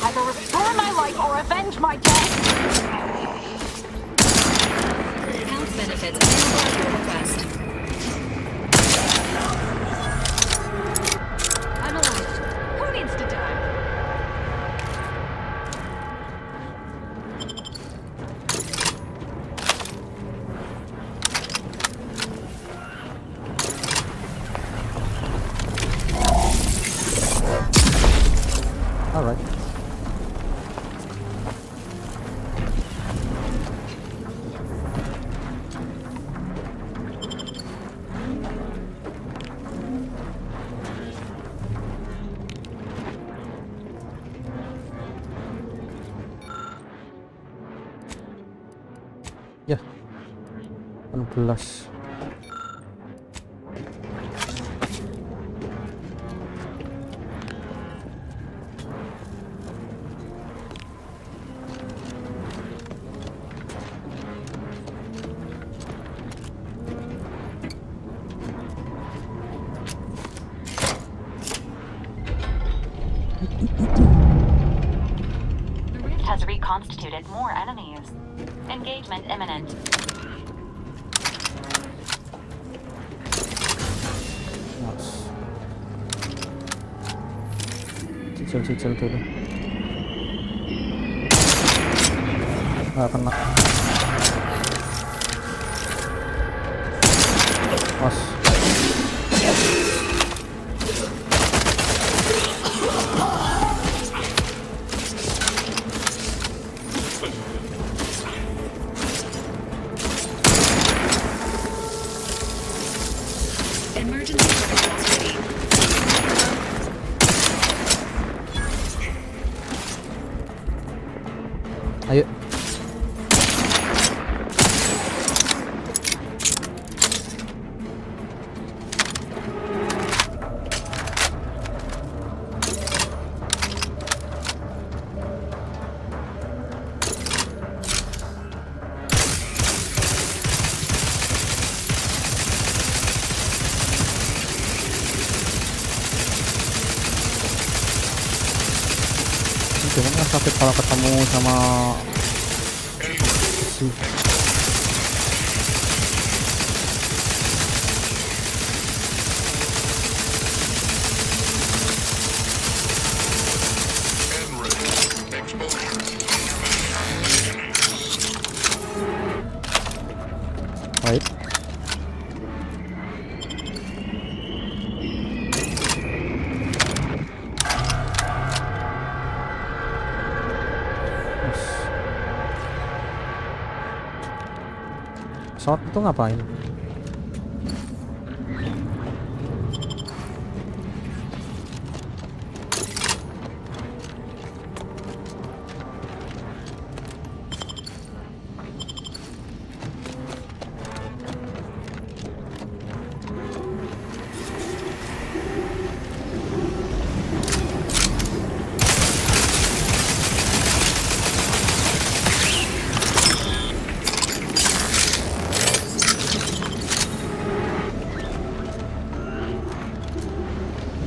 Either restore my life or avenge my death. Health benefits available at your request. Ya, 16. The rift has reconstituted more enemies. Engagement imminent. Cicil dulu. Nggak kena. Os. Emergency protocols ready. Ayo. Gimana sakit kalau ketemu sama si baik. Pesawat itu ngapain?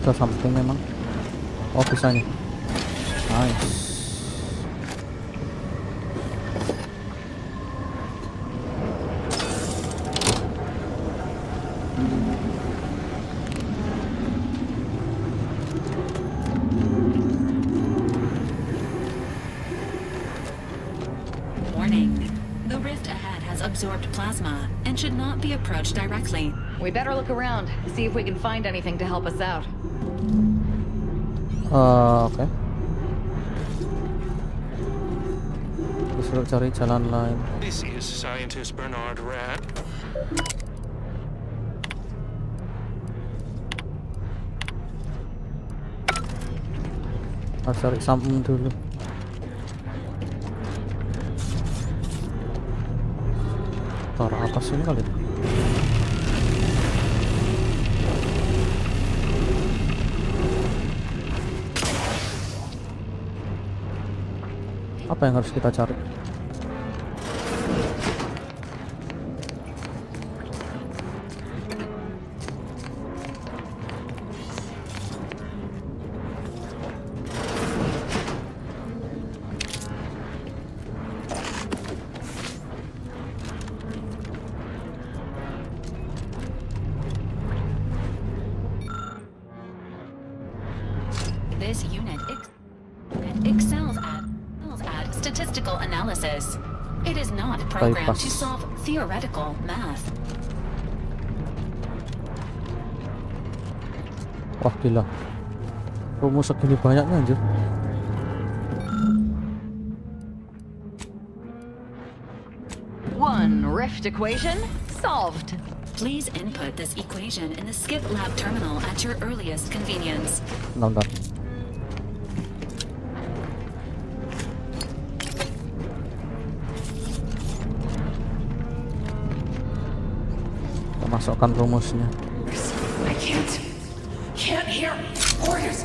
Bisa samping memang. Oh bisa nih. Nice. Warning. The rift ahead has absorbed plasma and should not be approached directly. We better look around, see if we can find anything to help us out. Oke. Disuruh cari jalan lain. This is scientist Bernard Rat. Harus cari samping dulu. Taruh atas ini kali. Apa yang harus kita cari? This unit excels at statistical analysis. It is not programmed to solve theoretical math. Wah gila, rumus segini banyaknya anjir. One rift equation solved. Please input this equation in the skip lab terminal at your earliest convenience. Bentar. Masukkan rumusnya. I can't hear orders.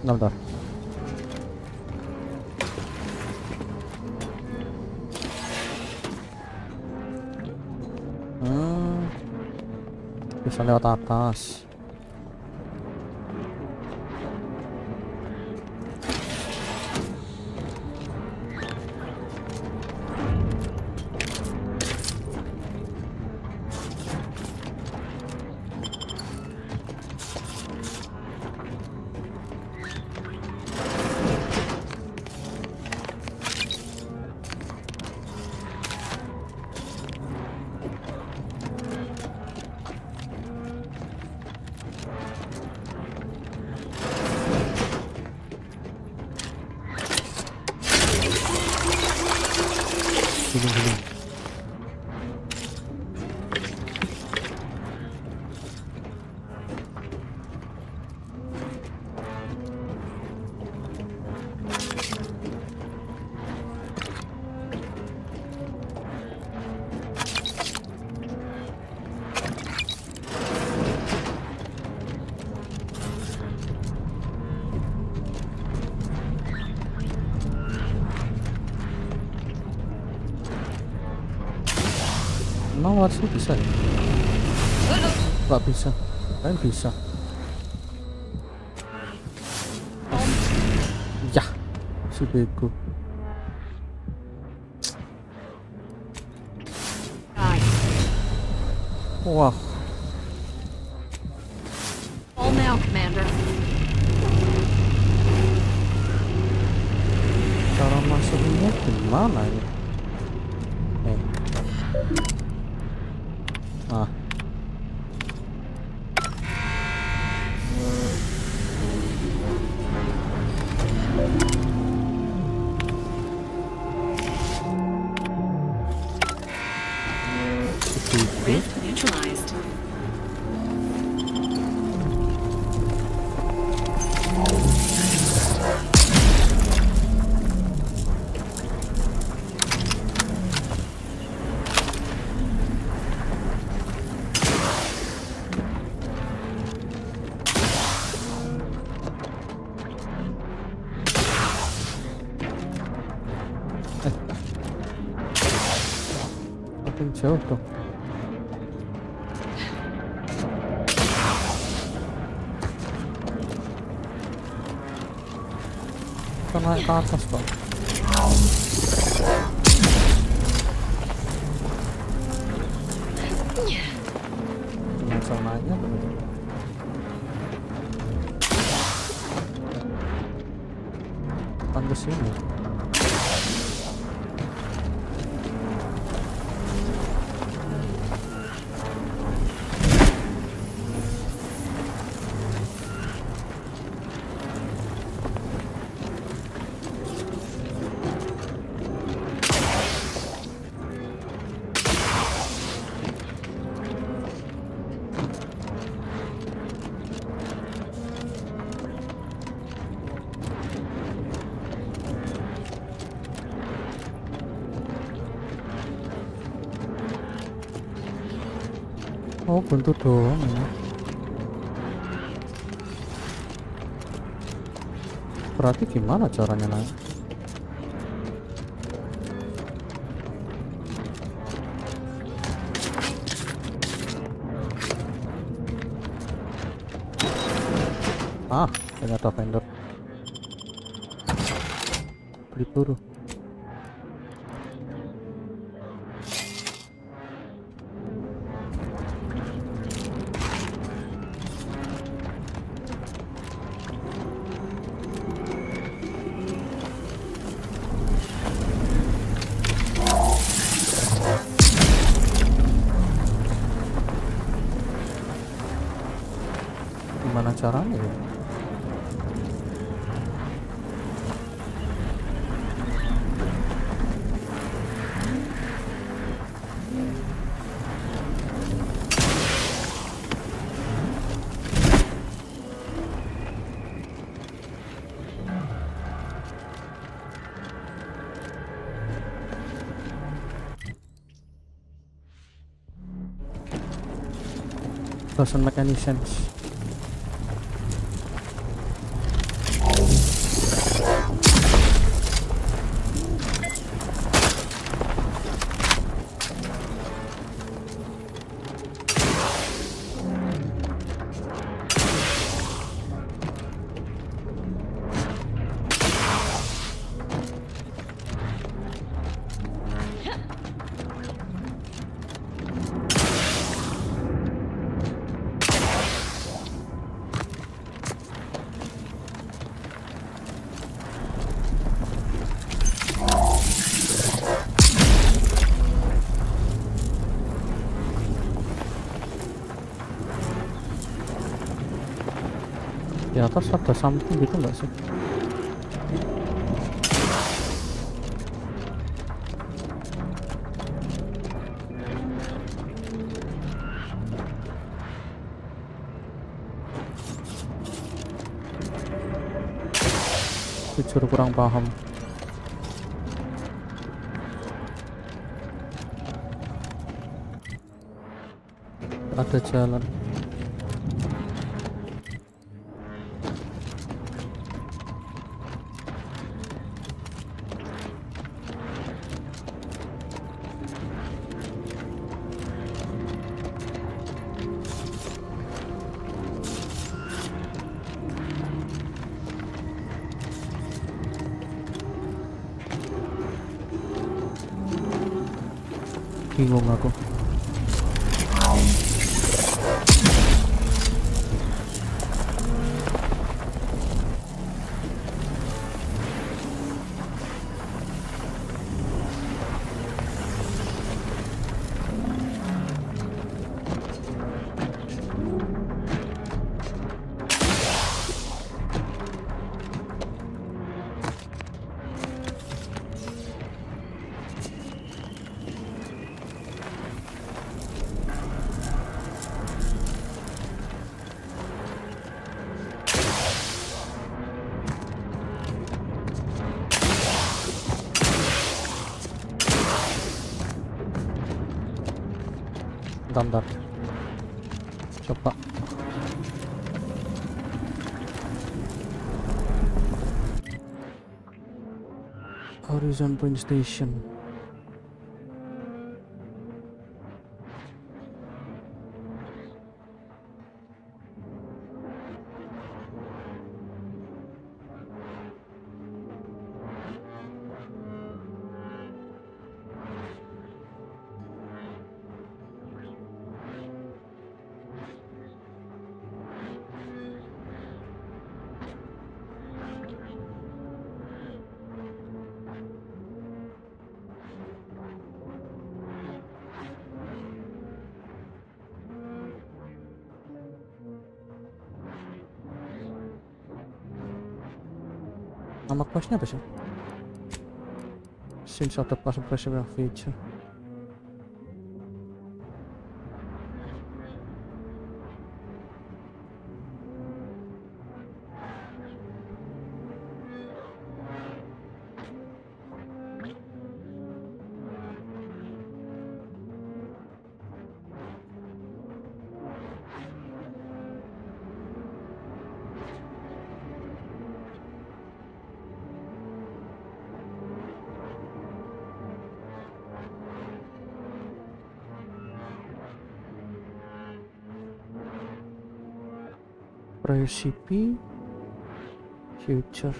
Bentar. Bisa lewat atas. Gini. Emang warsnya bisa ya? Gak bisa. Kalian bisa. Ya, si bego. Wah. All now, Commander. Cara masuknya gimana ya? Ah. Rift neutralized. Makin jauh dong. Kita naik ke atas, Pak. Langsung naiknya kan ke sini. Oh, bentuk doang ya. Berarti gimana caranya naik? Ah, ternyata vendor. Beli peluru. Gimana caranya ya? Doesn't make any sense. Di atas ada something gitu nggak sih? Jujur kurang paham. Ada jalan. Bingung aku. Bentar. Coba. Horizon Point Station. Nama questnya apa sih? Since of the past present and future. Recipe future.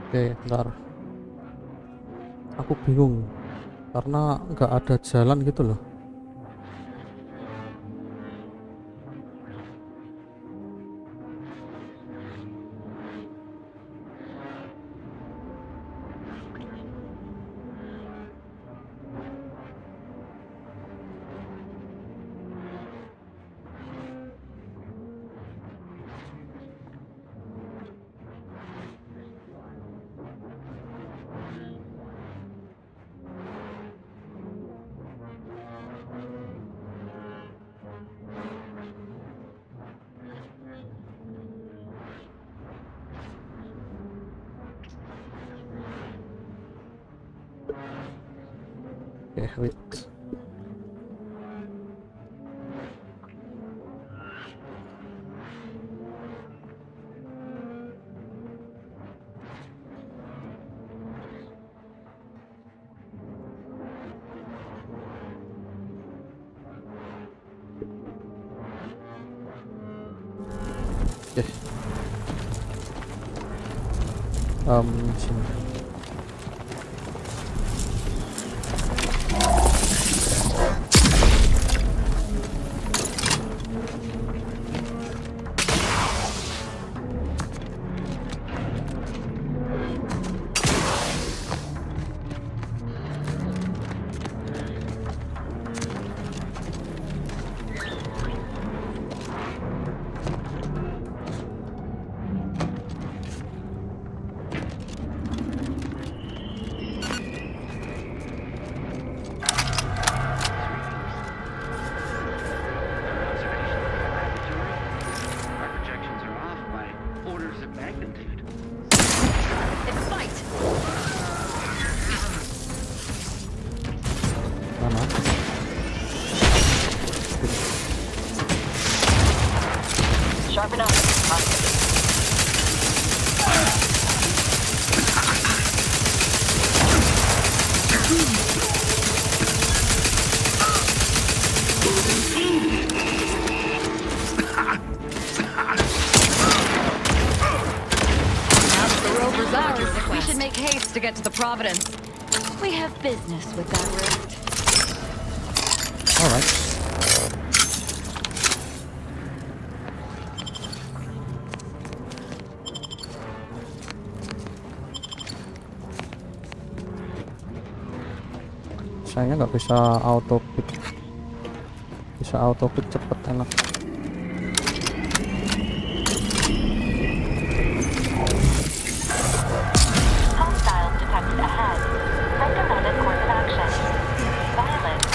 Oke, bentar. Aku bingung karena nggak ada jalan gitu loh. Oke, wait. Sini. Sharpen up. We should make haste to get to the Providence. We have business with that rift. All right. Sayangnya nggak bisa auto pick. Bisa auto pick cepet enak. Hostiles detected ahead. Recommended course of action. Violence.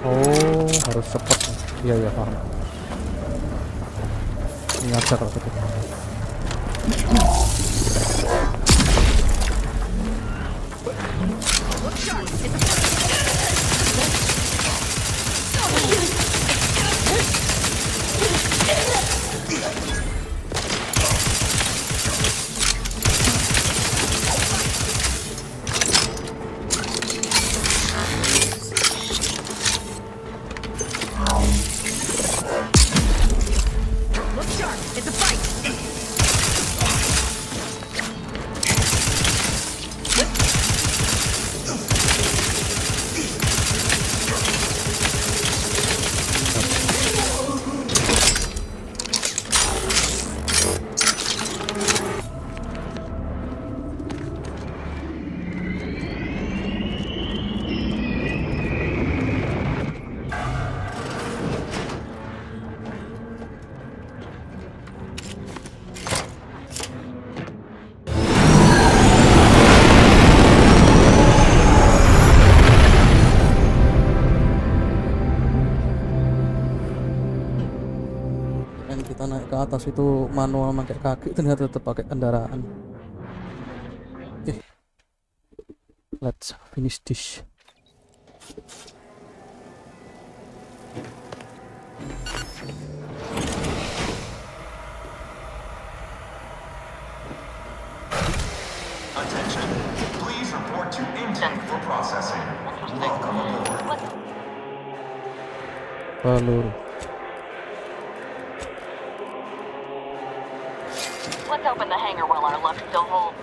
Oh, harus cepet. Iya ya, paham. Ini aja kalau gitu. Kita naik ke atas itu manual pakai kaki, ternyata tetap pakai kendaraan. Oke, let's finish this. Attention, please processing. Welcome aboard. Peluru. Let's open the hangar while our luck still holds.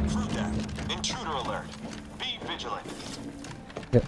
Crew deck. Intruder alert. Be vigilant. Yep.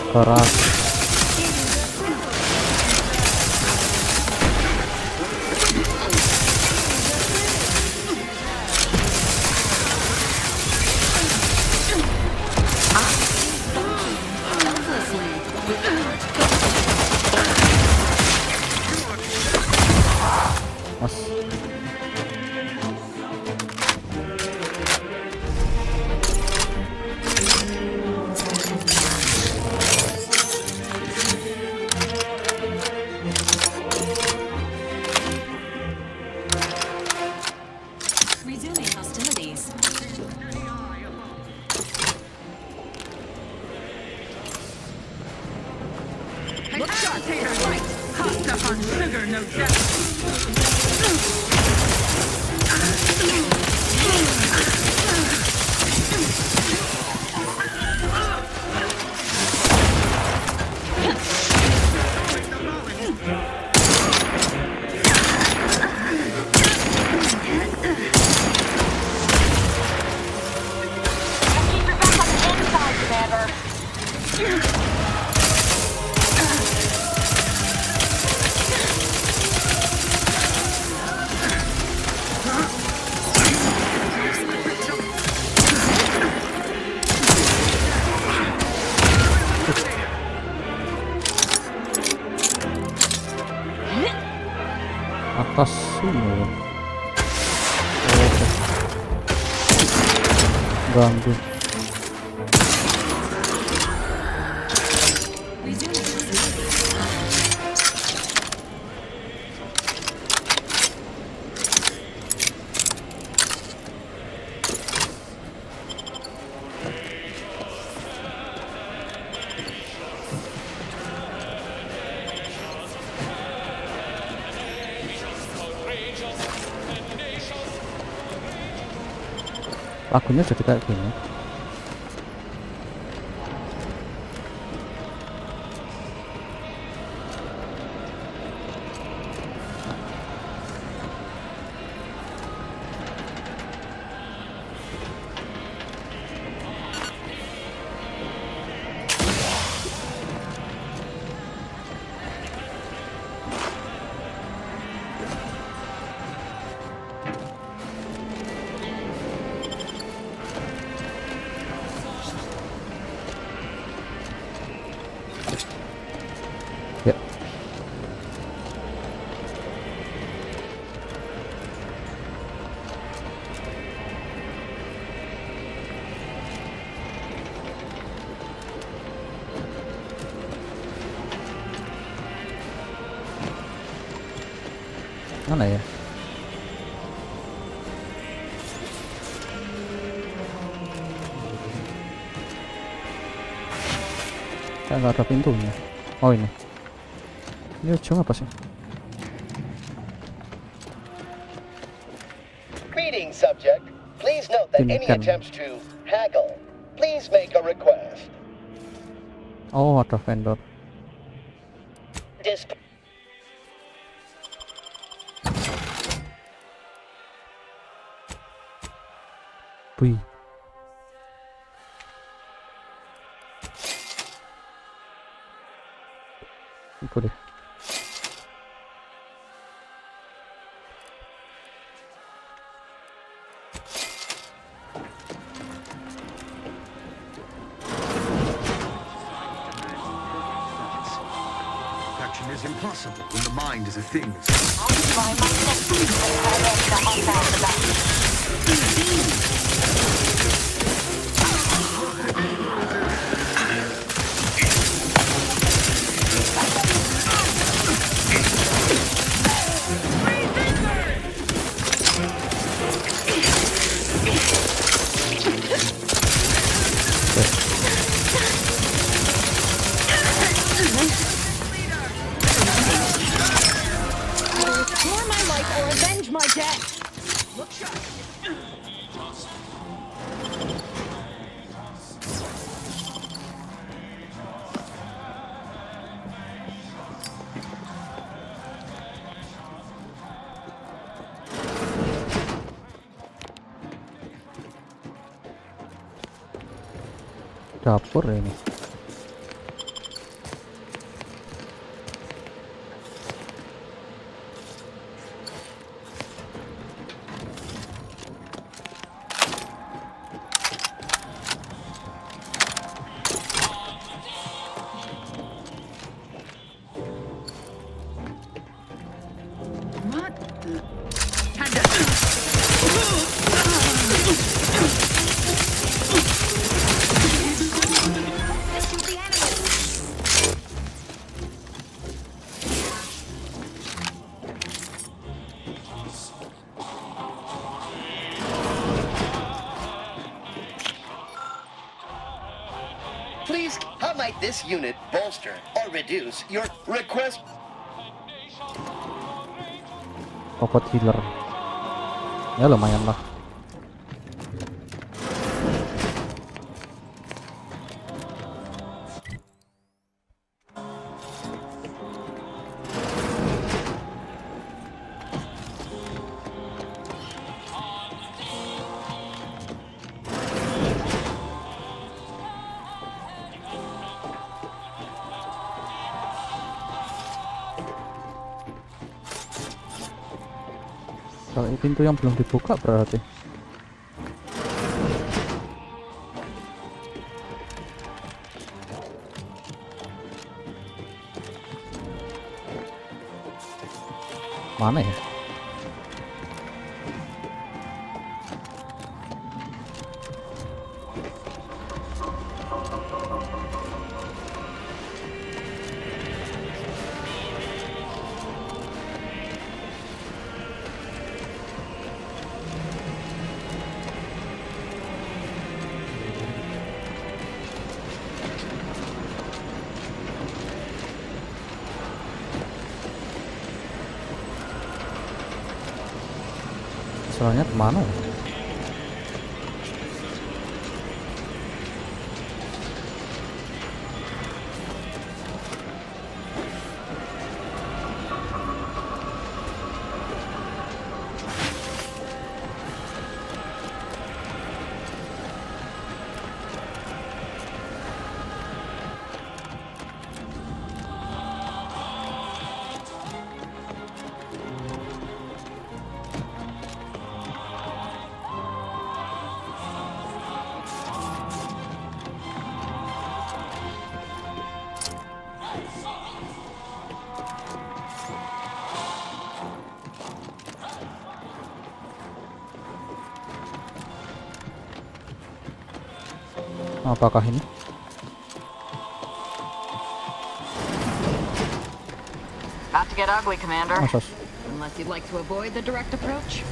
Keras. Mas. Resuming hostilities. Look shot, tater light. Hot stuff on sugar, no doubt. Atas sini. Ganggu. Lagunya jadi kayak gini. Mana ya? Kayak nggak ada pintunya. Oh ini. Ini ujung apa sih? Greetings, subject. Please note that any attempts to haggle, please make a request. Oh, ada vendor. Wih. Ikut deh. Action is impossible when the mind is a thing. Restore my life or avenge my death. Dapur ya ini. What the? Please, how might this unit bolster or reduce your request? Robot healer. Ya lumayan lah. Kalau ini pintu yang belum dibuka berarti. Mana ya? Soalnya kemana ya? Apakah ini? About to get ugly, Commander. Asas. Unless you'd like to avoid the direct approach.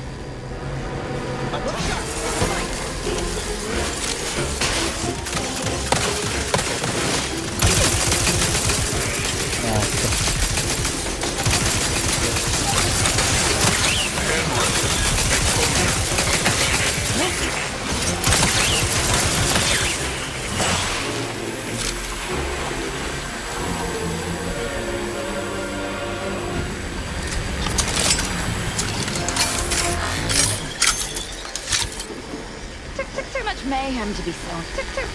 Too much mayhem to be sown.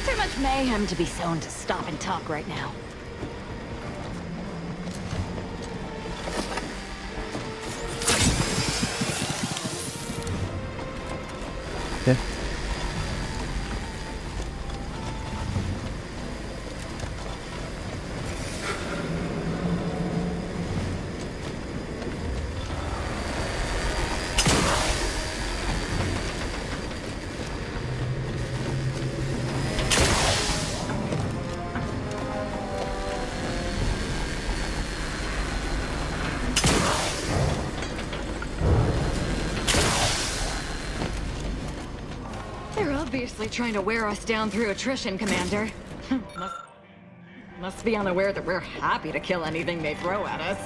Too much mayhem to be sown to stop and talk right now. Okay. They're obviously trying to wear us down through attrition, Commander. Must be unaware that we're happy to kill anything they throw at us.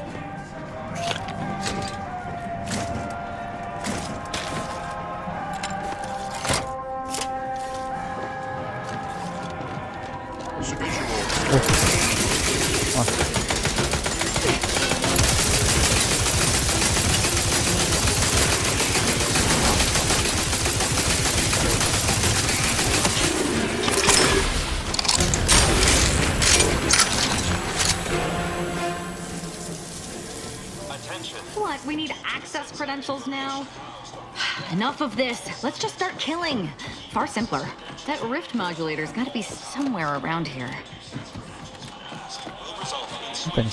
What, we need access credentials now? Enough of this. Let's just start killing. Far simpler. That rift modulator's gotta be somewhere around here. Okay.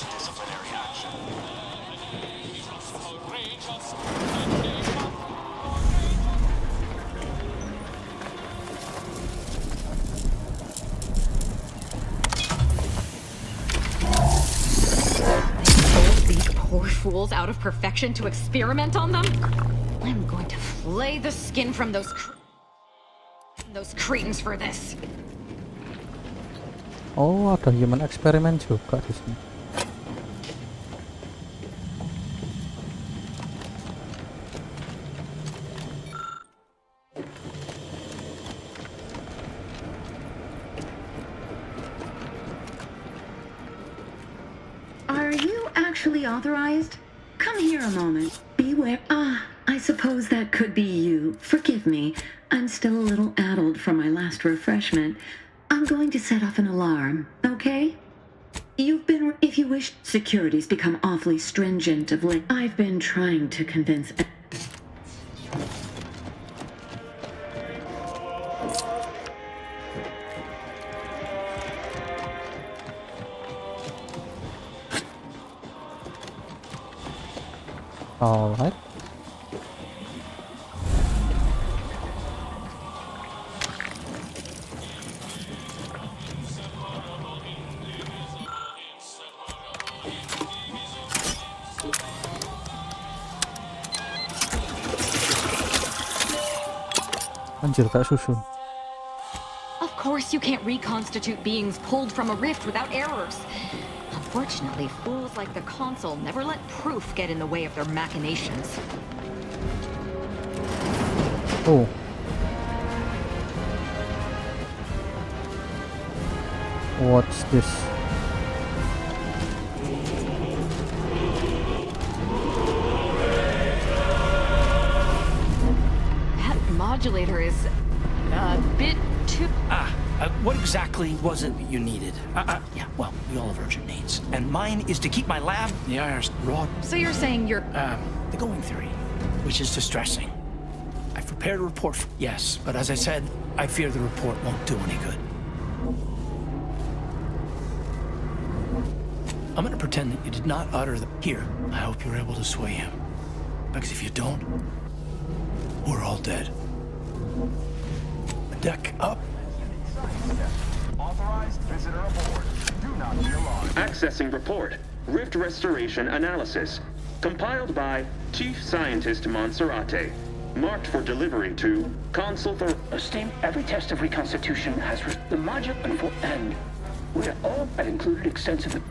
Poor fools out of perfection to experiment on them? I'm going to flay the skin from those cretins for this. Oh, ada human experiment juga di sini. Are you actually authorized? Come here a moment. Beware. I suppose that could be you. Forgive me. I'm still a little addled from my last refreshment. I'm going to set off an alarm, okay? If you wish, security's become awfully stringent of late. I've been trying to convince... All right. Anjir, kayak susu. Of course you can't reconstitute beings pulled from a rift without errors. Unfortunately, fools like the console never let proof get in the way of their machinations. Oh. What's this? That modulator is a bit too... What exactly was it you needed? Yeah, well, we all have urgent needs. And mine is to keep my lab, the IR's raw. So you're saying you're... The going theory, which is distressing. I've prepared a report, yes, but as I said, I fear the report won't do any good. I'm gonna pretend that you did not utter the... Here, I hope you're able to sway him. Because if you don't, we're all dead. Deck up. Authorized visitor aboard. Do not be alarmed. Accessing report. Rift restoration analysis. Compiled by Chief Scientist Monserrate. Marked for delivery to Consul for Esteem, every test of reconstitution has the module and we're all included extensive.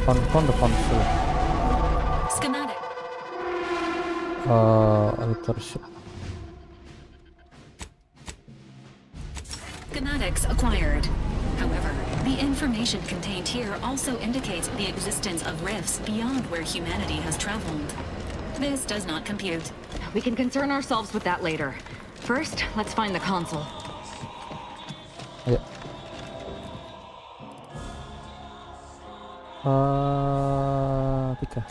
On the console. Schematic. Leadership. Schematics acquired. However, the information contained here also indicates the existence of rifts beyond where humanity has traveled. This does not compute. We can concern ourselves with that later. First, let's find the console. Ayo. Tiga.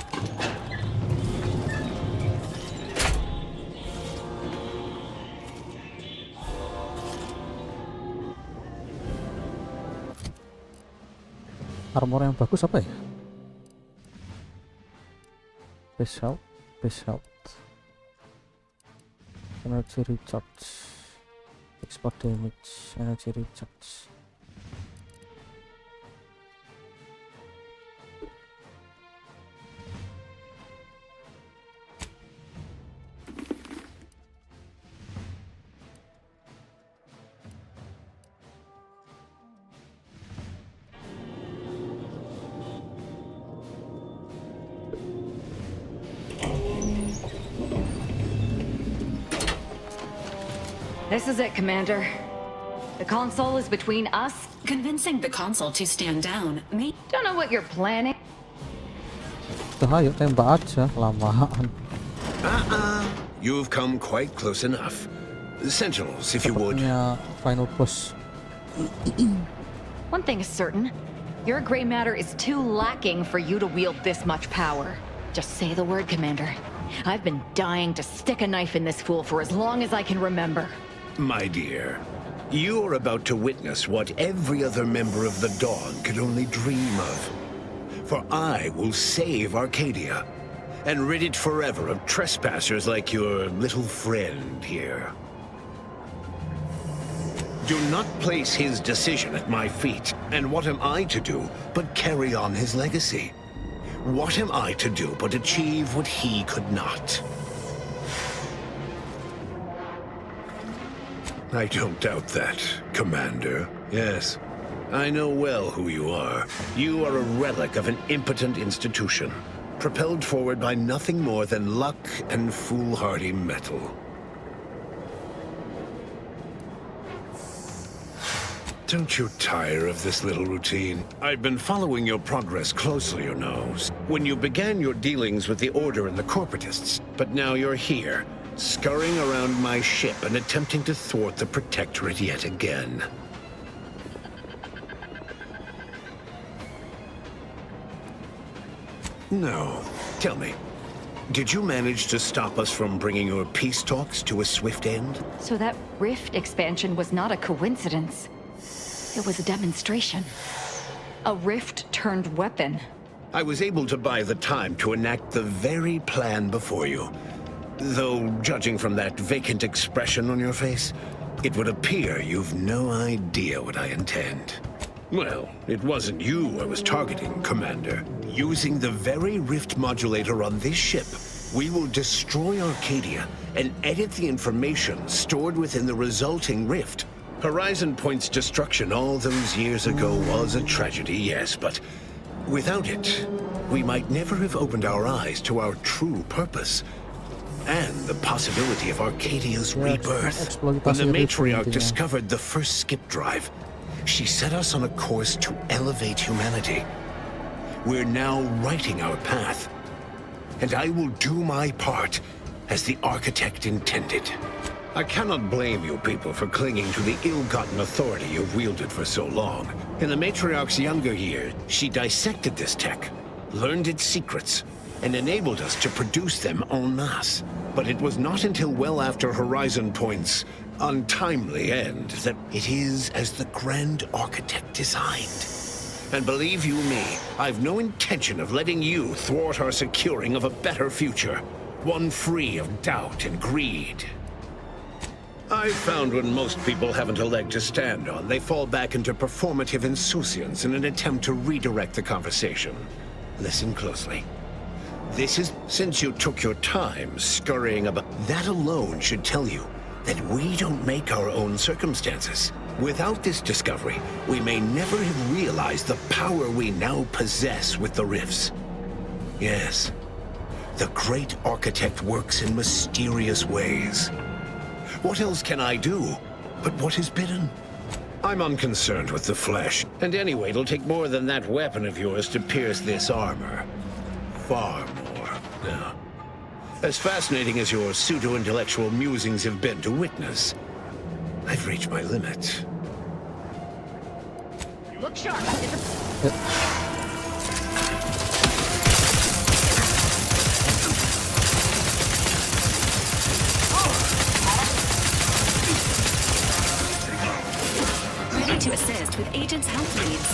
Armor yang bagus apa ya? Base out. Energy recharge. Export damage. Energy recharge. This is it, Commander. The console is between us. Convincing the console to stand down may... Don't know what you're planning. Ayo tembak aja, kelamaan. You've come quite close enough. Sentinels, if you would. Final boss. One thing is certain. Your gray matter is too lacking for you to wield this much power. Just say the word, Commander. I've been dying to stick a knife in this fool for as long as I can remember. My dear, you are about to witness what every other member of the Dawn could only dream of. For I will save Arcadia and rid it forever of trespassers like your little friend here. Do not place his decision at my feet. And what am I to do but carry on his legacy? What am I to do but achieve what he could not? I don't doubt that, Commander. Yes, I know well who you are. You are a relic of an impotent institution, propelled forward by nothing more than luck and foolhardy metal. Don't you tire of this little routine? I've been following your progress closely, you know. When you began your dealings with the Order and the Corporatists, but now you're here, scurrying around my ship and attempting to thwart the Protectorate yet again. No. Tell me, did you manage to stop us from bringing your peace talks to a swift end? So that rift expansion was not a coincidence. It was a demonstration. A rift-turned weapon. I was able to buy the time to enact the very plan before you. Though, judging from that vacant expression on your face, it would appear you've no idea what I intend. Well, it wasn't you I was targeting, Commander. Using the very rift modulator on this ship, we will destroy Arcadia and edit the information stored within the resulting rift. Horizon Point's destruction all those years ago was a tragedy, yes, but without it, we might never have opened our eyes to our true purpose. And the possibility of Arcadia's rebirth. When the matriarch discovered the first skip drive, she set us on a course to elevate humanity. We're now writing our path, and I will do my part as the architect intended. I cannot blame you people for clinging to the ill-gotten authority you've wielded for so long. In the matriarch's younger years, she dissected this tech, learned its secrets, and enabled us to produce them en masse. But it was not until well after Horizon Point's untimely end that it is as the Grand Architect designed. And believe you me, I've no intention of letting you thwart our securing of a better future, one free of doubt and greed. I've found when most people haven't a leg to stand on, they fall back into performative insouciance in an attempt to redirect the conversation. Listen closely. This is since you took your time scurrying about. That alone should tell you that we don't make our own circumstances. Without this discovery, we may never have realized the power we now possess with the rifts. Yes, the great architect works in mysterious ways. What else can I do but what is bidden? I'm unconcerned with the flesh. And anyway, it'll take more than that weapon of yours to pierce this armor. Far more. Now, as fascinating as your pseudo-intellectual musings have been to witness, I've reached my limit. Look sharp. Ready to assist with agents' health needs.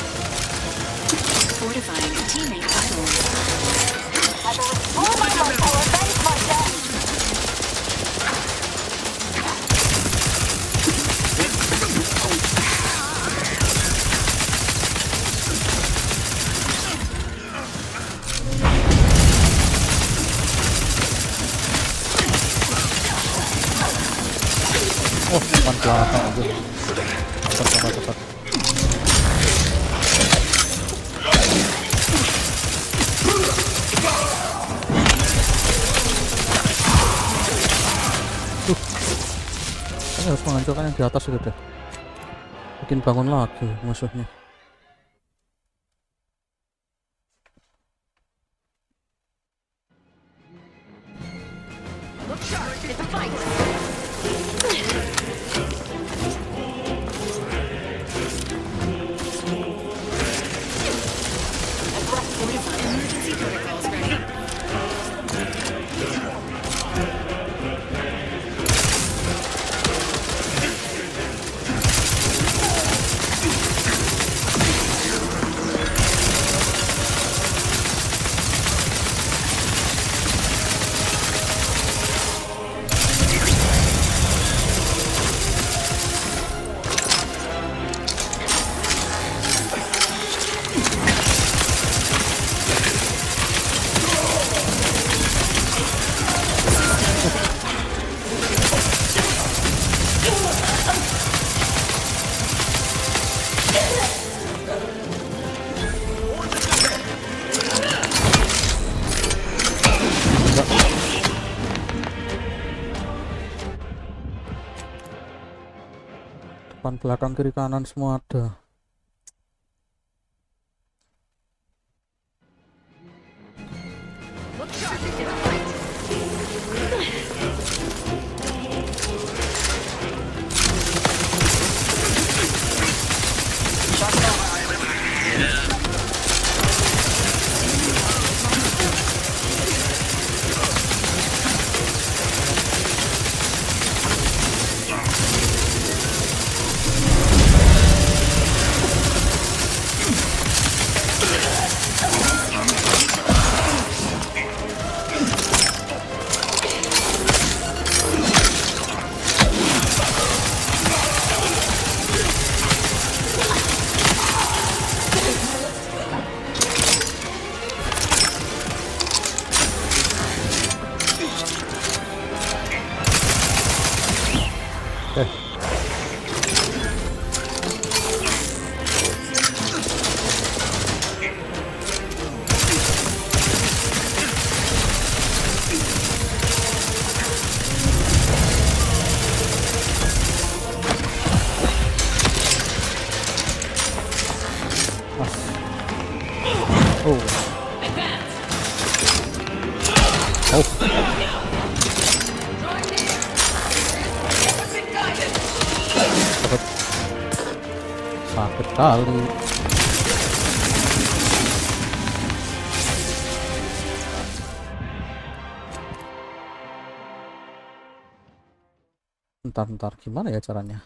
Fortifying teammate vitals. I will restore my life or avenge my death. Oh, depan belakang aja. Cepat. Kan harus menghancurkan yang di atas itu deh. Bikin bangun lagi musuhnya. Look sharp. It's a fight. Emergency protocols ready. Depan, belakang, kiri, kanan semua ada. Look sharp. It's a fight. Sakit kali. Bentar, gimana ya caranya?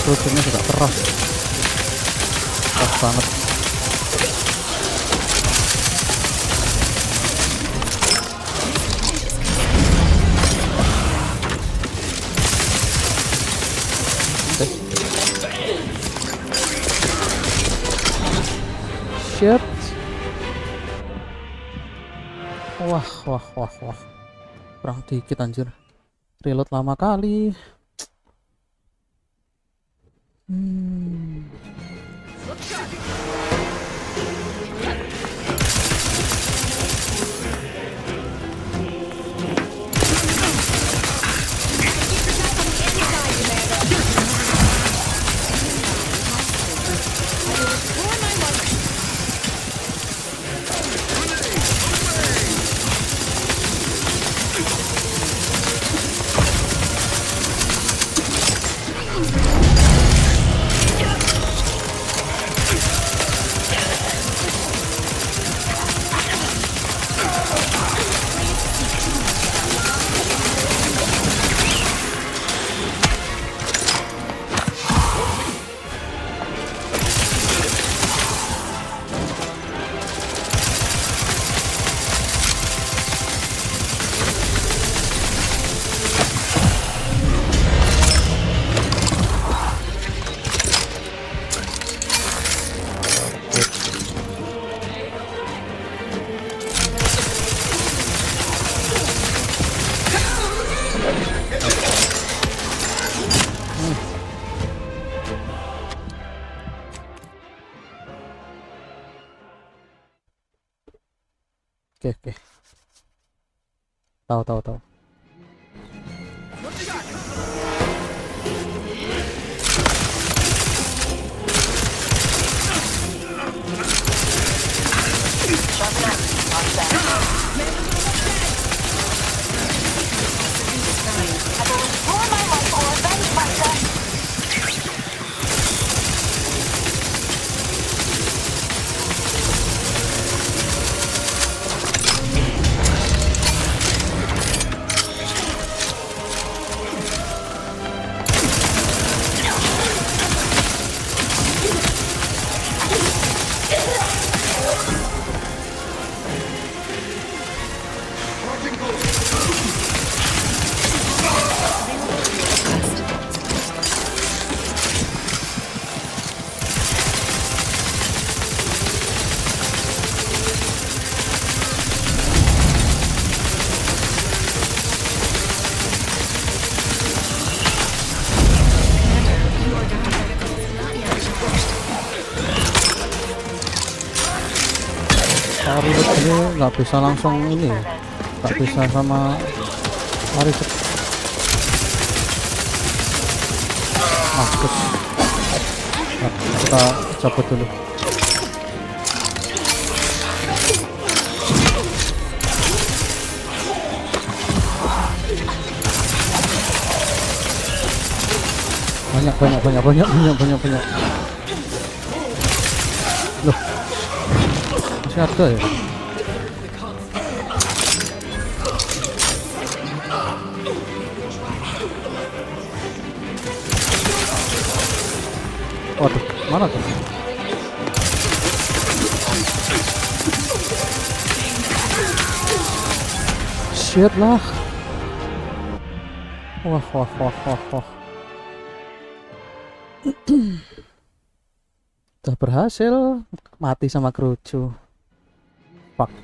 Rusuhnya juga keras banget. Shit. Wah. Kurang dikit anjir. Reload lama kali. Oke. Tahu. Ribet ini nggak bisa langsung ini, nggak bisa sama lari mampus. Nah, kita cabut dulu. Banyak. Loh, masih ada ya? Waduh, mana tuh? Shit lah. Wah. Udah berhasil mati sama kerucu. Fuck.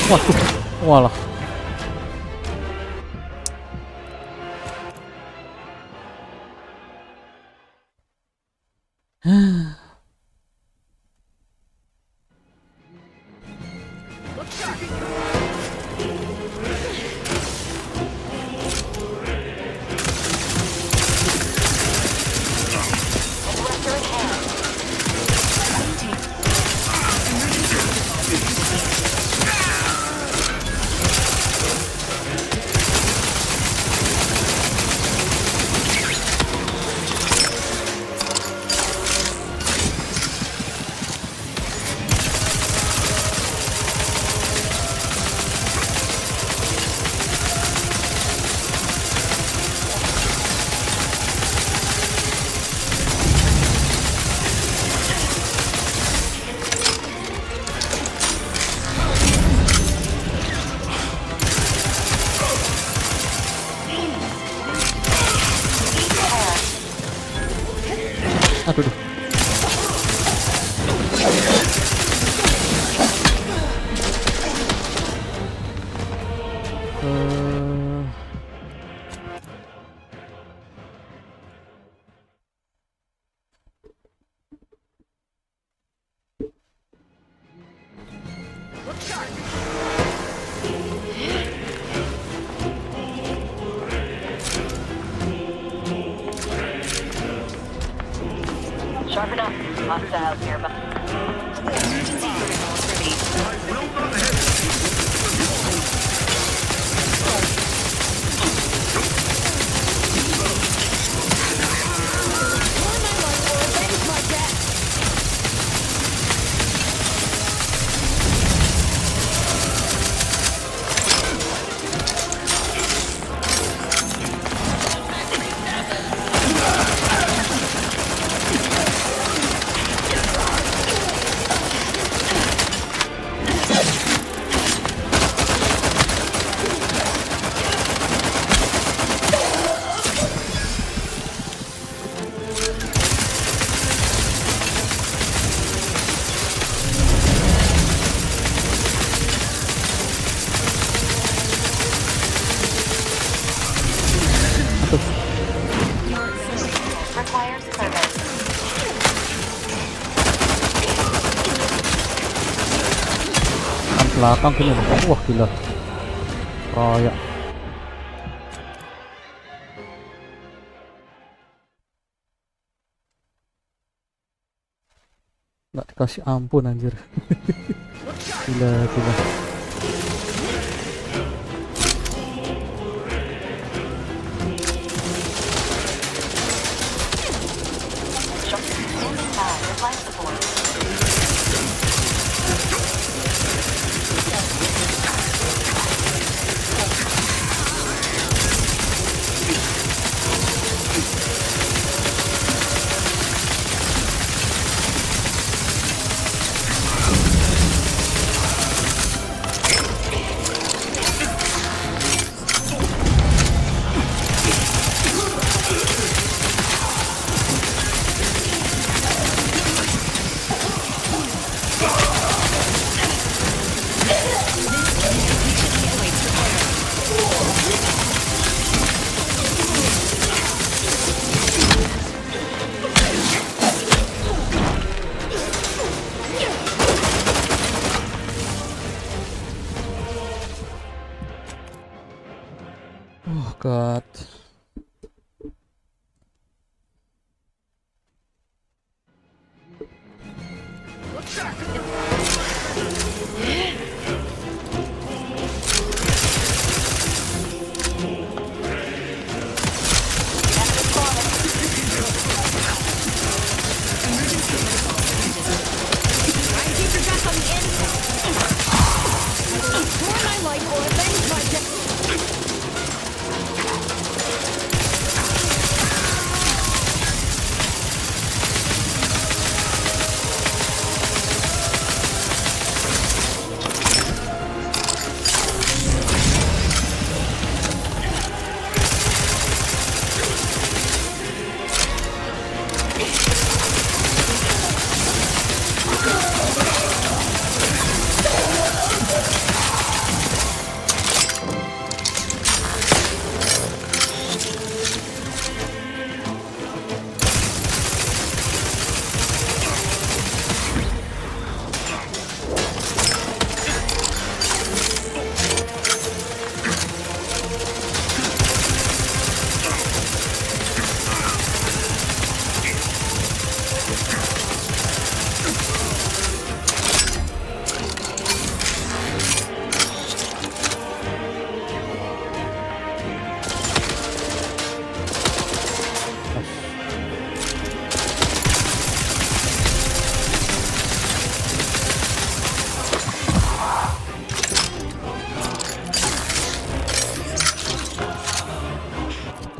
Waduh, walah. Aduh. Sharpen up. Hostiles nearby. Emergency protocols ready. Requires service. Kan belakang gini loh. Wah gila. Kayak nggak dikasih ampun anjir. Gila gila. Life support. Oh god.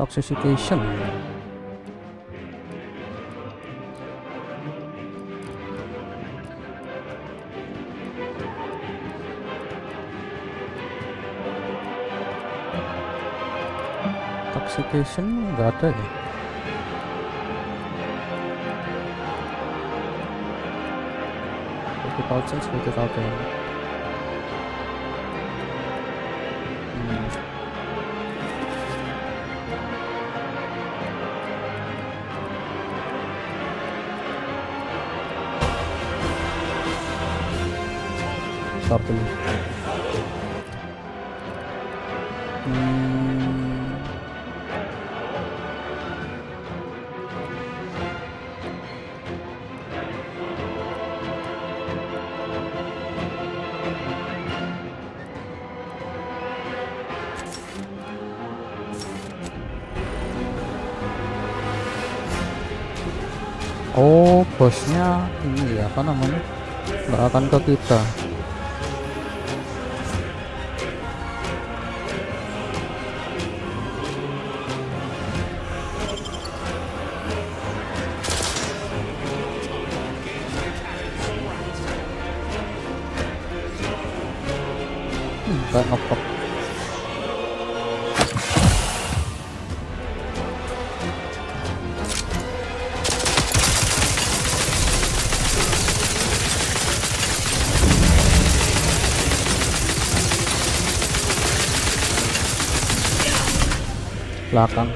Toxification. Toxification nggak ada ya. Critical change, critical damage. Dulu. Oh, bosnya ini ya, apa namanya, nggak akan ke kita. Kayak ngepop. Belakang.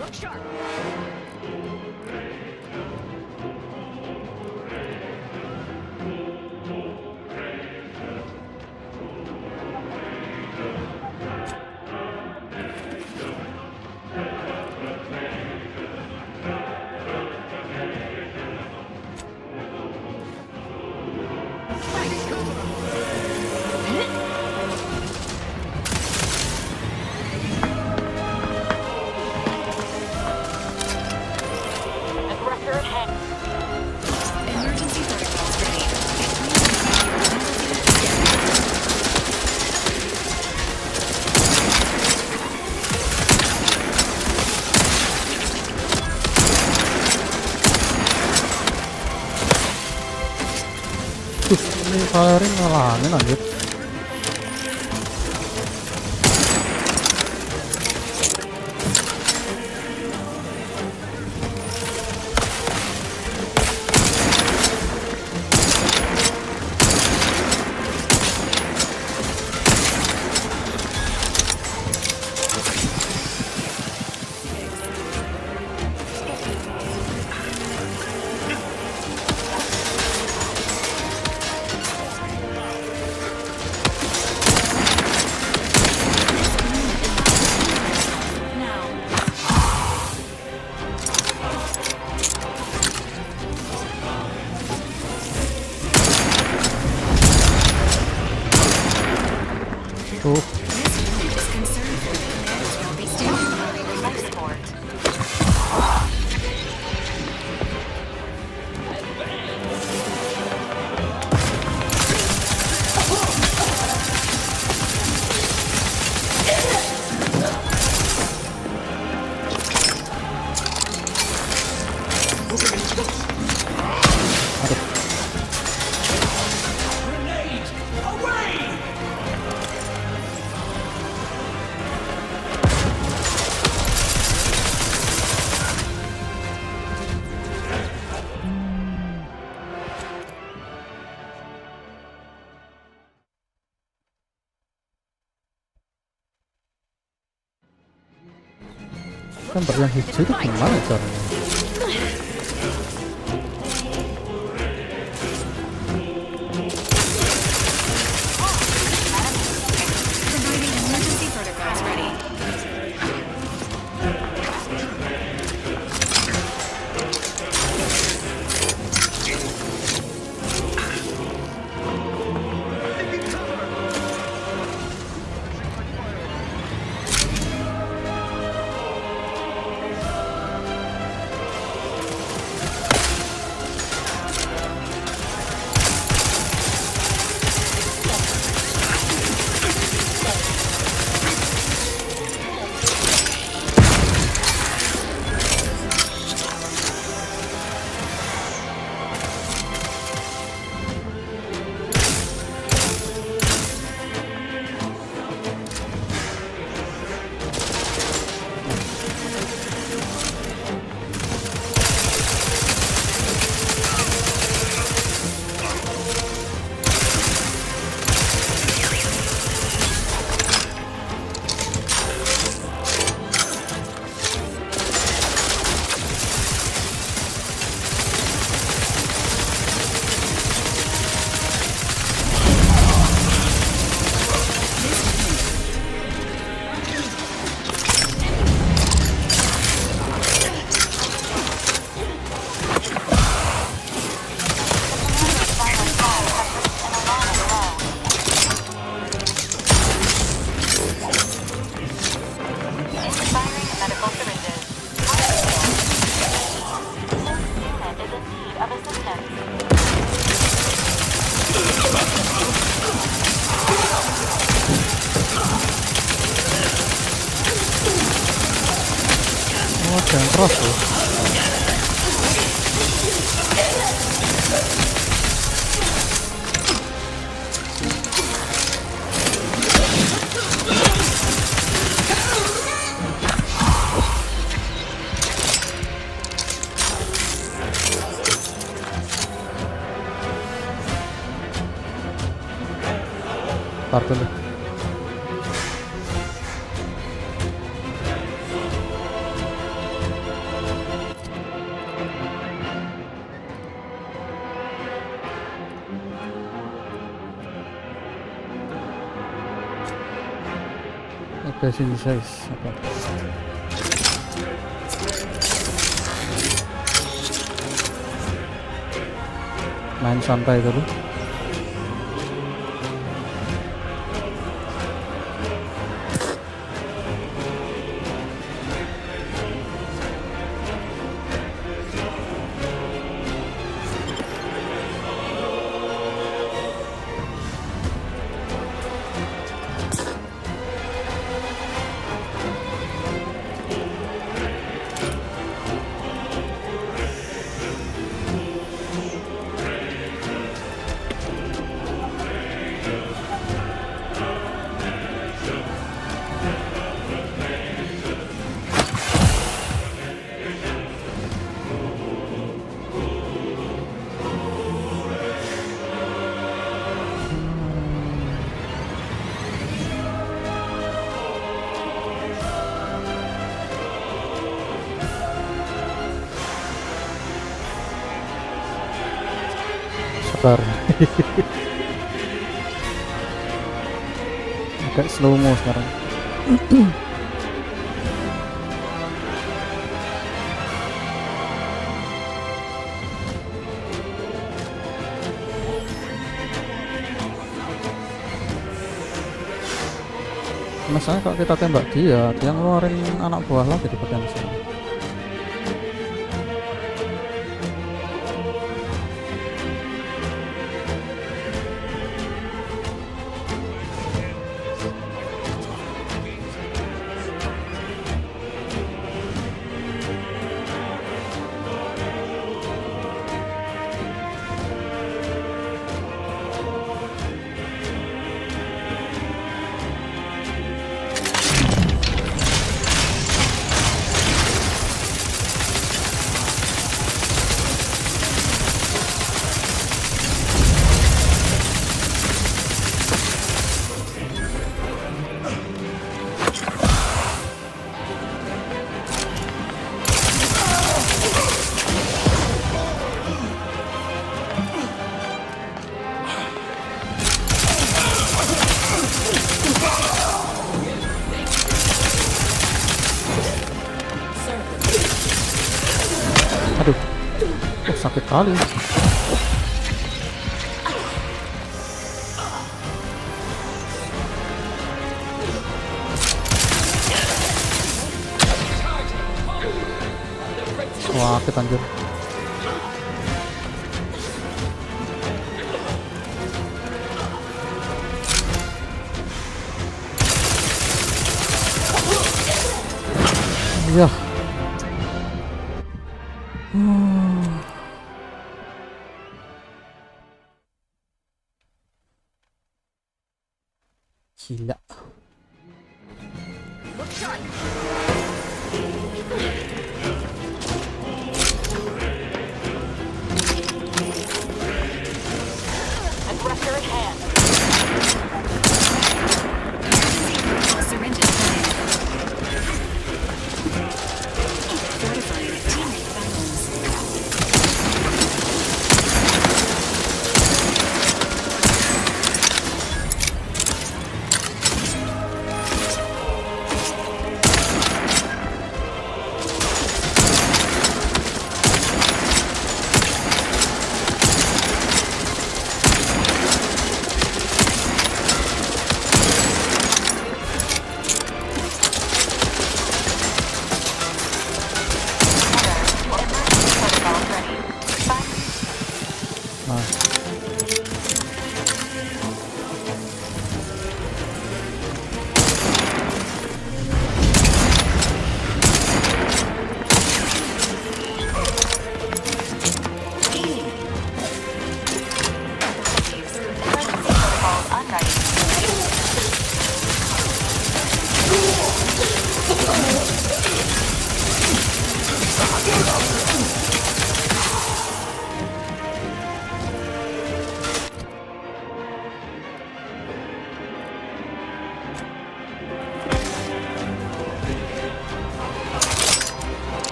Look sharp. Ini firing ngelangin anjir. Gambar yang hijau itu gimana caranya? Jangan keras loh. Tar dulu. Oke, sini guys. Oke. Main santai dulu. Sabar. Agak slow mo sekarang. Masalahnya kalau kita tembak dia ngeluarin anak buah lagi di bagian sana. Sakit kali. Sakit anjir. Iya. Gila.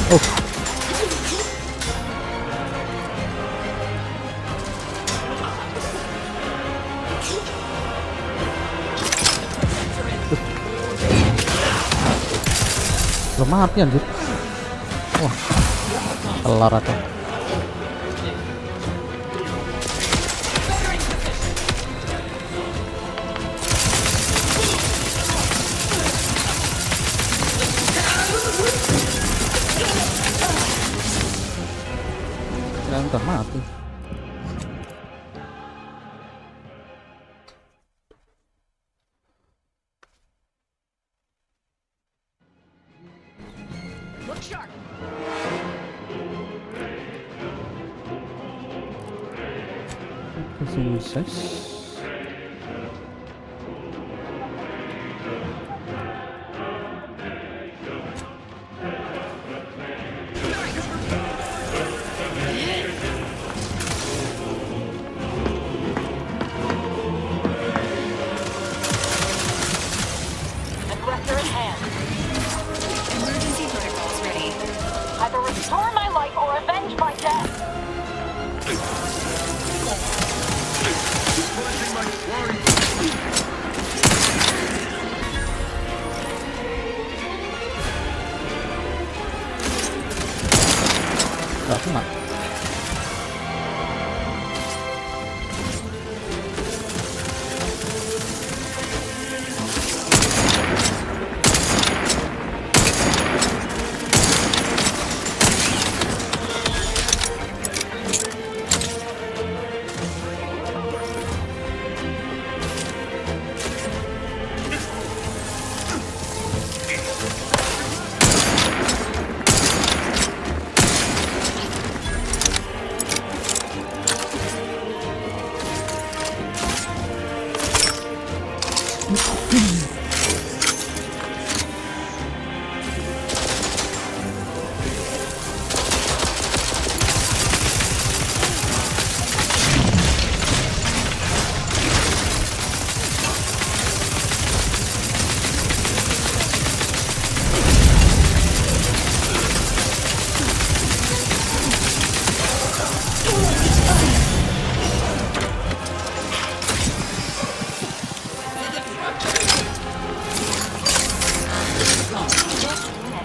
Belum mati anjir. Wah, kelar aku. Kirain udah mati. Look sharp. Sukses. Aggressor at hand. Emergency protocols ready. Either restore my life or avenge my death. Gak kena.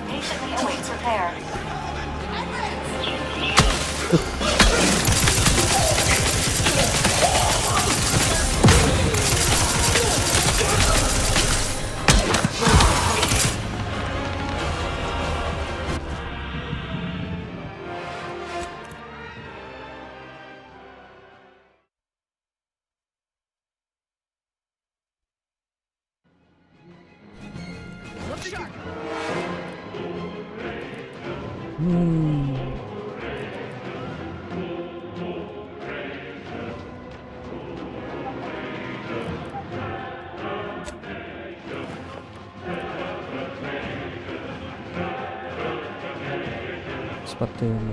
Patiently awaits repair. Look sharp. Seperti ini.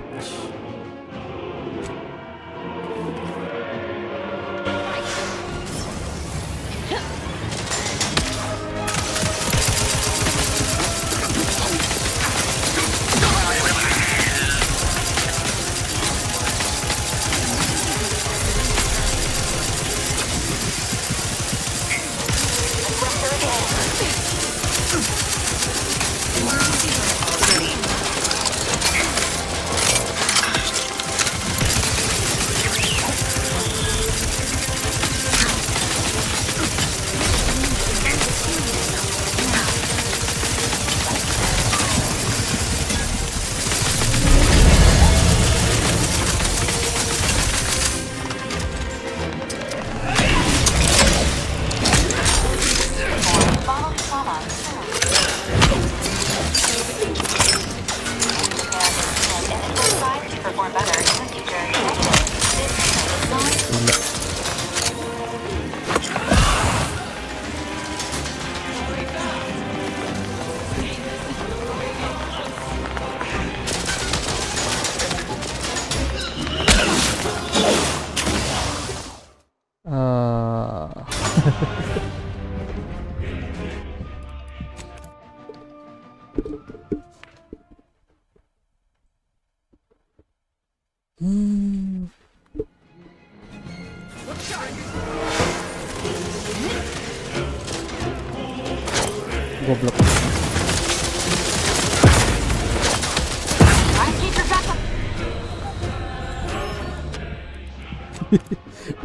Goblok.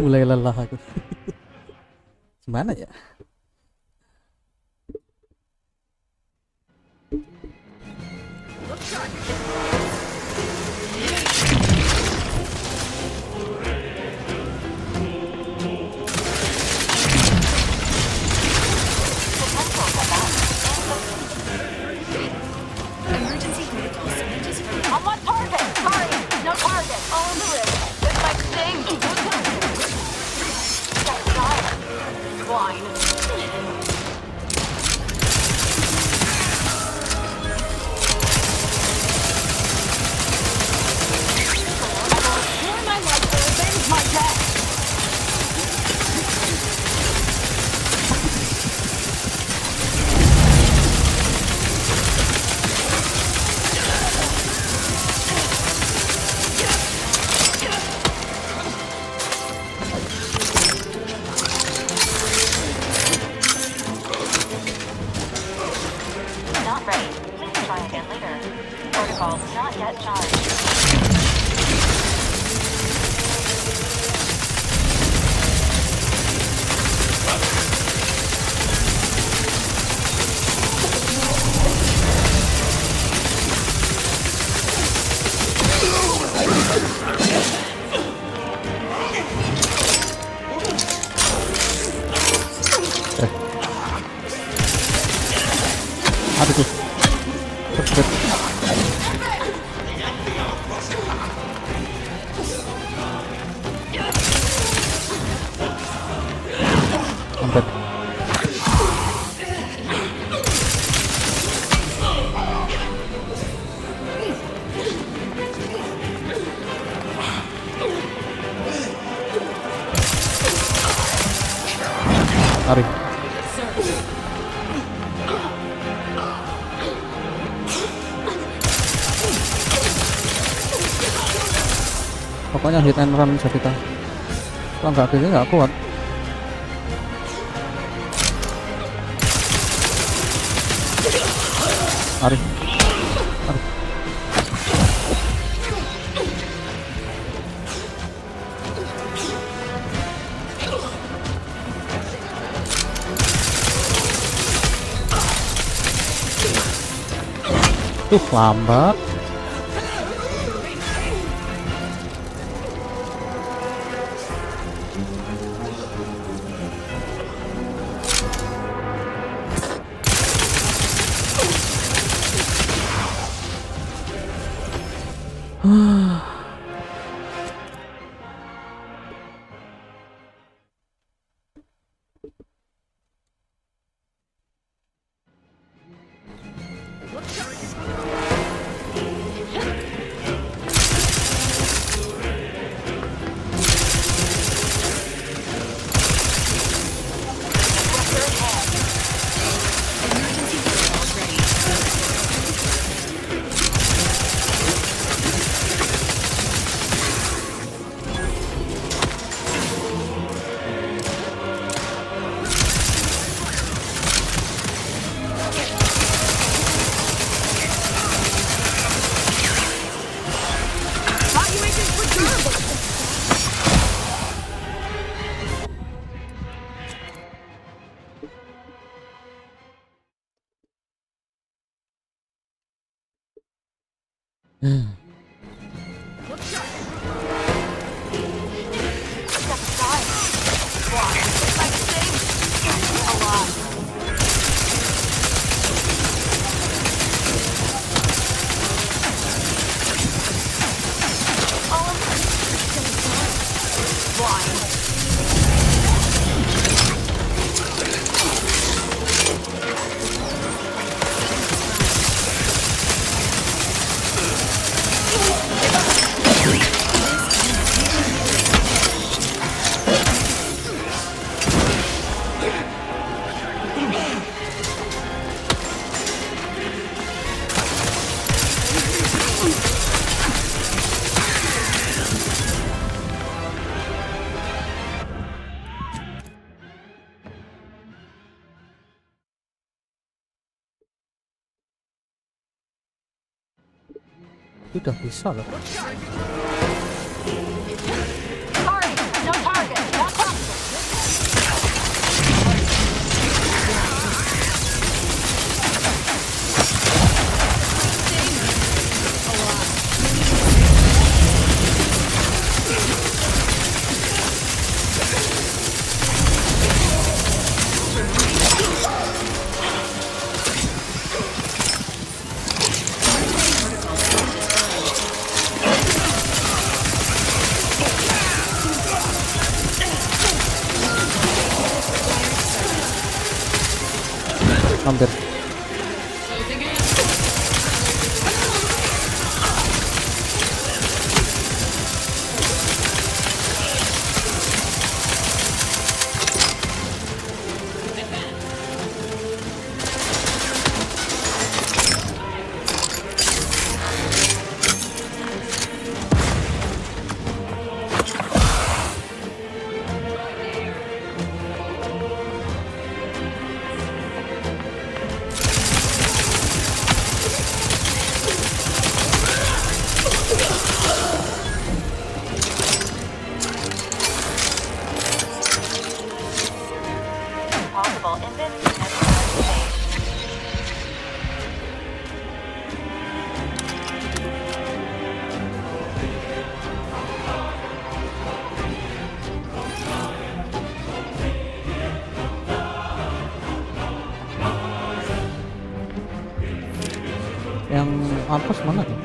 Mulai lelah aku. Gimana ya? I'm on target! Sorry! No target! All on the wrist. This might sting! That's fine. Blind. My life will avenge my death! Not ready. Please try again later. Protocol not yet charged. Aduh tuh. Cepet. Mampet. Lari. Pokoknya hit and run bisa kita. Kalau nggak gini nggak kuat. Lari. Lari. Lambat. Tapi udah bisa loh. Sorry, no target. That's up. Hampir. Possible in this unit's current state. Yang atas mana tuh?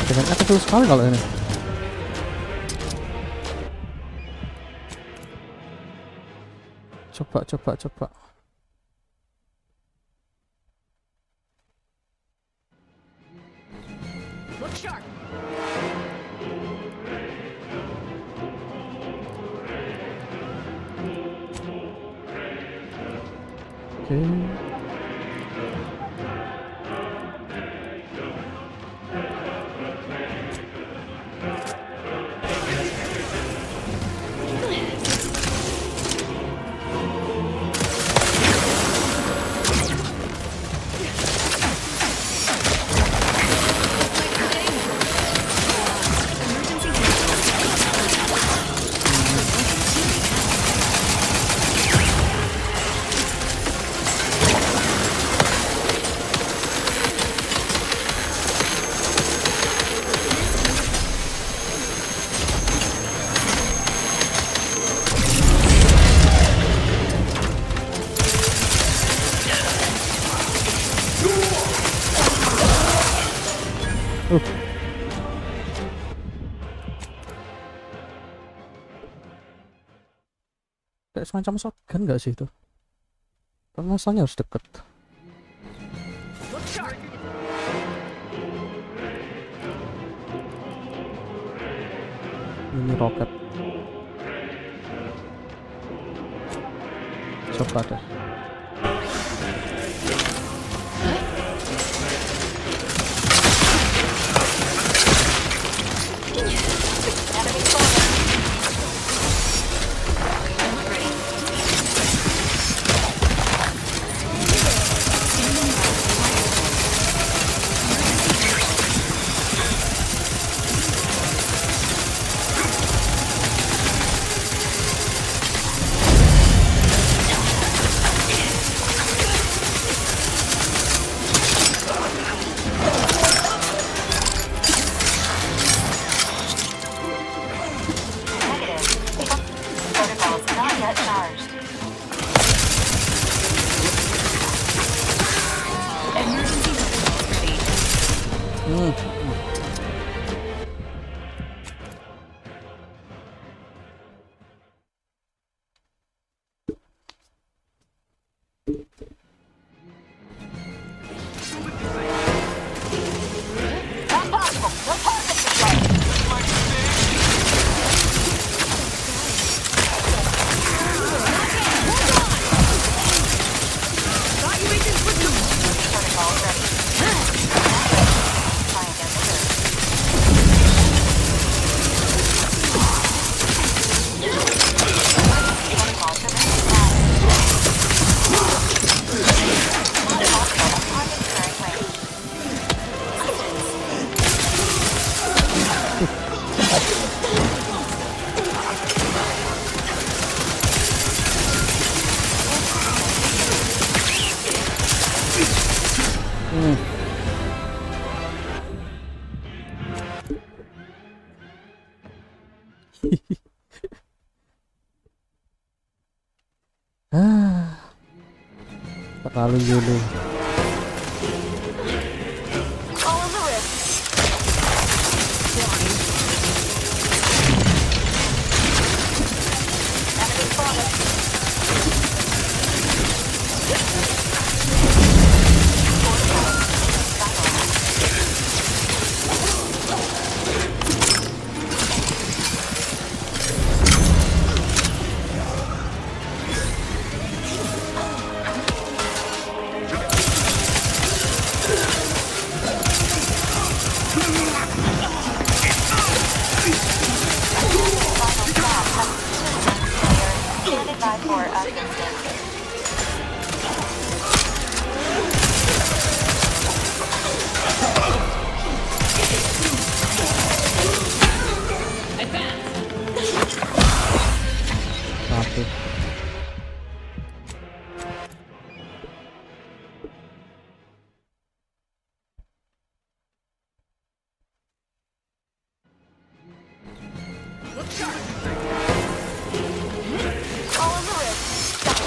Defense-nya kecil sekali kalau ini. Coba. Look sharp. Oke. kayak semacam shotgun nggak sih itu? Karena masalahnya harus deket. Ini roket. Coba deh. Protocols not yet charged. Emergency protocols ready. Not possible. The target's destroyed. Protocols ready. Try again later. Protocols are ready. Not possible. Target's current range. Terlalu dulu. All in the wrist. Enemy spotted. Standing by for assistance. Satu. All in the wrist.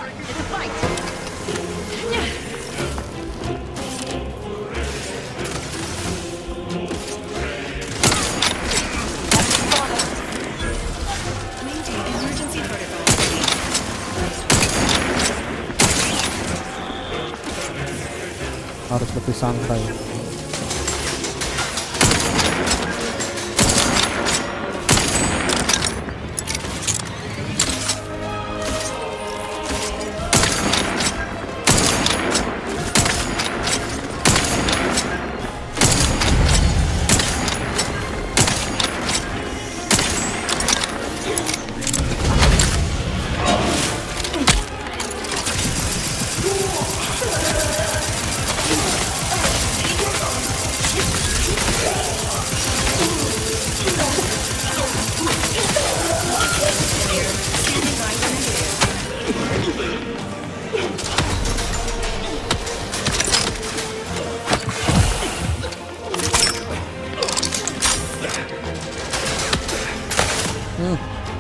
It's a fight. Maintain emergency protocol. Harus lebih santai.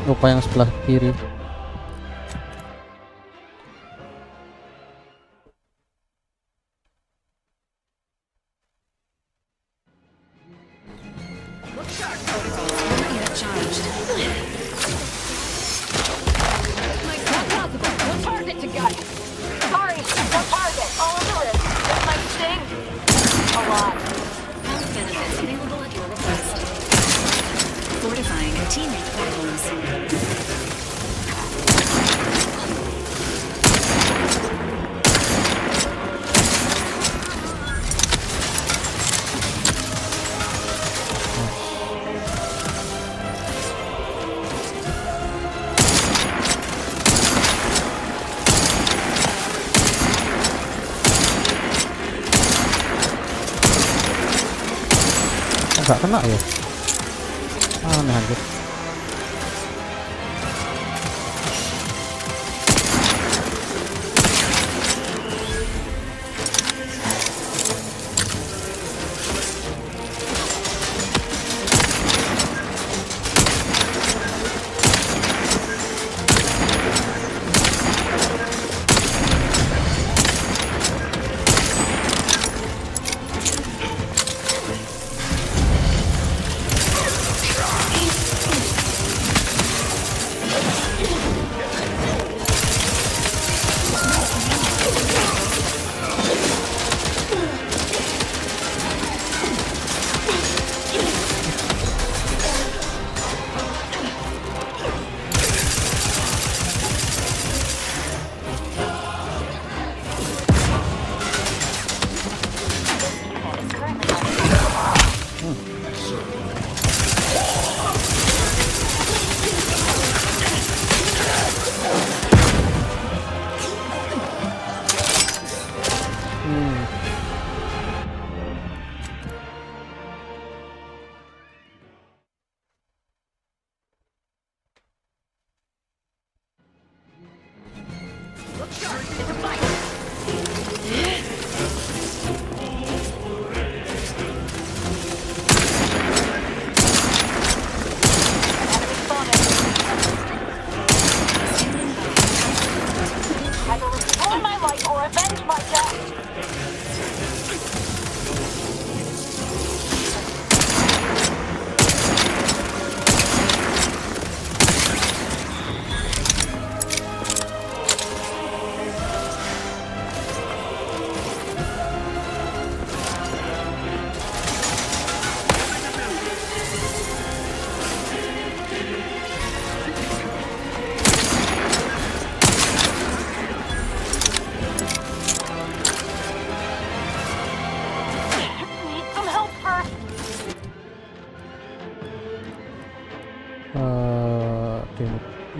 Lupa yang sebelah kiri. Fortifying teammate battles. Nggak kena ya? Aneh anjir.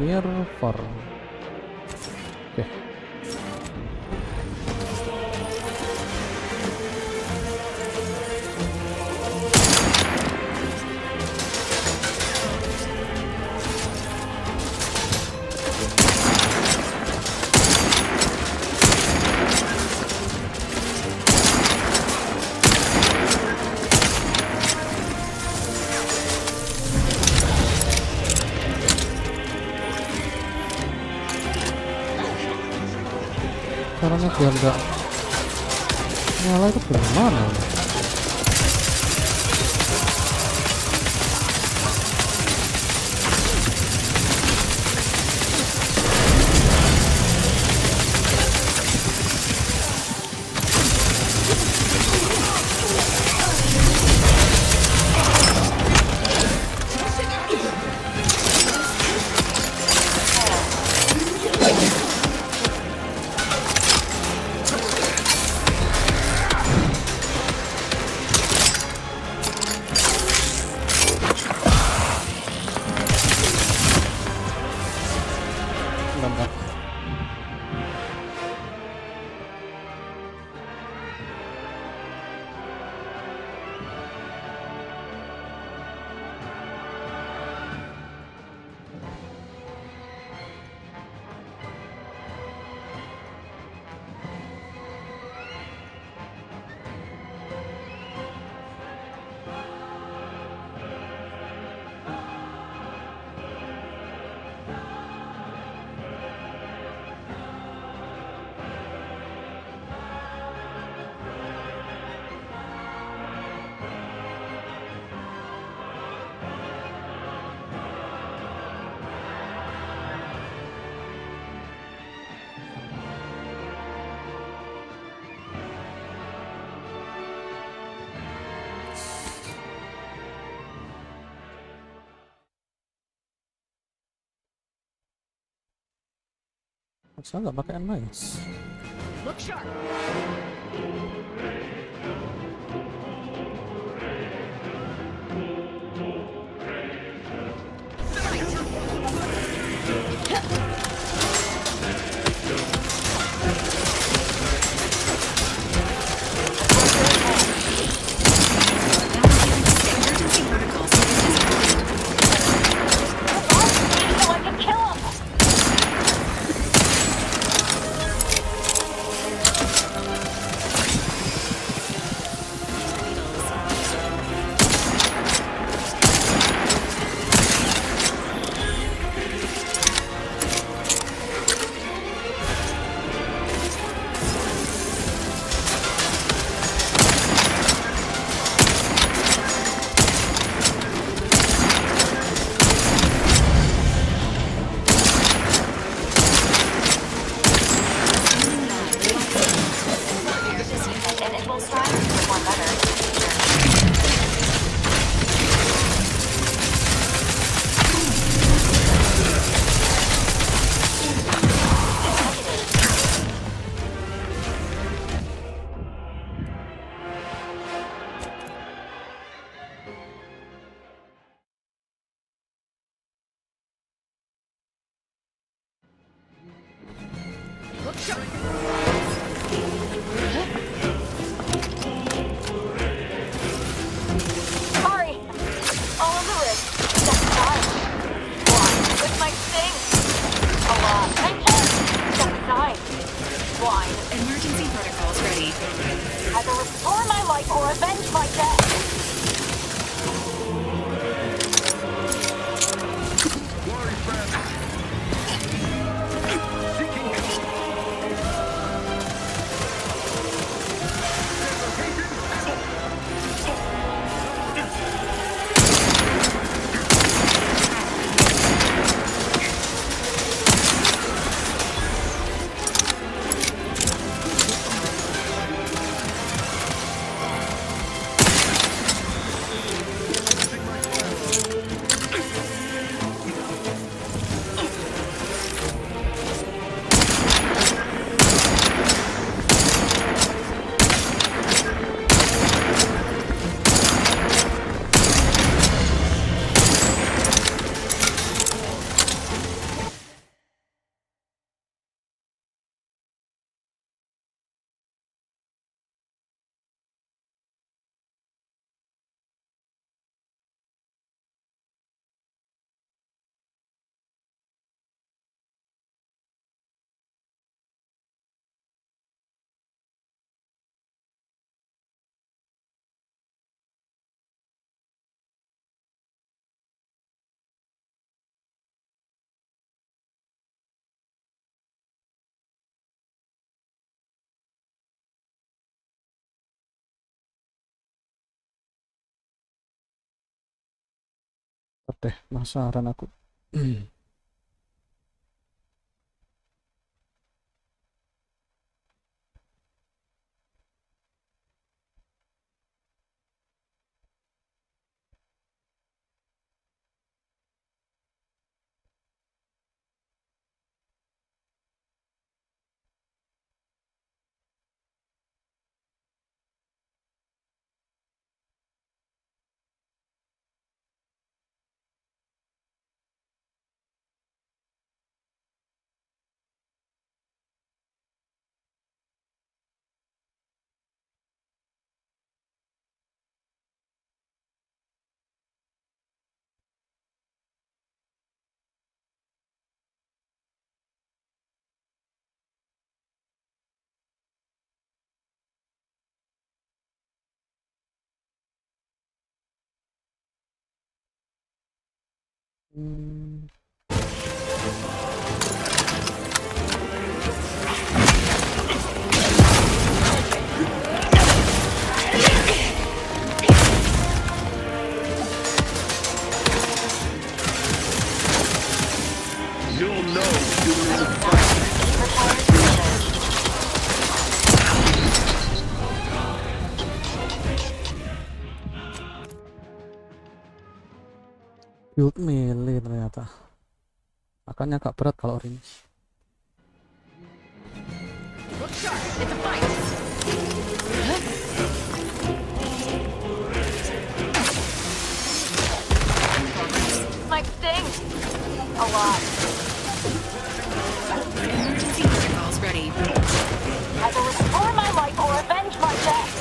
Near for oke. Caranya biar nggak nyala itu gimana ya? Saya nggak pakai nice. Look sharp. Sorry. All of the wrist. That's fine. Blind with my sting. A lot. My chest. Step aside. Blind. Emergency protocols ready. Either restore my life or avenge my death. Cepet deh, penasaran aku. You'll know during the fight. Build melee ternyata. Akannya agak berat kalau range. Look sharp, it's a fight. My sting. A lot. Emergency protocols ready. Either restore my life or avenge my death.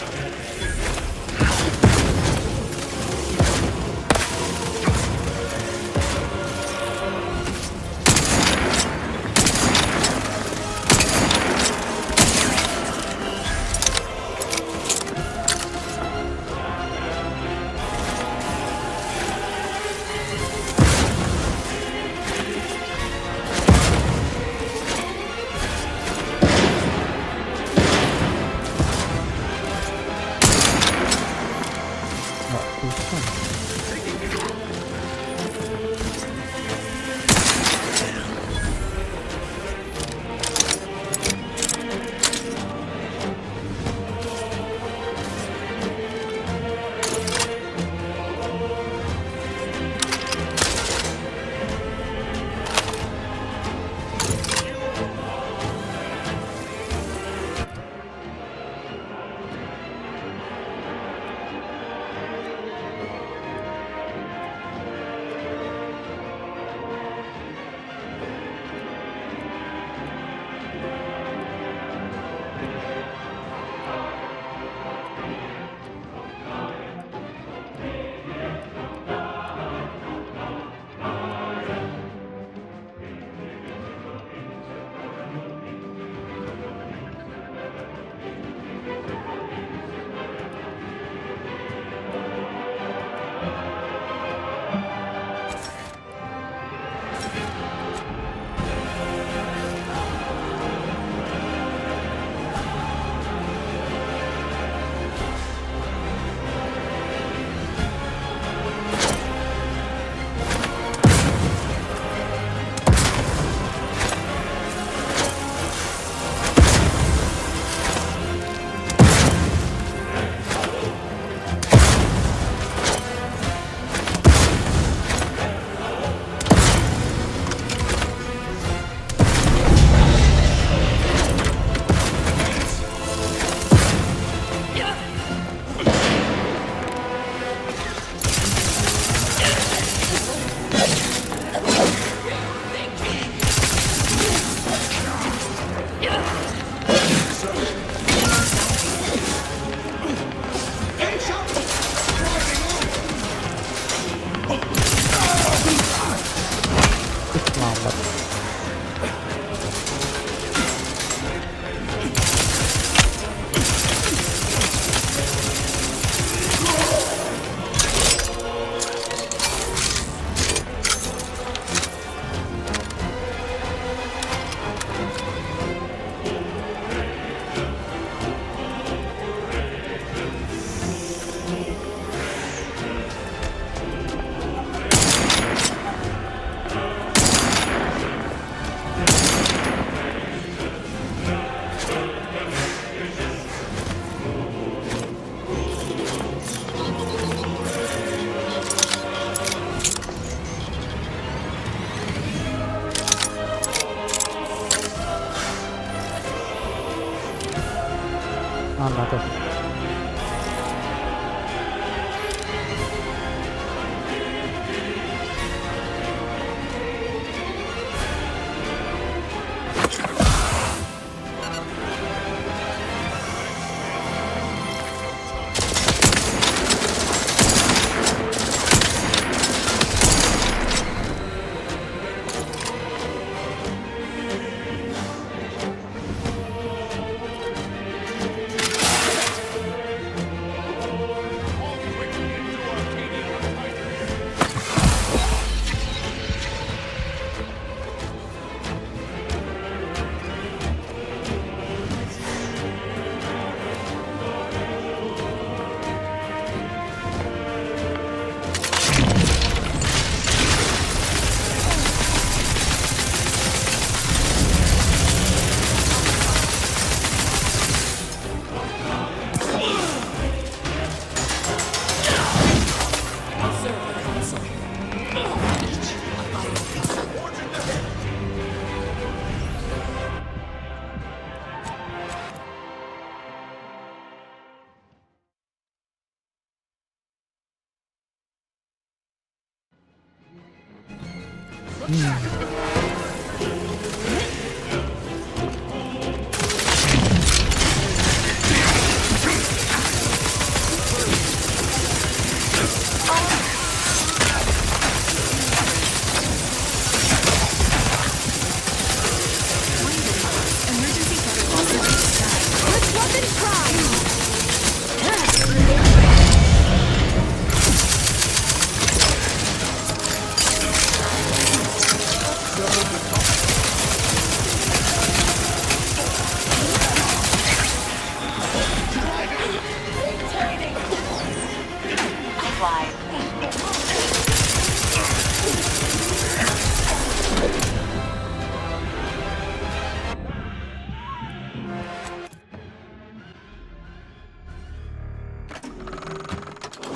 Apa tuh?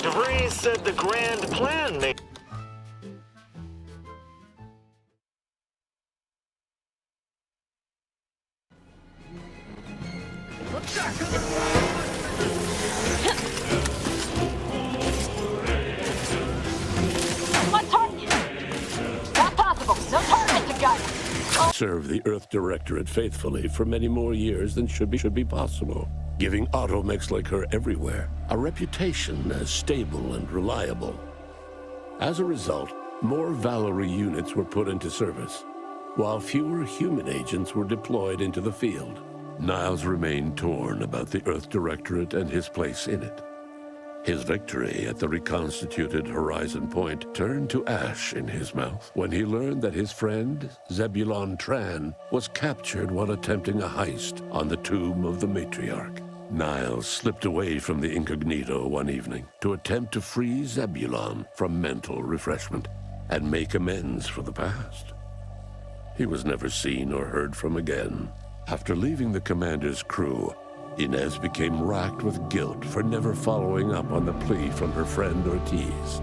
DeVries said the grand plan may... One target! Not possible. No target to gun. Serve the Earth Directorate faithfully for many more years than should be possible, giving automechs like her everywhere a reputation as stable and reliable. As a result, more Valerie units were put into service, while fewer human agents were deployed into the field. Niles remained torn about the Earth Directorate and his place in it. His victory at the reconstituted Horizon Point turned to ash in his mouth when he learned that his friend, Zebulon Tran, was captured while attempting a heist on the tomb of the matriarch. Niles slipped away from the incognito one evening to attempt to free Zebulon from mental refreshment and make amends for the past. He was never seen or heard from again. After leaving the commander's crew, Inez became racked with guilt for never following up on the plea from her friend Ortiz.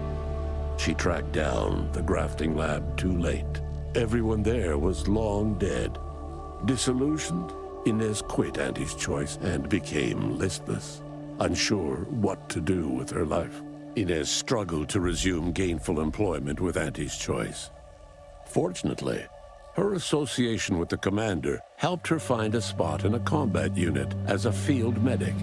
She tracked down the grafting lab too late. Everyone there was long dead. Disillusioned, Inez quit Auntie's Choice and became listless, unsure what to do with her life. Inez struggled to resume gainful employment with Auntie's Choice. Fortunately, her association with the commander helped her find a spot in a combat unit as a field medic.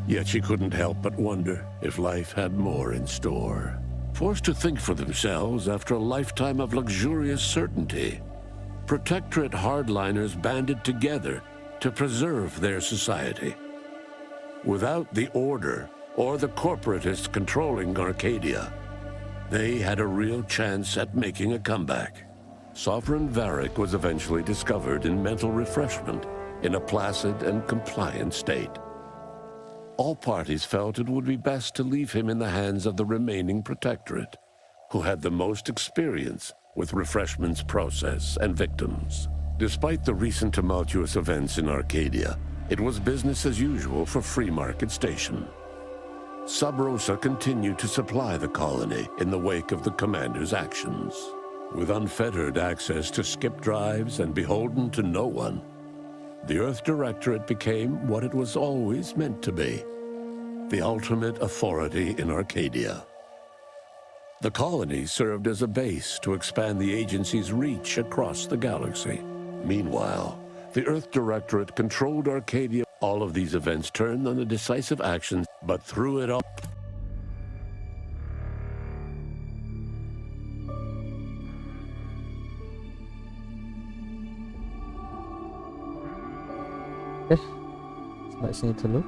Yet she couldn't help but wonder if life had more in store. Forced to think for themselves after a lifetime of luxurious certainty, Protectorate hardliners banded together to preserve their society. Without the Order or the corporatists controlling Arcadia, they had a real chance at making a comeback. Sovereign Varric was eventually discovered in mental refreshment in a placid and compliant state. All parties felt it would be best to leave him in the hands of the remaining Protectorate, who had the most experience with refreshment's process and victims. Despite the recent tumultuous events in Arcadia, it was business as usual for Free Market Station. Sub Rosa continued to supply the colony in the wake of the commander's actions. With unfettered access to skip drives and beholden to no one, the Earth Directorate became what it was always meant to be, the ultimate authority in Arcadia. The colony served as a base to expand the agency's reach across the galaxy. Meanwhile, the Earth Directorate controlled Arcadia. All of these events turned on the decisive actions, but through it all, Oke, sampai sini dulu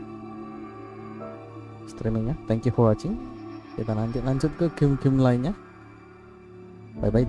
streamingnya. Thank you for watching. Kita nanti lanjut ke game-game lainnya. Bye bye.